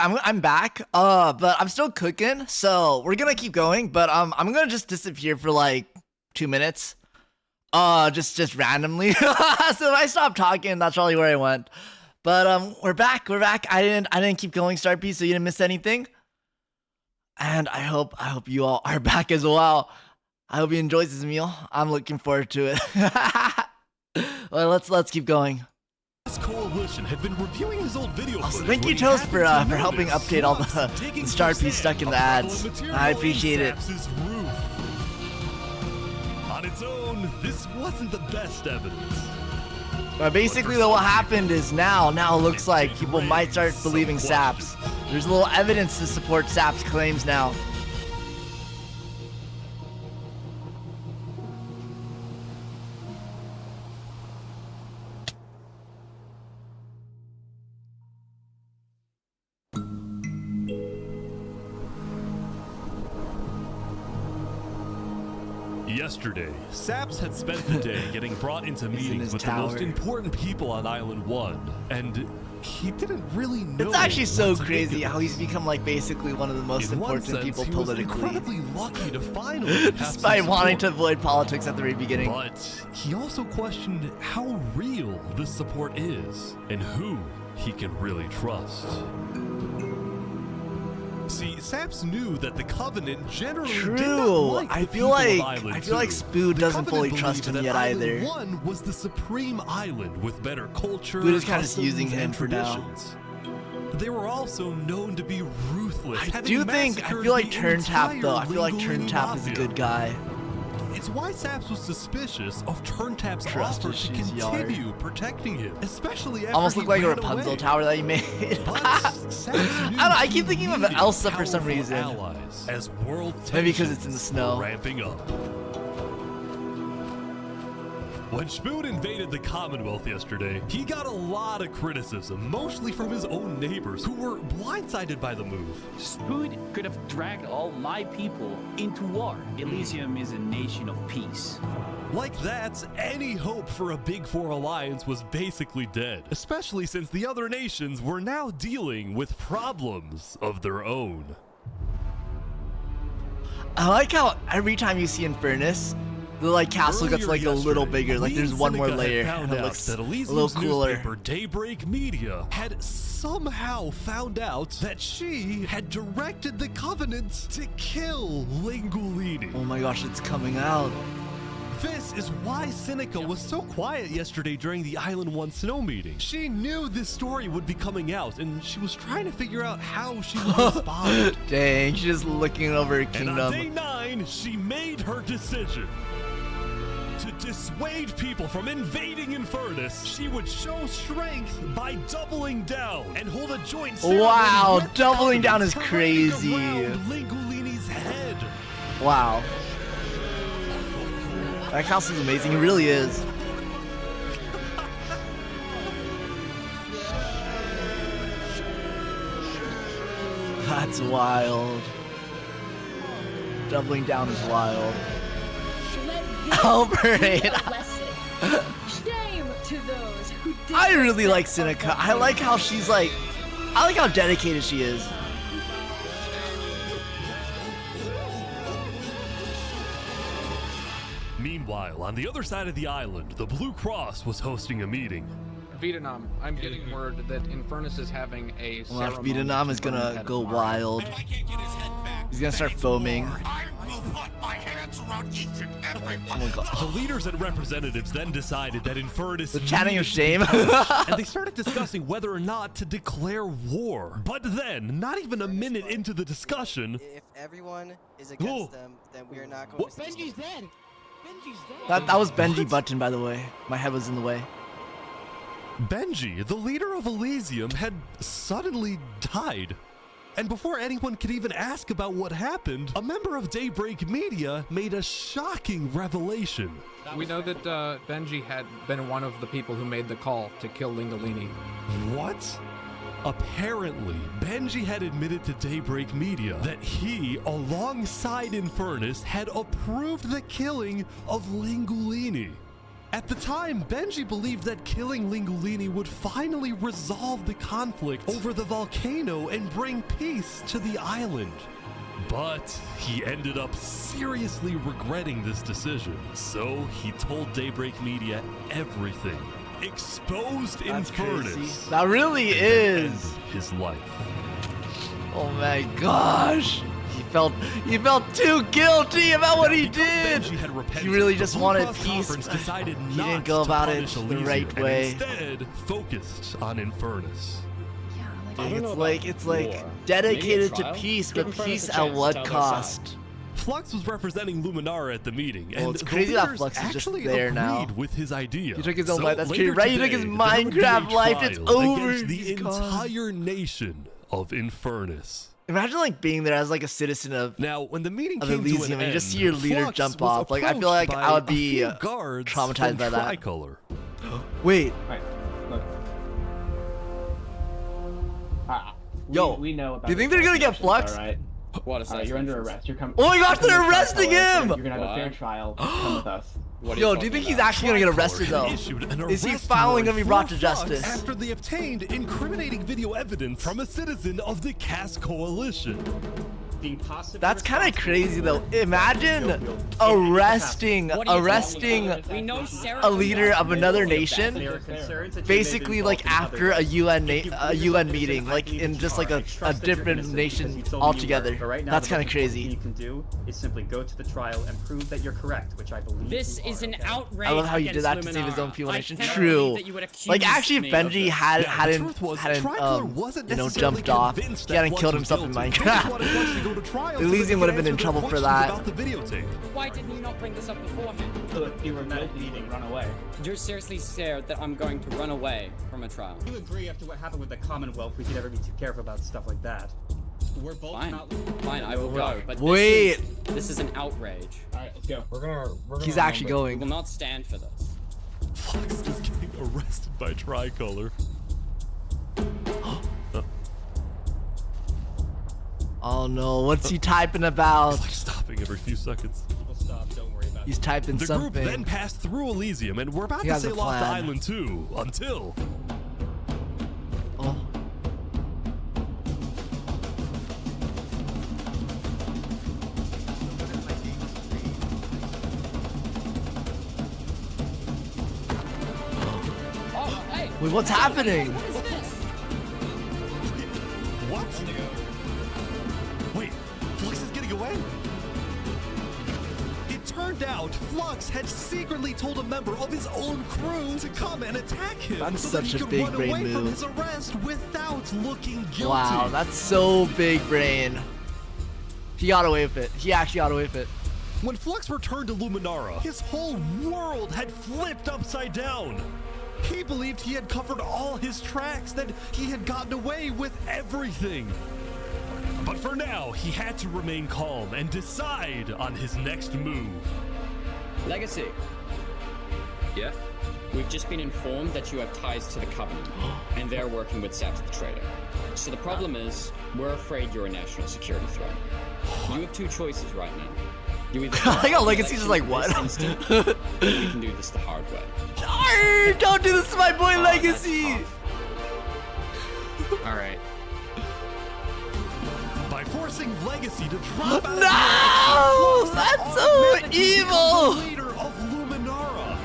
I'm back. But I'm still cooking, so we're gonna keep going. But I'm gonna just disappear for like 2 minutes. Just randomly. So if I stop talking, that's probably where I went. But we're back. I didn't keep going, Starpy, so you didn't miss anything. And I hope you all are back as well. I hope you enjoyed this meal. I'm looking forward to it. Well, let's keep going. This coalition had been reviewing his old video Also, thank you, Toast, for helping update all the star piece stuck in the ads. I appreciate it. On its own, this wasn't the best evidence. But basically, what happened is now it looks like people might start believing Saps. There's a little evidence to support Saps' claims now. Yesterday, Saps had spent the day getting brought into meetings with the most important people on Island 1, and he didn't really know. It's actually so crazy how he's become like basically one of the most important people politically. Incredibly lucky to finally despite wanting to avoid politics at the very beginning. But he also questioned how real this support is and who he can really trust. See, Saps knew that the Covenant generally did not like I feel like Spoo doesn't fully trust him yet either. Island 1 was the supreme island with better culture. Spoo is kind of just using him for now. They were also known to be ruthless. I feel like Turntap though. I feel like Turntap is a good guy. It's why Saps was suspicious of Turntap's offer to continue protecting him, especially after almost looked like a Rapunzel tower that he made. I don't know, I keep thinking of Elsa for some reason. As world maybe because it's in the snow. Ramping up. When Spoon invaded the Commonwealth yesterday, he got a lot of criticism, mostly from his own neighbors, who were blindsided by the move. Spoon could have dragged all my people into war. Elysium is a nation of peace. Like that, any hope for a Big Four alliance was basically dead, especially since the other nations were now dealing with problems of their own. I like how every time you see Infernus, the castle gets like a little bigger, like there's one more layer and it looks a little cooler. Daybreak Media had somehow found out that she had directed the Covenant to kill Lingulini. Oh my gosh, it's coming out. This is why Seneca was so quiet yesterday during the Island 1 snow meeting. She knew this story would be coming out, and she was trying to figure out how she would respond. Dang, she's just looking over her kingdom. And on day 9, she made her decision. To dissuade people from invading Infernus, she would show strength by doubling down and hold a joint ceremony. Wow, doubling down is crazy. Lingulini's head. Wow. That castle's amazing, it really is. That's wild. Doubling down is wild. Shame to those who did. I really like Seneca. I like how she's I like how dedicated she is. Meanwhile, on the other side of the island, the Blue Cross was hosting a meeting. Vietnam, I'm getting word that Infernus is having a Well, Vietnam is gonna go wild. He's gonna start foaming. Oh my god. The leaders and representatives then decided that Infernus... The chatting of shame. And they started discussing whether or not to declare war. But then, not even a minute into the discussion... If everyone is against them, then we are not going to... Benji's dead! Benji's dead! That was Benji Button, by the way. My head was in the way. Benji, the leader of Elysium, had suddenly died. And before anyone could even ask about what happened, a member of Daybreak Media made a shocking revelation. We know that Benji had been one of the people who made the call to kill Lingulini. What? Apparently, Benji had admitted to Daybreak Media that he, alongside Infernus, had approved the killing of Lingulini. At the time, Benji believed that killing Lingolini would finally resolve the conflict over the volcano and bring peace to the island. But he ended up seriously regretting this decision, so he told Daybreak Media everything. Exposed Infernus. That really and is. ended his life. Oh my gosh. He felt too guilty about what he did. He really just wanted peace. He didn't go about it the right way. Instead, focused on Infernus. It's like dedicated to peace, but peace at what cost? Flux was representing Luminara at the meeting, and it's crazy that Flux is just actually there agreed now. with his idea. He took his own So life. That's later crazy, right? He took today, his there would be a Minecraft life. It's trial over. against the He's gone. entire nation of Infernus. Imagine like being there as like a citizen of when the meeting of came to an Elysium and you just end, see your leader Flux jump was off. Like I feel like approached I would by a be few guards traumatized from by that. Tricolor. Wait. Yo, we know about do you think they're gonna get Flux? Right. What is You're under arrest. You're coming. Oh my gosh, they're arresting him! You're gonna have a fair trial. Come with us. Yo, do you think he's actually gonna get arrested though? Is he finally gonna be brought to justice? After they obtained incriminating video evidence from a citizen of the Cass Coalition. That's kind of crazy though. Imagine arresting a leader of another nation, basically like after a UN meeting, like in just like a different nation altogether. That's kind of crazy. You can do is simply go to the trial and prove that you're correct, which I believe. This is an outrage. I love how you did that to save his own people nation. True. Like actually, if Benji hadn't jumped off, he hadn't killed himself in Minecraft. Elysium would have been in trouble for that. Why didn't you not bring this up beforehand? You were meeting, run away. You're seriously scared that I'm going to run away from a trial. You agree after what happened with the Commonwealth, we could never be too careful about stuff like that. We're both Fine, I will go. But wait, this is an outrage. All right, let's go. We're gonna he's actually going. We will not stand for this. Flux is getting arrested by Tricolor. Oh no, what's he typing about? It's like stopping every few seconds. People stop, don't worry about it. He's typing something. The group then passed through Elysium, and we're about to sail off to Island 2 until... Oh. Wait, what's happening? What? Wait, Flux is getting away? It turned out Flux had secretly told a member of his own crew to come and attack him. That's so such that he a could big run brain away from move. his arrest without looking guilty. Wow, that's so big brain. He got away with it. He actually got away with it. When Flux returned to Luminara, his whole world had flipped upside down. He believed he had covered all his tracks, that he had gotten away with everything. But for now, he had to remain calm and decide on his next move. Legacy. Yeah? We've just been informed that you have ties to the Covenant, and they're working with Saps the Trader. So the problem is, we're afraid you're a national security threat. You have two choices right now. You either I got Legacy's just like, what? Instant, or you can do this the hard way. Arr, don't do this to my boy Legacy! Alright. By forcing Legacy to drop out No! That's so evil! Leader of Luminara.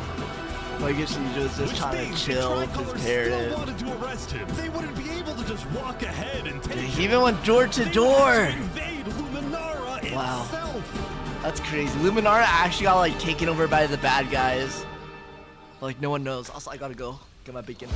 Legacy just trying to chill with his parents. Wanted to arrest him. They wouldn't be able to just walk ahead and take He even went door to door. Wow. Itself. That's crazy. Luminara actually got like taken over by the bad guys. Like no one knows. Also, I gotta go get my bacon.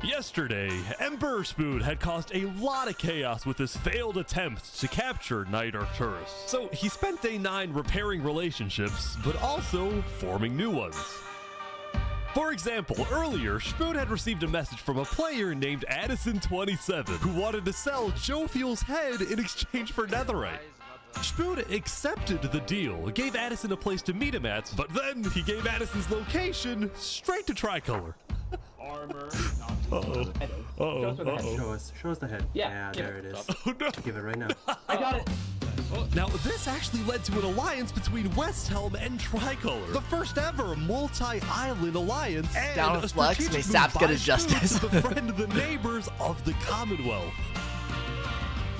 Yesterday, Emperor Spoon had caused a lot of chaos with his failed attempt to capture Knight Arcturus. So he spent day 9 repairing relationships, but also forming new ones. For example, earlier, Spoon had received a message from a player named Addison27 who wanted to sell Joe Fuel's head in exchange for netherite. Spoon accepted the deal, gave Addison a place to meet him at, but then he gave Addison's location straight to Tricolor. Armor. Uh-oh. Show us the head. Yeah, there it is. Oh no. Give it right now. I got it. Now, this actually led to an alliance between West Helm and Tricolor, the first ever multi-island alliance, and Down a flex, strategic may move Saps by get his Spood justice. to befriend the neighbors of the Commonwealth.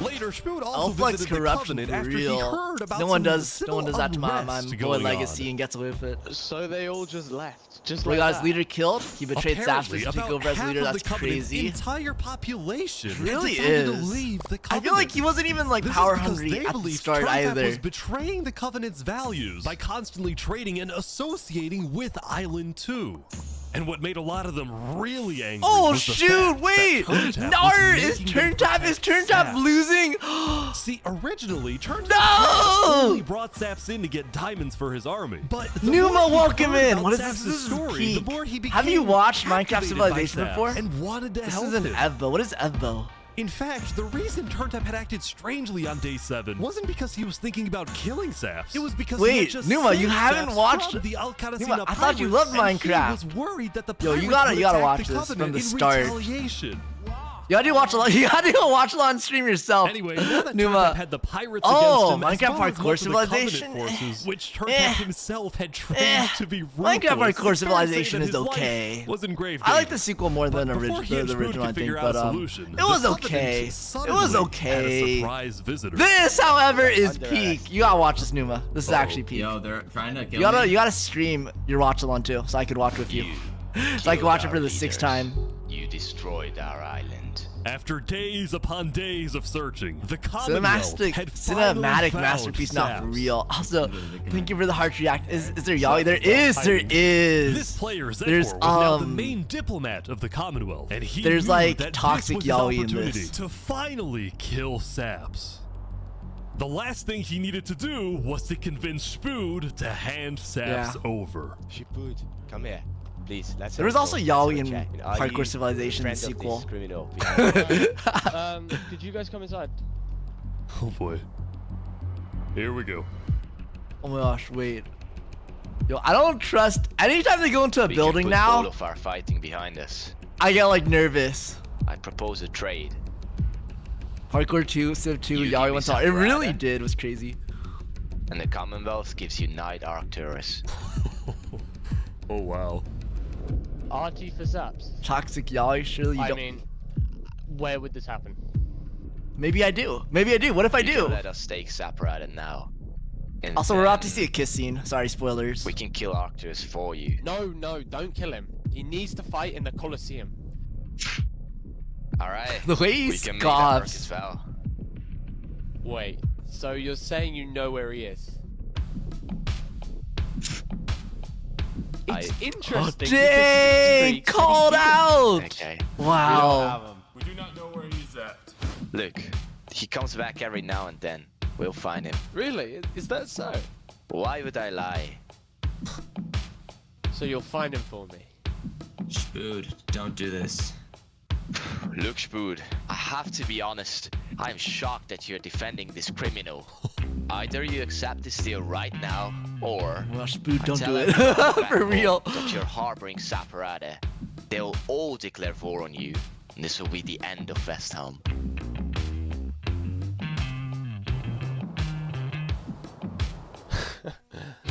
Later, Spood also Flex visited the corruption Covenant for after real. he heard about No one some does civil that to my unrest boy going Legacy on. and gets away with it. So they all just left. Just We like got his that. leader killed. He betrayed Saps to Apparently, take about over as half leader. of That's the Covenant's crazy. entire population It really decided to is. leave the I feel like he wasn't even like This is power because hungry they at the believed start Turnip either. was betraying the Covenant's values by constantly trading and associating with Island 2. And what made a lot of them really angry Oh was the shoot! fact Wait, that Turnip Nar was is making them Turntap protect losing. See, originally Turnip No! only brought Saps in to get diamonds for his army, but the Numa more he woke him heard in. about What is Saps' this? This is story, peak. the more he Have you became watched Minecraft captivated by Civilization Saps before? and wanted to This help is an him. Evbo. What is Evbo? In fact, the reason Turntap had acted strangely on day 7 wasn't because he was thinking about killing Saps. It was because he had Wait, just Numa, you saved haven't Saps watched from the Alcatrazina Numa, I thought you pirates, loved and Minecraft. He was worried that the Yo, pirates you gotta would attack watch the this Covenant from the in start. retaliation. You gotta watch a lot. You gotta go watch a lot on stream yourself. Anyway, now that Numa. Turntap had the pirates Oh, against him, Minecraft as well as Parkour most of the Covenant Civilization? forces, which Turntap Eh. himself had trained Eh. to be ruthless. Minecraft Parkour It's fair to say Civilization that is his life okay. was in grave I like danger. the sequel more than Before he the and Spood original, could I think, figure but out a solution, it the was Covenant okay. It was suddenly okay. had a surprise visitor. This, however, is Under peak. You gotta watch this, Numa. This is actually peak. Yo, they're trying to kill You me. gotta stream your Watchalong too, so I could watch with you. So I could watch it for the 6th time. You destroyed our island. After days upon days of searching, the Commonwealth Cinematic, had finally cinematic found masterpiece, not Saps. for real. Also, thank you for the heart react. Is there Yali? There is. This player, Zekor, There's was now the main diplomat of the Commonwealth, and he there's knew like that toxic this was his Yali in opportunity this. to finally kill Saps. The last thing he needed to do was to convince Spood to hand Saps over. Spood, come here. Please, let's There was have a also talk. Yali Let's in have a chat. Are Parkour you Civilization, the friend of this sequel. criminal? Could you guys come inside? Oh boy. Here we go. Oh my gosh, wait. Yo, I don't trust. Anytime they go into a We building can put all now, of our fighting behind us. I get like nervous. I propose a trade. Parkour 2, Civ 2, You Yali give me 1 It really Sakurada. did. It was crazy. And the Commonwealth gives you Night Arcturus. Oh wow. RT for Zaps. Toxic Yali, surely you I don't. mean, where would this happen? Maybe I do. Maybe I do. What if I You do? can let us take Saprada now. And Also, we're about to then see a kiss scene. Sorry, spoilers. We can kill Arcturus for you. No, don't kill him. He needs to fight in the Colosseum. Alright. The way he we can make that work scoffs. as well. Wait, so you're saying you know where he is? It's interesting. Dang! because Called out! Okay. Wow. We do not know where he's at. Look, he comes back every now and then. We'll find him. Really? Is that so? Why would I lie? So you'll find him for me. Spood, don't do this. Look, Spood, I have to be honest. I'm shocked that you're defending this criminal. Either you accept this deal right now, or Well, Spood, I don't tell do it. everyone back For home real. that you're harboring Saparade. They'll all declare war on you, and this will be the end of Westhelm.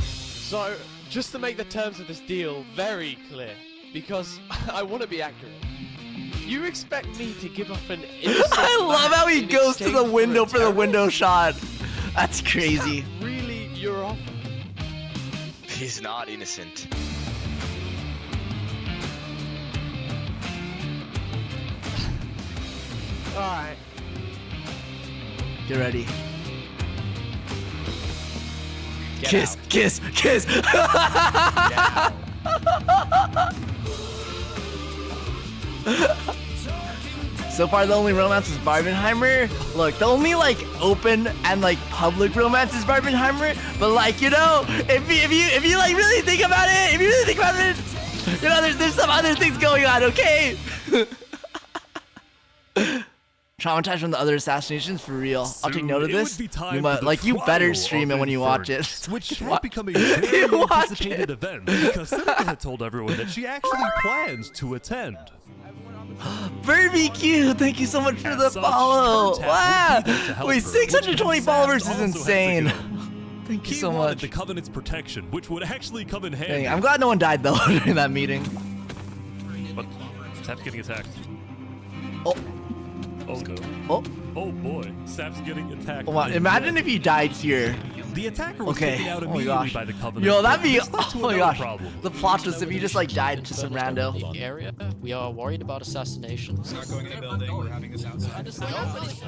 So, just to make the terms of this deal very clear, because I want to be accurate. You expect me to give up an innocent I love how he man in goes to the exchange window a for the terrorist? window shot. That's crazy. Really, your offer? He's not innocent. Alright. Get ready. Get Kiss, out. kiss, kiss. So far, the only romance is Barbenheimer. Look, the only like open and like public romance is Barbenheimer. But like, you know, if you like really think about it, you know, there's some other things going on. Okay. Traumatized from the other assassinations for real. I'll take note of Soon, it this. would be time You for might, the like, you better trial stream of it when you watch it. Inferno, which had become a very Watch anticipated event because Seneca had told everyone that she actually plans to attend. Barbecue, thank you so much for the such, follow. Turntap Wow. would be there to help Wait, her, 620 which followers Saps is also had to insane. go. Thank you He so wanted much. the Covenant's protection, which would actually come in handy. Dang, I'm glad no one died though during that meeting. But Sap's getting attacked. Oh. Oh no. Oh. Oh boy, Sap's getting attacked. Hold on, imagine if he died here. The attacker was Okay. taken out Oh my immediately gosh. by the Covenant. Yo, that'd be. This led Oh to my another gosh. problem. The plot twist if you just like died to some rando. The area. We are worried about assassinations. Not going in the building. We're having this outside.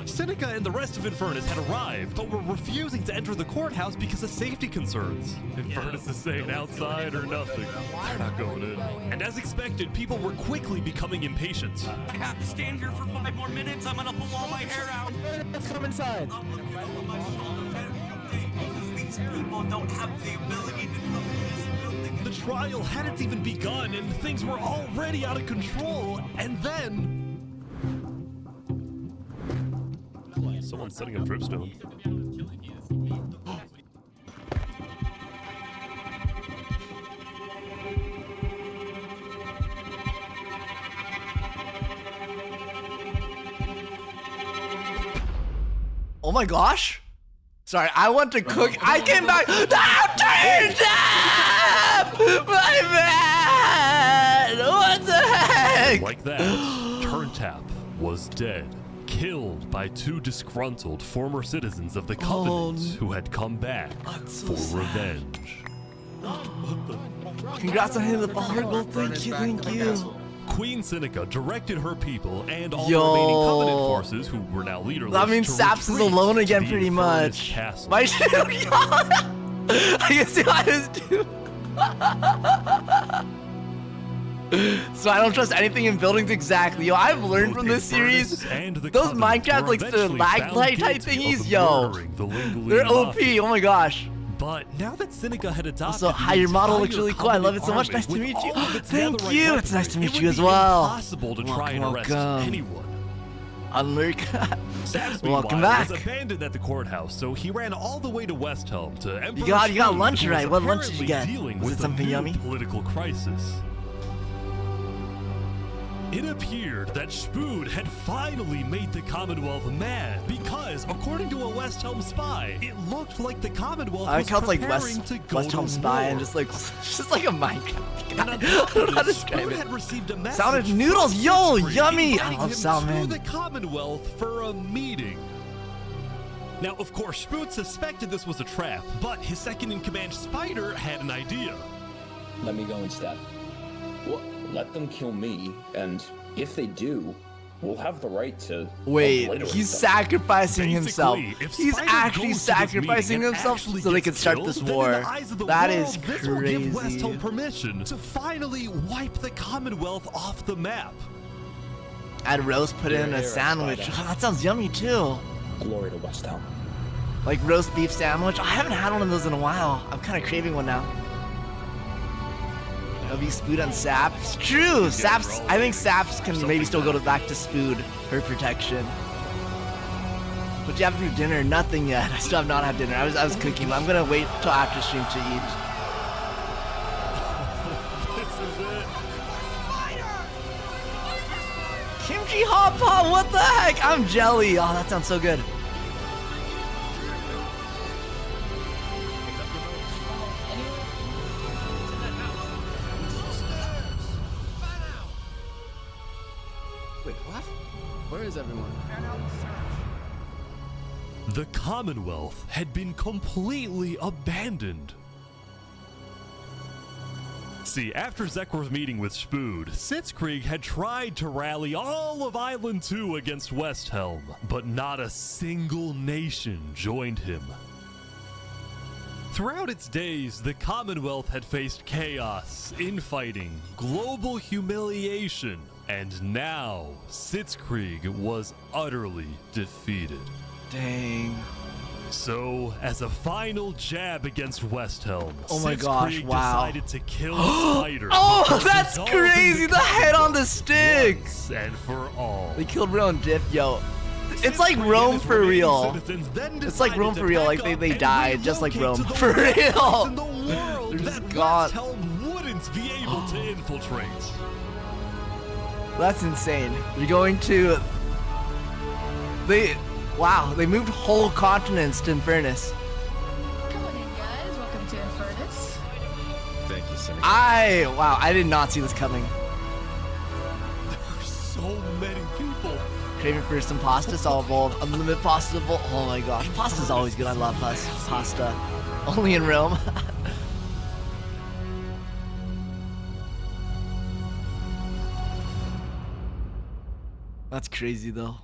Seneca and the rest of Infernus had arrived, but were refusing to enter the courthouse because of safety concerns. Infernus is saying outside or nothing. They're not going in. And as expected, people were quickly becoming impatient. I have to stand here for 5 more minutes. I'm gonna pull all my hair out. Let's come inside. These people don't have the ability to come in this building. The trial hadn't even begun, and things were already out of control. And then... Someone's setting up dripstone. Oh my gosh. Sorry, I want to cook. I came back. My man! What the heck? Like that, Turntap was dead, killed by 2 disgruntled former citizens of the Covenant who had come back for revenge. Congrats on hitting the follower goal. Thank you, thank you. Queen Seneca directed her people and all Yo. the remaining Covenant forces, who were now leaderless, That means to Saps is retreat alone to again, the pretty Infernus much. Castle. My shit. I can see how this dude. So I don't trust anything in buildings exactly. Yo, I've learned from this series. And the Those Covenant Minecraft were like the eventually lag found light type guilty of thingies, yo. murdering the Lingolian They're OP. Mafia. Oh my gosh. But now that Seneca had adopted Also, hi, your model looks entire really cool. I love it so much. Covenant Nice to army meet you. with all of its Thank netherite you. It's nice to weaponry, meet it you would as be well. impossible to try and arrest Welcome. anyone. Unlurk. Saps, Welcome meanwhile, back. was abandoned at the courthouse, so he ran all the way to Westhelm to Emperor You got Shmood, lunch who was right. What lunch did you apparently get? dealing Was with it something a new yummy? political crisis. It appeared that Shmood had finally made the Commonwealth mad because, according to a Westhelm spy, it looked like the Commonwealth I was count like preparing to go West Home to Spy war. and just like a Minecraft guy. And on I top don't of know how to this, describe Shmood it. had received a message Salmon from noodles, yo, Siegfried yummy! I inviting love him salmon. to the Commonwealth for a meeting. Now, of course, Shmood suspected this was a trap, but his second-in-command Spider had an idea. Let me go instead. Let them kill me, and if they do, we'll have the right to. Wait, obliterate he's them. sacrificing himself. Basically, if He's Spider actually goes to this sacrificing meeting and himself actually so they gets can start killed, this then in war. the eyes of the That world, is this will give crazy. Westhelm permission to finally wipe the Commonwealth off the map. Add roast, put it in a Here, sandwich. Spider. Oh, that sounds yummy too. Glory to Westhelm. Like roast beef sandwich. Oh, I haven't had one of those in a while. I'm kind of craving one now. W Spood on Saps. True, Saps. I think Saps can maybe still go back to Spood for protection. What do you have for dinner? Nothing yet. I still have not had dinner. I was cooking. I'm gonna wait till after stream to eat. This is it. Kimchi hot pot. What the heck? I'm jelly. Oh, that sounds so good. Wait, what? Where is everyone? The Commonwealth had been completely abandoned. See, after Zekr's meeting with Spood, Sitzkrieg had tried to rally all of Island 2 against Westhelm, but not a single nation joined him. Throughout its days, the Commonwealth had faced chaos, infighting, global humiliation, and now Sitzkrieg was utterly defeated. Dang. So, as a final jab against Westhelm, Oh my Sitzkrieg gosh, wow. decided to kill Spider. Oh, before that's dissolving crazy! The head on the stick! once and for all. They killed Real and Diff, yo. It's like Rome for real. It's like Rome for real, like they died, just like Rome. For real! They're just gone. Westhelm wouldn't be able to infiltrate. That's insane. They're going to... Wow, they moved whole continents to Infernus. Come on in, guys. Welcome to Infernus. Thank you, Senator. Wow, I did not see this coming. There are so many people. Craving for some pasta, so bold. Unlimited pasta bowl. Oh my gosh, pasta's always good. I love pasta. Only in Rome. That's crazy though.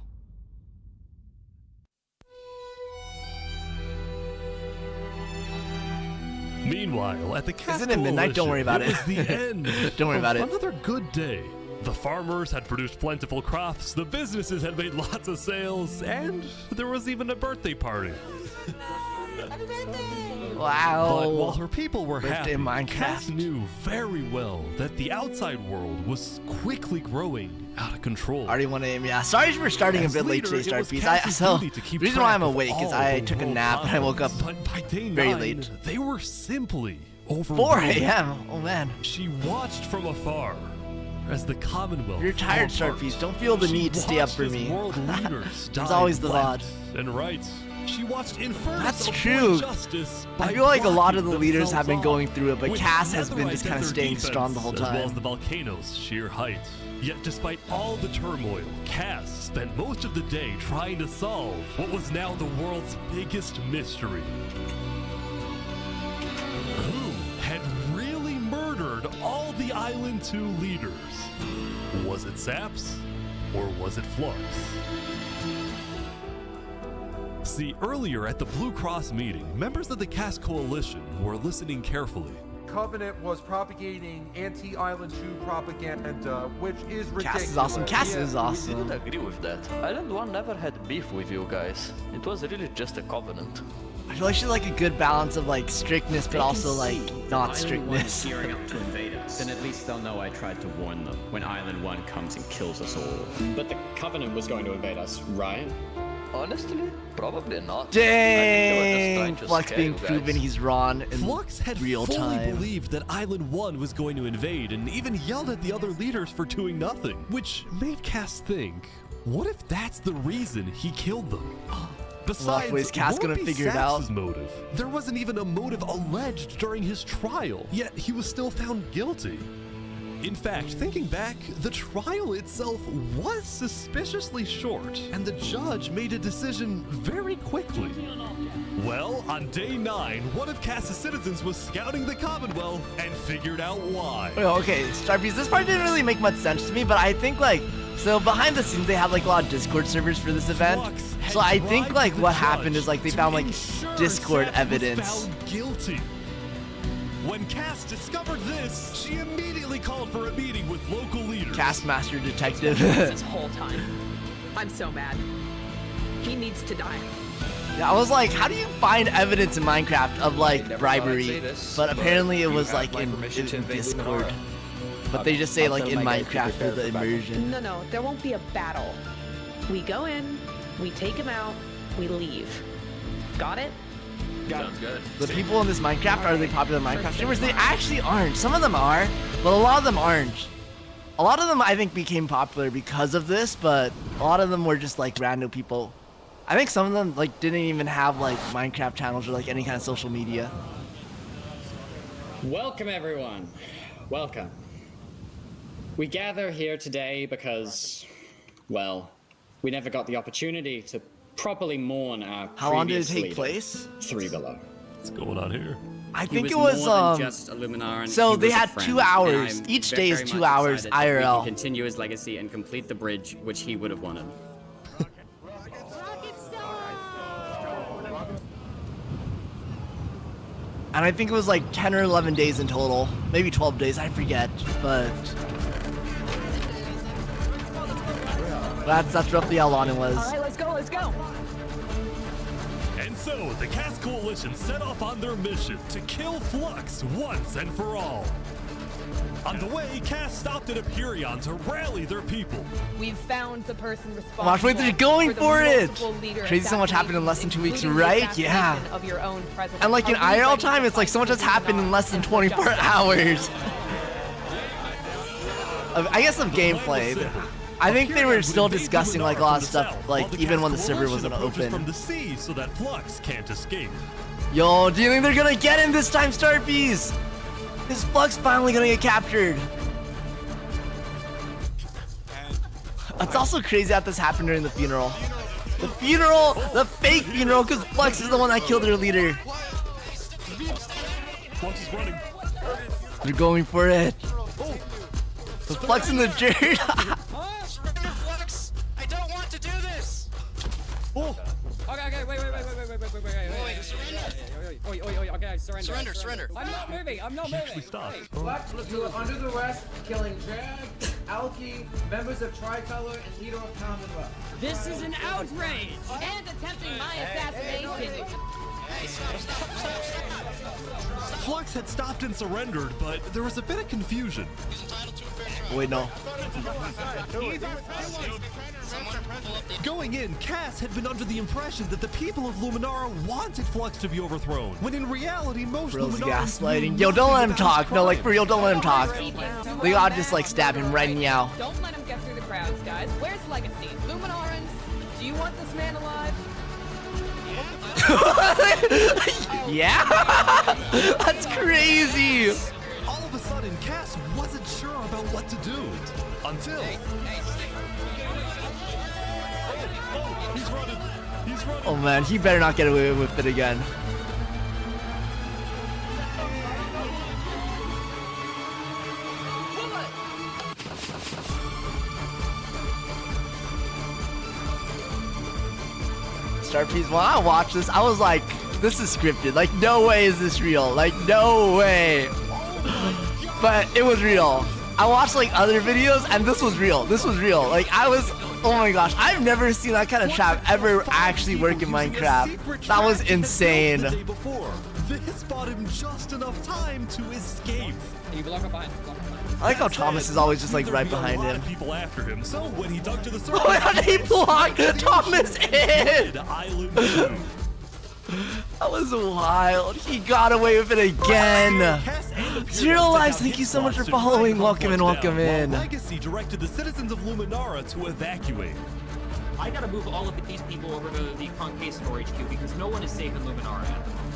Meanwhile, at the Cast Isn't it midnight? Don't worry about it. was the end. Don't worry about it. Another good day. The farmers had produced plentiful crops, the businesses had made lots of sales, and there was even a birthday party. Wow. But while her people were Birthday happy, in Minecraft. Cass knew very well that the outside world was quickly growing out of control. Already 1 a.m. Yeah, sorry for starting a As bit late leader, today, it was Starpiece. Cass's So, duty to keep the reason why track I'm of awake is all I the took a world nap and I woke up But by day very 9, late. They were simply 4 overwhelmed. a.m. Oh man. She watched from afar as the Commonwealth. You're tired, fell apart. Starpiece. Don't feel the She need to stay up watched for as me. world leaders There's died always the left VOD. and right. She watched Infernus That's avoid true. justice I by feel like a lot of the blocking leaders have been themselves going off, through it, but with Cass has been netherite just at kind of their staying defense, strong the whole as well as time. the volcano's sheer height. Yet despite all the turmoil, Cass spent most of the day trying to solve what was now the world's biggest mystery. Who had really murdered all the Island 2 leaders? Was it Saps or was it Flux? See, earlier at the Blue Cross meeting, members of the Cass Coalition were listening carefully. Covenant was propagating anti-Island 2 propaganda, which is ridiculous. Cass is awesome. Cass is awesome. We didn't agree with that. Island 1 never had beef with you guys. It was really just a covenant. I feel like she's like a good balance of like strictness, but also like not Island 1 is strictness. gearing up to invade us. Then at least they'll know I tried to warn them when Island 1 comes and kills us all. But the Covenant was going to invade us, right? Honestly, probably not. Dang! Flux being proven he's wrong in Flux had real fully time. believed that Island 1 was going to invade and even yelled at the other leaders for doing nothing, which made Cass think, what if that's the reason he killed them? Besides, is Cass what gonna would be figure it out? Saps' motive? There wasn't even a motive alleged during his trial, yet he was still found guilty. In fact, thinking back, the trial itself was suspiciously short, and the judge made a decision very quickly. Well, on day 9, one of Cass's citizens was scouting the Commonwealth and figured out why. Oh, okay, Starpiece, this part didn't really make much sense to me, but I think like, so behind the scenes they have like a lot of Discord servers for this event. So I think like what happened is like they found like Discord evidence. Found guilty. When Cass discovered this, she immediately called for a meeting with local leaders. Cast Master Detective. This whole time. I'm so mad. He needs to die. Yeah, I was like, how do you find evidence in Minecraft of like bribery? But apparently it was like in Discord. But they just say like in Minecraft for the immersion. No, there won't be a battle. We go in, we take him out, we leave. Got it? Sounds good. The people in this Minecraft, are they popular Minecraft streamers? They actually aren't. Some of them are, but a lot of them aren't. A lot of them I think became popular because of this, but a lot of them were just like random people. I think some of them like didn't even have like Minecraft channels or like any kind of social media. Welcome, everyone. Welcome. We gather here today because, well, we never got the opportunity to properly mourn our How long did it previous take leader, place? 3 Below. What's going on here? I He think it more was than just a Luminaran, so he they was a had friend, 2 and hours. I'm Each day is very 2 much hours excited that we can IRL. continue his legacy and complete the bridge which he would have wanted. And I think it was like 10 or 11 days in total. Maybe 12 days, I forget. But that's roughly how long it was. All right, let's go, let's go. And so, the Cass Coalition set off on their mission to kill Flux once and for all. On the way, Cass stopped at Aperion to rally their people. We've found the person responsible. Watch, wait, they're going the for it! multiple leader Crazy so much happened in less than 2 weeks, including the right? Yeah. assassination of your own president. And like in Are we IRL ready time, to it's like fight so much for has happened in less than and for 24 justice? hours. I guess of gameplay. I think they were still discussing like a lot of stuff, like even when the server wasn't open. From the sea so that Flux can't escape. Yo, do you think they're gonna get him this time, Starpies? Is Flux finally gonna get captured? It's also crazy that this happened during the funeral. The funeral, the fake funeral, because Flux is the one that killed their leader. Flux is running. They're going for it. The Flux in the dirt. Flux, I don't want to do this. Oh. Okay, wait. Okay, surrender. I'm not moving. Flux was under the arrest, killing Jag, Alki, members of Tricolor, and leader of Commonwealth. This is an outrage! And attempting my assassination. Flux had stopped and surrendered, but there was a bit of confusion. Wait, no. Going in, Cass had been under the impression that the people of Luminara wanted Flux to be overthrown, when in reality, most Bros Luminarans gaslighting. Yo, don't let him talk. No, like for real, don't let him talk. They gotta just like stab him right now. Don't let him get through the crowds, guys. Where's Legacy? Luminarans, do you want this man alive? Yeah? That's crazy. All of a sudden, Cass wasn't sure about what to do until. He's running. Oh man, he better not get away with it again. Starpiece, when I watched this, I was like, this is scripted. Like, no way is this real. Like, no way. But it was real. I watched like other videos and this was real. This was real. Like, I was, oh my gosh, I've never seen that kind of trap ever actually work in Minecraft. That was insane. This bought him just enough time to escape. You block up behind. I like how Thomas is always just like right behind him. People after him, so when he dug to the surface, oh, and he blocked Thomas in. Island 2. That was wild. He got away with it again. Zero Lives, thank you so much for following. Welcome in, welcome in. Legacy directed the citizens of Luminara to evacuate. I gotta move all of these people over to the Concave Storage Queue because no one is safe in Luminara at the moment.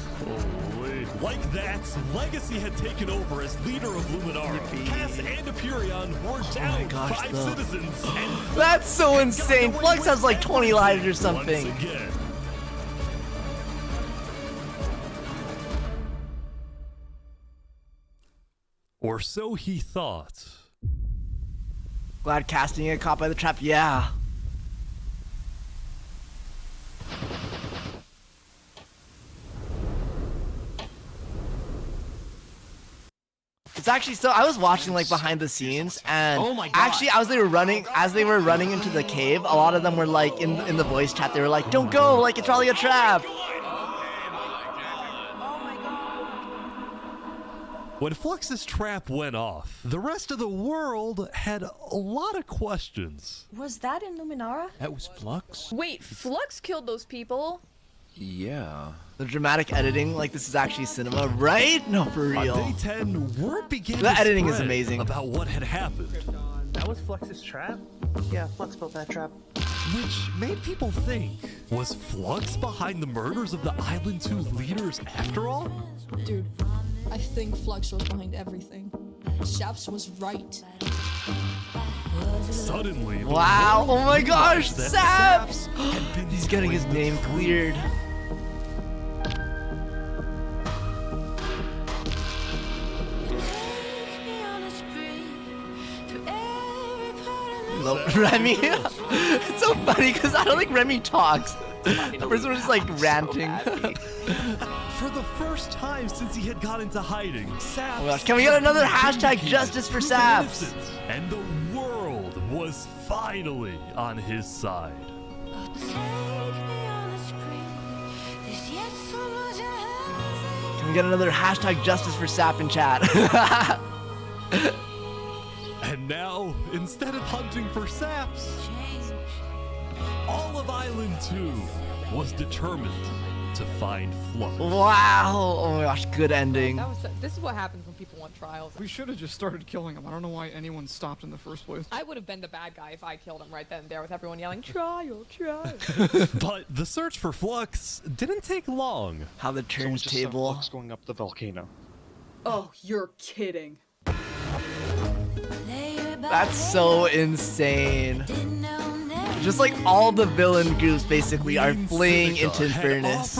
Holy. Like that, Legacy had taken over as leader of Luminara. Cass and Aperion were down 5 citizens. That's so insane. Flux has like 20 lives or something. Once again. Or so he thought. Glad casting get caught by the trap. Yeah. It's actually so. I was watching like behind the scenes, and actually, as they were running into the cave, a lot of them were like in the voice chat. They were like, "Don't go! Like it's probably a trap." When Flux's trap went off, the rest of the world had a lot of questions. Was that in Luminara? That was Flux? Wait, Flux killed those people? Yeah. The dramatic editing, like this is actually cinema, right? No, for real. On day 10, word began the to editing is spread amazing. about what had happened. That was Flux's trap? Yeah, Flux built that trap. Which made people think, was Flux behind the murders of the Island 2 leaders after all? Dude, I think Flux was behind everything. Shaps was right. Suddenly, wow! Oh my gosh, Saps! He's getting his name cleared. Remy? It's so funny because I don't think Remy talks. The person was just like ranting. For the first time since he had got into hiding, Saps. Oh my gosh, can we get another hashtag justice for Saps? And the world was finally on his side. Can we get another hashtag justice for Sap in chat? And now, instead of hunting for Saps, all of Island 2 was determined to find Flux. Wow! Oh my gosh, good ending. This is what happens when people want trials. We should have just started killing him. I don't know why anyone stopped in the first place. I would have been the bad guy if I killed him right then and there with everyone yelling, trial, trial. But the search for Flux didn't take long. How the turntable. Flux going up the volcano. Oh, you're kidding. That's so insane. Just like all the villain groups basically are fleeing into Infernus.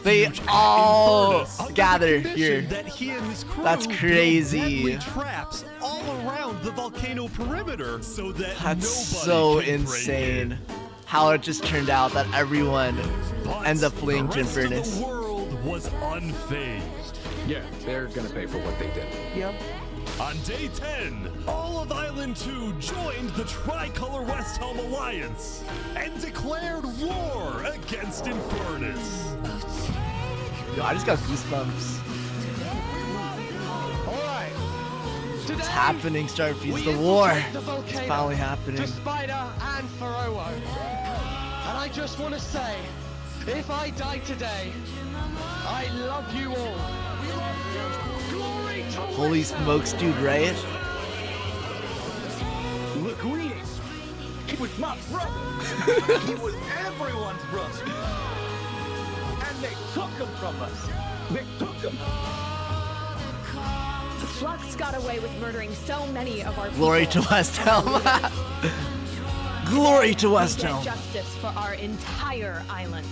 They all gather here. That's crazy. Traps all around the volcano perimeter so that That's so insane. How it just turned out that everyone ends up fleeing to Infernus. The world was unfazed. Yeah, they're gonna pay for what they did. Yep. On day 10, all of Island 2 joined the Tricolor West Helm Alliance and declared war against Infernus. Yo, I just got goosebumps. Alright. It's happening, Starfeast. The war. It's finally happening. To Spider and Pharaoh. And I just want to say, if I die today, I love you all. Glory to Holy smokes, dude, right? Look who he is. He was my brother. He was everyone's brother. And they took him from us. They took him. Flux got away with murdering so many of our Glory to West Helm. Glory to West Helm. Justice for our entire island.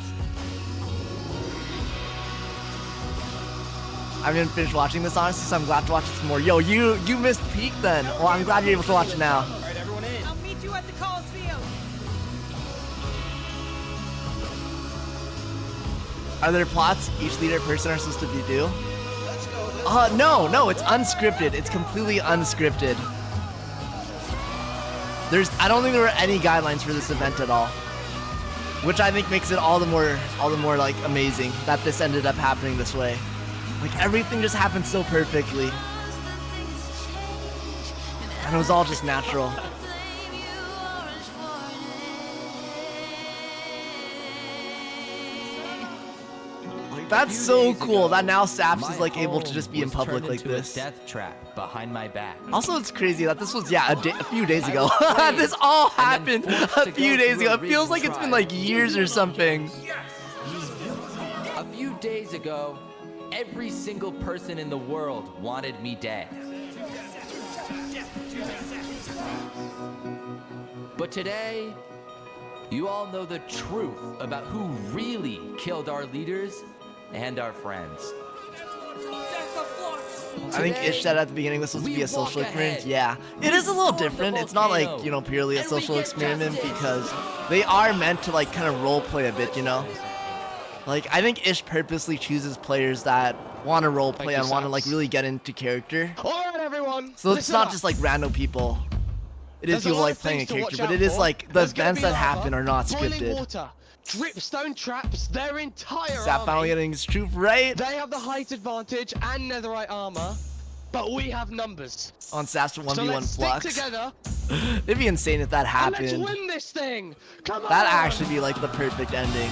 I haven't finished watching this honestly, so I'm glad to watch this more. Yo, you missed peak then. Well, I'm glad you're able to watch it now. Alright, everyone in. I'll meet you at the Coliseum. Are there plots each leader person are supposed to do? No, it's unscripted. It's completely unscripted. I don't think there were any guidelines for this event at all, which I think makes it all the more like amazing that this ended up happening this way. Like everything just happened so perfectly, and it was all just natural. That's so cool that now Saps is like able to just be in public like this. Death trap behind my back. Also, it's crazy that this was a few days ago. This all happened a few days ago. It feels like it's been like years or something. A few days ago, every single person in the world wanted me dead. But today, you all know the truth about who really killed our leaders and our friends. I think Ish said at the beginning this was to be a social experiment. Yeah, it is a little different. It's not like, purely a social experiment because they are meant to like kind of role play a bit, Like, I think Ish purposely chooses players that want to role play and want to like really get into character. Alright, everyone. So it's not just like random people. It is people like playing a character, but it is like the events that happen are not scripted. Water, dripstone traps, their entire Sap finally getting his troop right. They have the height advantage and netherite armor, but we have numbers. On Saps 1v1 so let's Flux. stick together. It'd be insane if that happened. And let's win this thing. Come on. That'd actually be like the perfect ending.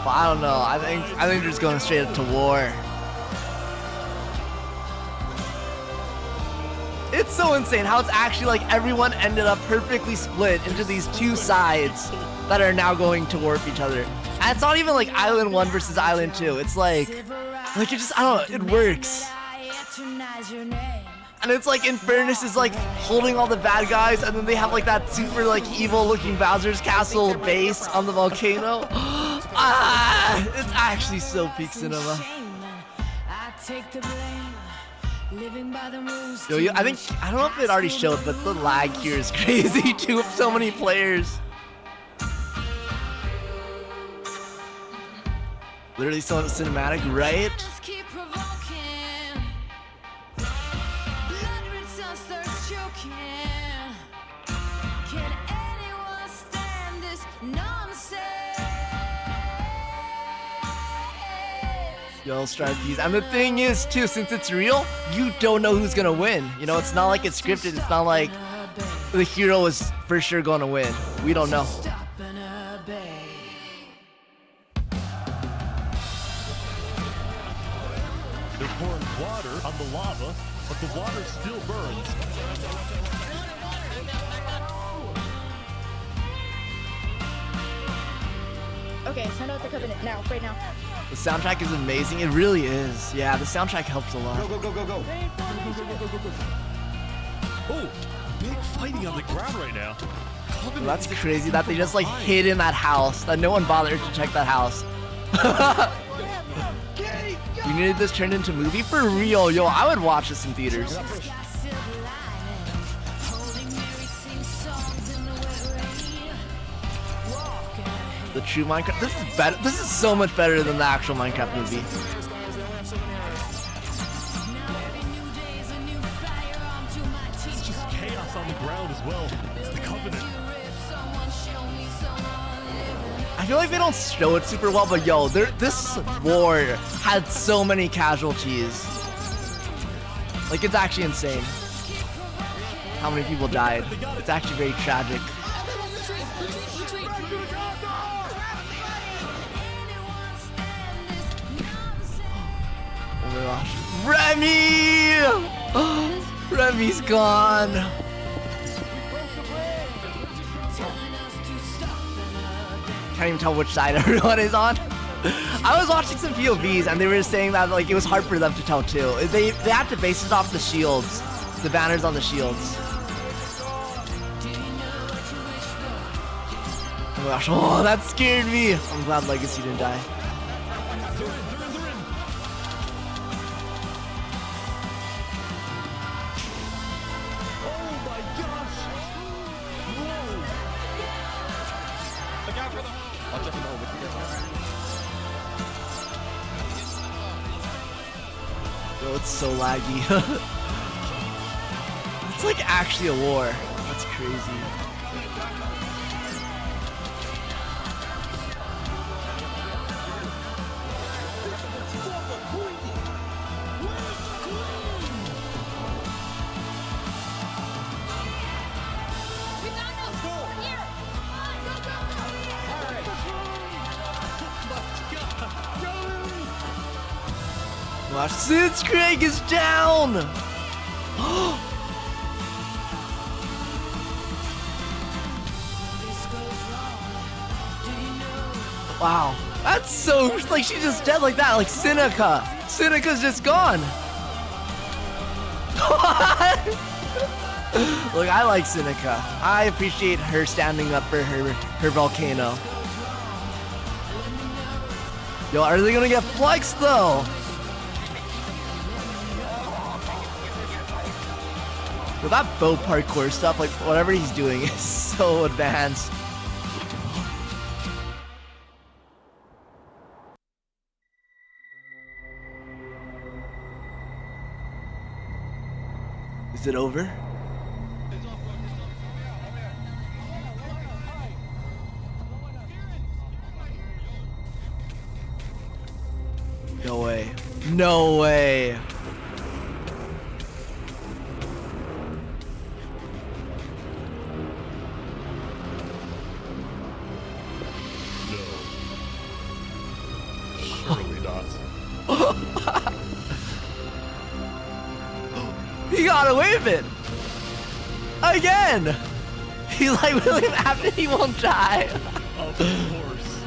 But I don't know. I think they're just going straight up to war. It's so insane how it's actually like everyone ended up perfectly split into these two sides that are now going to war with each other. And it's not even like Island 1 versus Island 2. It's like it just, I don't know, it works. And it's like Infernus is like holding all the bad guys, and then they have like that super like evil looking Bowser's Castle base on the volcano. It's actually so peak cinema. Yo, I don't know if it already showed, but the lag here is crazy too with so many players. Literally so cinematic, right? Yo, Starfeast. And the thing is, too, since it's real, you don't know who's gonna win. It's not like it's scripted. It's not like the hero is for sure gonna win. We don't know. water on the lava, but the water still burns. Okay, send out the covenant now, right now. The soundtrack is amazing. It really is. Yeah, the soundtrack helps a lot. Go, go, go, go, go. Oh, big fighting on the ground right now. Well, that's crazy that they just like hid in that house, that no one bothered to check that house. You needed this turned into movie? For real, yo, I would watch this in theaters. The true Minecraft, this is better. This is so much better than the actual Minecraft movie. It's just chaos on the ground as well. It's the Covenant. I feel like they don't show it super well, but yo, this war had so many casualties. Like, it's actually insane how many people died. It's actually very tragic. Oh my gosh. Remy! Remy's gone. Can't even tell which side everyone is on. I was watching some POVs and they were saying that like it was hard for them to tell too. They had to base it off the shields, the banners on the shields. Oh my gosh, oh that scared me. I'm glad Legacy didn't die. Yo, it's so laggy. It's like actually a war. That's crazy. Gosh, since Craig is down! Wow, that's so, like she's just dead like that, like Seneca. Seneca's just gone. Look, I like Seneca. I appreciate her standing up for her volcano. Yo, are they gonna get flexed though? Well, that bow parkour stuff, like whatever he's doing is so advanced. Is it over? No way. No way. He got away with it! Again! He's like William Afton, he won't die. Of course.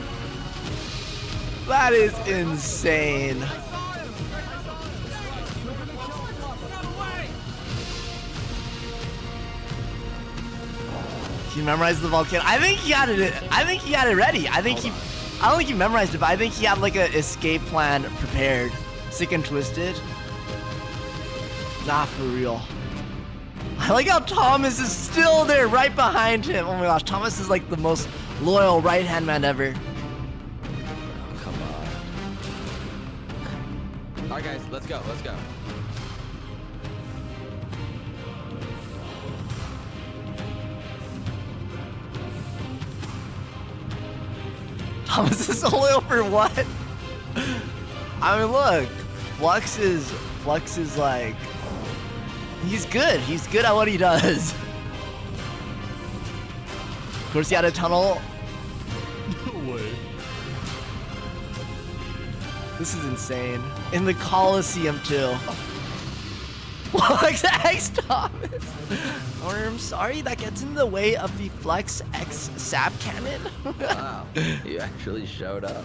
That is insane. He memorized the volcano. I think he had it. I think he had it ready. I don't think he memorized it, but I think he had like an escape plan prepared. Sick and twisted. Nah, for real. I like how Thomas is still there right behind him. Oh my gosh, Thomas is like the most loyal right-hand man ever. Oh, come on. Alright guys, let's go, let's go. Thomas is loyal for what? I mean, look, Flux is like, he's good. He's good at what he does. Of course, he had a tunnel. No way. This is insane. In the Coliseum too. Flex X Thomas. Or I'm sorry, that gets in the way of the Flex X Sap cannon. Wow, you actually showed up.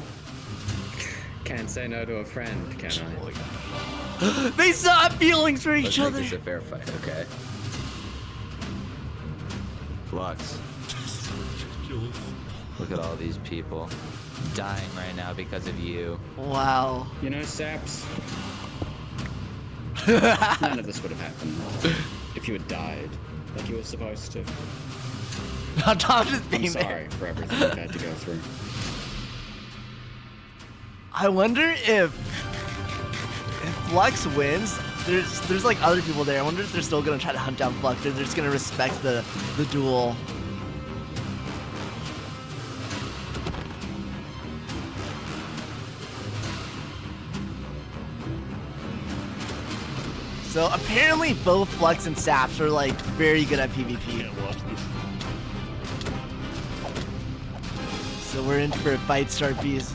Can't say no to a friend, can I? They still have feelings for Let's each make other. this a fair fight, okay? Flux. Look at all these people dying right now because of you. Wow. You know, Saps, none of this would have happened if you had died like you were supposed to. Tom just I'm being sorry there. for everything you've had to go through. I wonder if Flux wins. There's like other people there. I wonder if they're still gonna try to hunt down Flux, or they're just gonna respect the duel. So apparently both Flux and Saps are like very good at PvP. So we're in for a fight, start bees.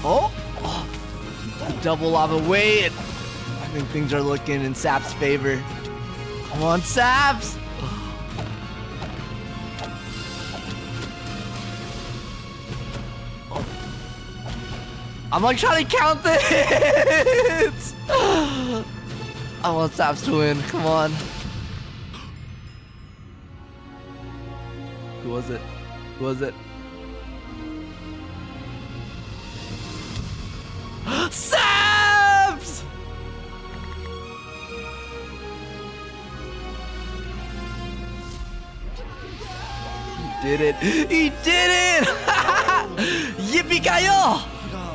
Oh, the double lava wait. I think things are looking in Sap's favor. Come on, Saps. I'm like trying to count the hits. I want Saps to win. Come on. Who was it? Who was it? Saps! He did it! He did it! Yippee-ki-yo!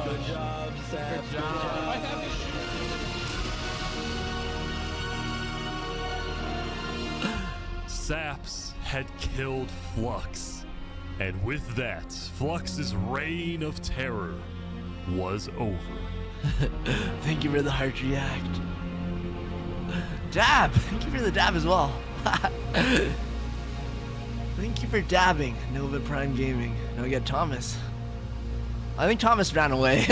Good job, Sam. Good job. Saps had killed Flux. And with that, Flux's reign of terror was over. Thank you for the heart react. Dab! Thank you for the dab as well. Thank you for dabbing, Nova Prime Gaming. Now we got Thomas. I think Thomas ran away.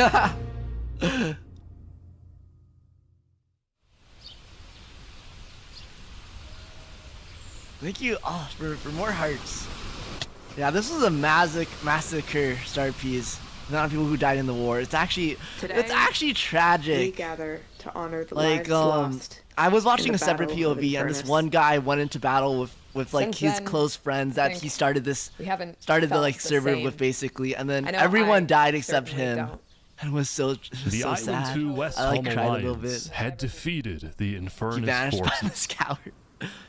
Thank you for more hearts. Yeah, this was a massacre, Star Peas. The amount of people who died in the war. It's actually tragic. We gather to honor the Like lives lost. I was watching in a the separate Battle of POV, and this Inverness. one guy went into battle with like Since his then, close friends that think he started the felt like the server same. with basically, and then I know everyone I died except certainly him. don't. And it was so The so Island sad. 2 West I like Home cried a little Alliance bit. had defeated the He Infernus vanished by forces. this coward.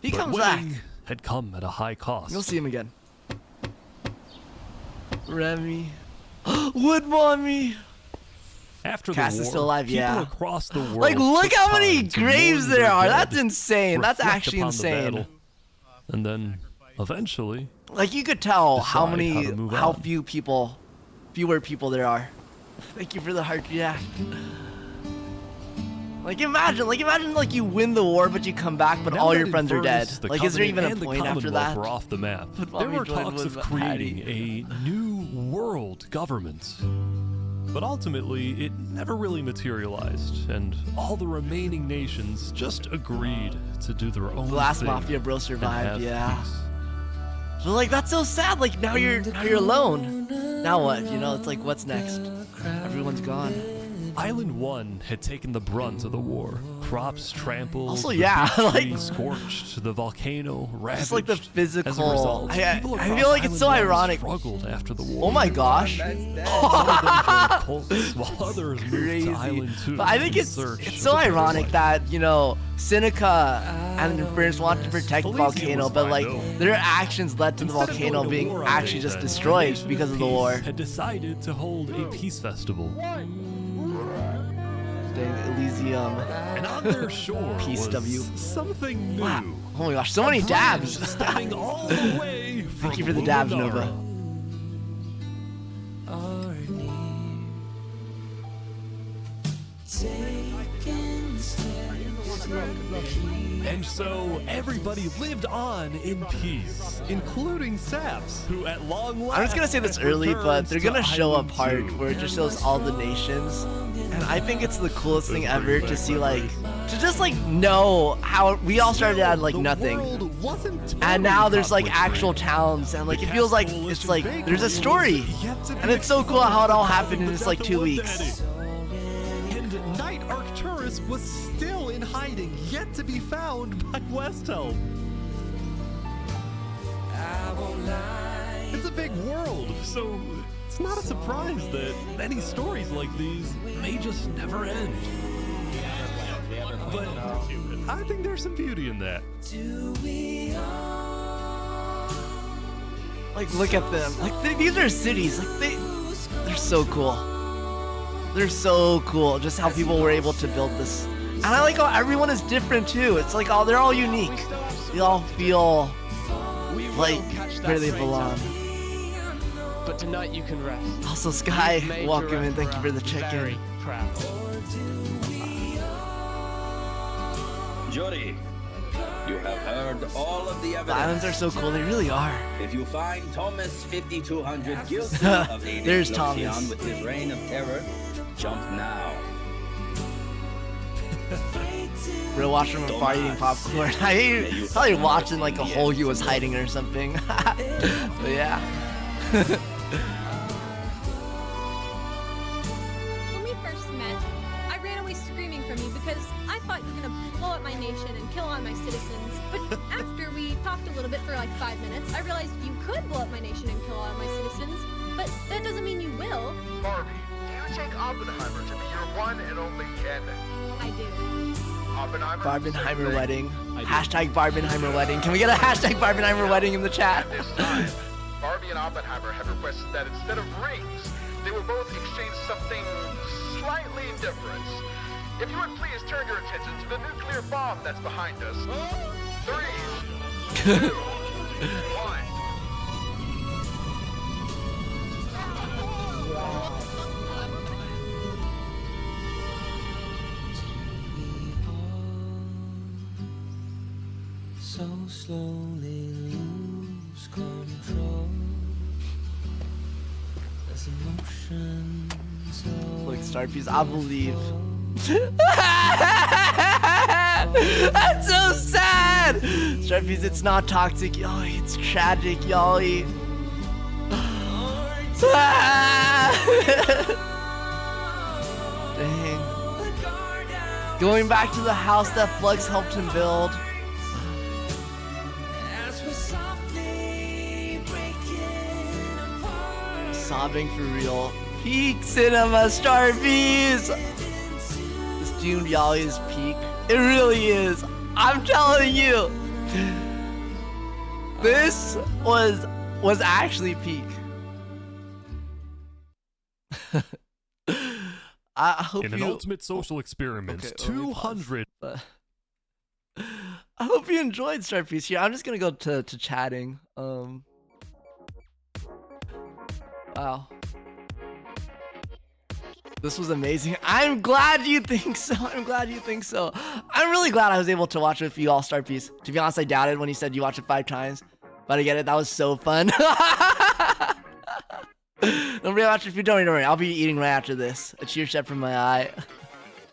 He but comes back. winning had come at a high cost. You'll see him again. Remy. Wood mommy. After Cass the war, is still alive, people yeah. across the world Like, look took how many time to graves mourn there their are. dead, That's insane. That's reflect actually upon the insane. battle, and then, eventually, Like, you could tell how decide how to move on. fewer people there are. Thank you for the heart react. Like imagine like you win the war, but you come back, but Now all that your friends are dead. Infernus, the Like, is there Covenant, even a and the point after Commonwealth that? were off the map. But There mommy were joined talks with of creating a new world government. But ultimately, it never really materialized, and all the remaining nations just agreed to do their own The last thing Mafia bro and survived, have yeah. peace. So like that's so sad. Like now you're alone. Now what? You know, it's like what's next? Everyone's gone. Island 1 had taken the brunt of the war. Crops trampled, Also, the yeah, big like- tree scorched, the volcano ravaged. Just like the physical. As a result, people I across feel like it's so Island 1 ironic. struggled after the war. Oh my gosh. Some of them joined cults, while others moved Crazy. to Island 2. But I think in it's search so of a better ironic life. that, you know, Seneca and Infernus want to protect the Elysium volcano, was but fine, like though. their actions led to the Instead of volcano going to being war on actually day just 10, destroyed Nation of because of the Peace war. Had decided to hold a peace festival. interesting. Elysium. And on their shore Peace was W. something new. Wow. Oh my gosh, so many dabs. Stemming all the way from Thank you for the dabs, Luminara. Nova. And so everybody lived on in peace, including Saps, who at long last I'm just gonna say this early, but they're gonna returns to show a Island part 2. where it just shows all the nations, and I think it's the coolest thing ever to see, like, to just like know how we all started at like nothing, and now there's like actual towns, and like it feels like it's like there's a story, and it's so cool how it all happened in just like 2 weeks. And Knight Arcturus was still in hiding, yet to be found by Westhelm. It's a big world, so it's not a surprise that many stories like these may just never end. But I think there's some beauty in that. Like, look at them. Like, these are cities. Like, they're so cool. They're so cool. Just how people were able to build this. And I like how everyone is different too. It's like, they're all unique. They all feel like where they belong. But tonight you can rest. Also, Sky, You've made welcome your and thank you for the emperor check-in. very proud. Jody, you have heard all of the evidence. The islands are so cool. They really are. If you find Thomas 5200 guilty of aiding There's Lucian Thomas. with his reign of terror, jump now. Real watching him far eating popcorn. I hate probably watching like a hole he was hiding or something. But yeah. When we first met, I ran away screaming from you because I thought you were gonna blow up my nation and kill all my citizens. But after we talked a little bit for like 5 minutes, I realized you could blow up my nation and kill all my citizens. But that doesn't mean you will. Barbie, do you take Oppenheimer to be your one and only candidate? I do. Oppenheimer? Barbenheimer wedding. Hashtag Barbenheimer wedding. Can we get a hashtag Barbenheimer wedding in the chat? This time, Barbie and Oppenheimer have requested that instead of rings, they will both exchange something slightly different. If you would please turn your attention to the nuclear bomb that's behind us. 3, 2, 1. So slowly lose control as emotions Look, Starpiece, I believe. That's so sad! Starpiece, it's not toxic, Yoi. It's tragic, Yoi. Dang. Going back to the house that Flux helped him build. Sobbing for real. Peak cinema, Starpiece! This doomed Yali is peak. It really is. I'm telling you. This was actually peak. I hope In an ultimate social experiment, Okay, 200. I hope you enjoyed Starpiece here. I'm just gonna go to chatting. Wow. This was amazing. I'm glad you think so. I'm glad you think so. I'm really glad I was able to watch it with you all, Starpiece. To be honest, I doubted when you said you watched it 5 times. But I get it. That was so fun. Don't rewatch it if you don't worry. I'll be eating right after this. A cheer shed from my eye.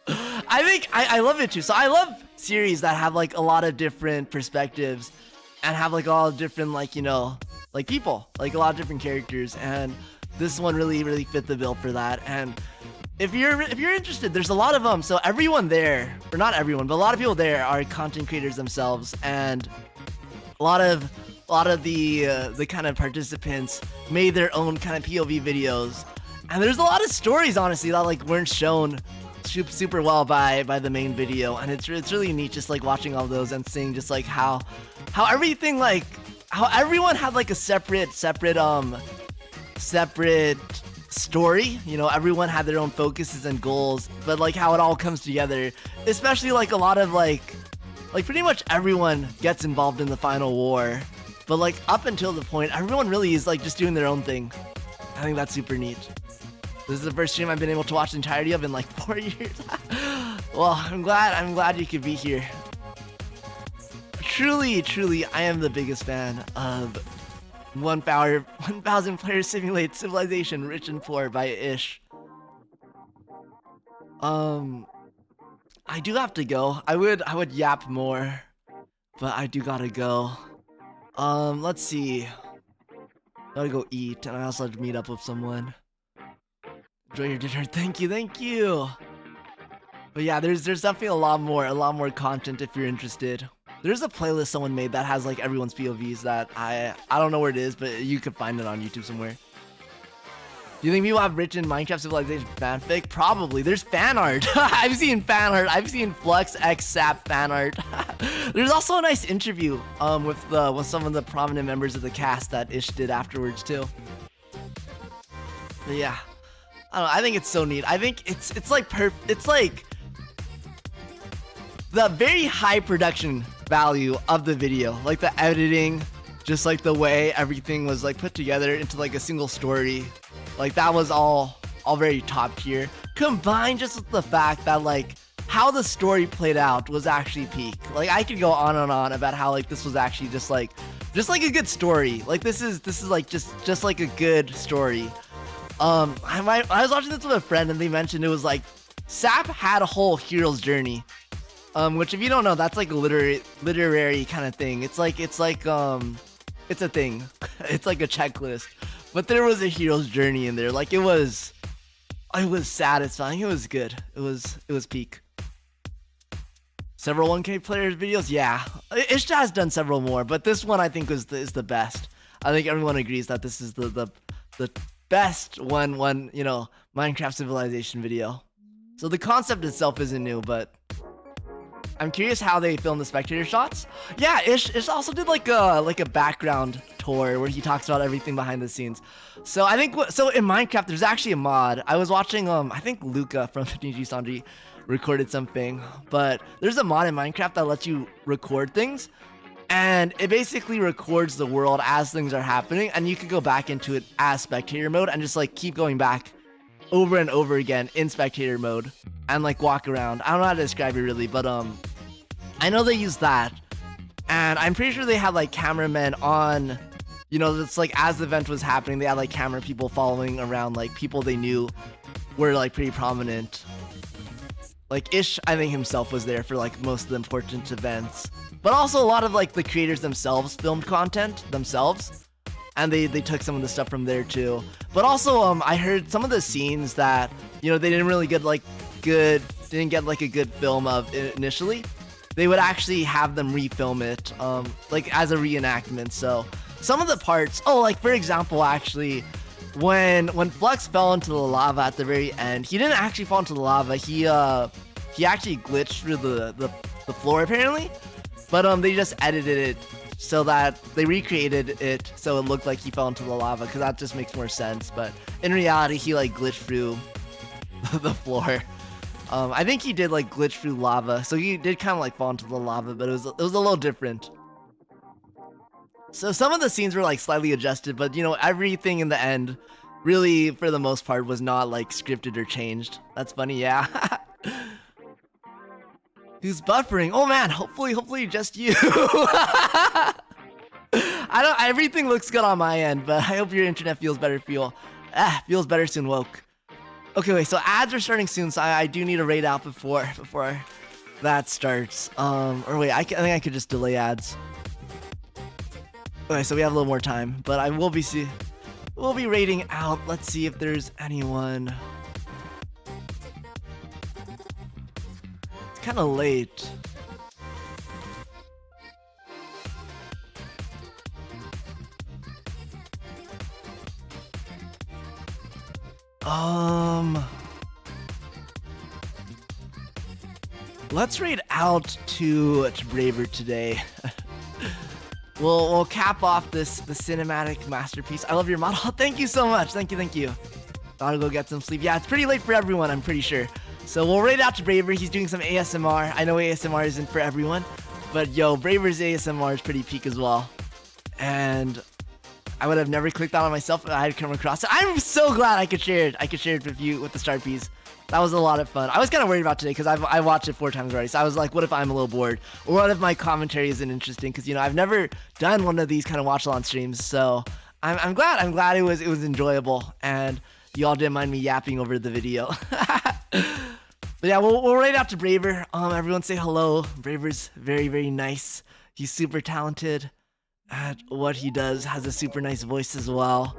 I think I love it too. So I love series that have like a lot of different perspectives and have like all different like, you know, like people, like a lot of different characters, and this one really fit the bill for that. And if you're interested, there's a lot of them. So everyone there, or not everyone, but a lot of people there are content creators themselves, and a lot of the kind of participants made their own kind of POV videos, and there's a lot of stories honestly that like weren't shown super well by the main video, and it's really neat just like watching all those and seeing just like how everything, like how everyone had like a separate story. You know, everyone had their own focuses and goals, but like how it all comes together, especially like a lot of like pretty much everyone gets involved in the final war, but like up until the point, everyone really is like just doing their own thing. I think that's super neat. This is the first stream I've been able to watch the entirety of in like 4 years. Well, I'm glad you could be here. Truly, I am the biggest fan of 1,000 Player Simulate Civilization Rich and Poor by Ish. I do have to go. I would yap more, but I do gotta go. Let's see. Gotta go eat, and I also have to meet up with someone. Enjoy your dinner. Thank you. But yeah, there's definitely a lot more content if you're interested. There's a playlist someone made that has like everyone's POVs that I don't know where it is, but you could find it on YouTube somewhere. Do you think people have written Minecraft Civilization fanfic? Probably. There's fan art. I've seen fan art. I've seen Flux X Sap fan art. There's also a nice interview with some of the prominent members of the cast that Ish did afterwards too. But yeah, I don't know, I think it's so neat. I think it's like the very high production value of the video, like the editing, just like the way everything was like put together into like a single story. Like that was all very top tier, combined just with the fact that like how the story played out was actually peak. Like I could go on and on about how like this was actually just like a good story. Like this is like just like a good story. I was watching this with a friend and they mentioned it was like Sap had a whole hero's journey. Which if you don't know, that's like a literary kind of thing. It's a thing. It's like a checklist. But there was a hero's journey in there. Like it was satisfying. It was good. It was peak. Several 1K players videos, yeah. Ishta has done several more, but this one I think is the best. I think everyone agrees that this is the best one Minecraft Civilization video. So the concept itself isn't new, but I'm curious how they filmed the spectator shots. Yeah, Ish also did like a background tour where he talks about everything behind the scenes. So I think in Minecraft there's actually a mod. I was watching I think Luca from Niji Sanji recorded something, but there's a mod in Minecraft that lets you record things, and it basically records the world as things are happening, and you can go back into it as spectator mode and just like keep going back over and over again in spectator mode and like walk around. I don't know how to describe it really, but I know they use that, and I'm pretty sure they had like cameramen on, it's like as the event was happening, they had like camera people following around, like people they knew were like pretty prominent. Like Ish, I think himself was there for like most of the important events, but also a lot of like the creators themselves filmed content themselves, and they took some of the stuff from there too. But also I heard some of the scenes that they didn't really get like a good film of initially. They would actually have them refilm it like as a reenactment. So some of the parts, like for example, actually when Flux fell into the lava at the very end, he didn't actually fall into the lava. He actually glitched through the floor apparently, but they just edited it so that they recreated it so it looked like he fell into the lava, because that just makes more sense. But in reality, he like glitched through the floor. I think he did like glitch through lava, so he did kind of like fall into the lava, but it was a little different. So some of the scenes were like slightly adjusted, but everything in the end really for the most part was not like scripted or changed. That's funny, yeah. Who's buffering? Oh man, hopefully just you. Everything looks good on my end, but I hope your internet feels better feels better soon, woke. Okay, wait, so ads are starting soon, so I do need to raid out before that starts. Or wait, I think I could just delay ads. Okay, so we have a little more time, but we'll be raiding out. Let's see if there's anyone. It's kind of late. Let's raid out to Braver today. We'll cap off the cinematic masterpiece. I love your model. Thank you so much. Thank you. Gotta go get some sleep. Yeah, it's pretty late for everyone, I'm pretty sure. So we'll raid out to Braver. He's doing some ASMR. I know ASMR isn't for everyone, but yo, Braver's ASMR is pretty peak as well. And I would have never clicked that on myself if I had come across it. I'm so glad I could share it. I could share it with you with the start piece. That was a lot of fun. I was kind of worried about today because I watched it 4 times already. So I was like, what if I'm a little bored? Or what if my commentary isn't interesting? Because, you know, I've never done one of these kind of watch-along streams. So I'm glad. I'm glad it was enjoyable. And y'all didn't mind me yapping over the video. But yeah, we'll raid out to Braver. Everyone say hello. Braver's very, very nice. He's super talented at what he does. Has a super nice voice as well.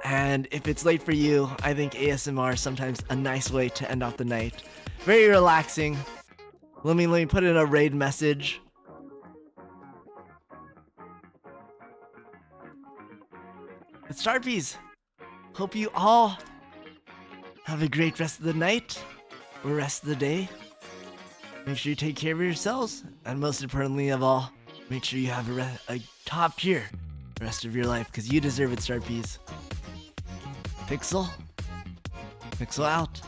And if it's late for you, I think ASMR is sometimes a nice way to end off the night. Very relaxing. Let me put in a raid message. It's Sharpies. Hope you all have a great rest of the night or rest of the day. Make sure you take care of yourselves, and most importantly of all, make sure you have a top tier rest of your life, because you deserve it, Sharpies. Pixel out.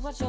Watch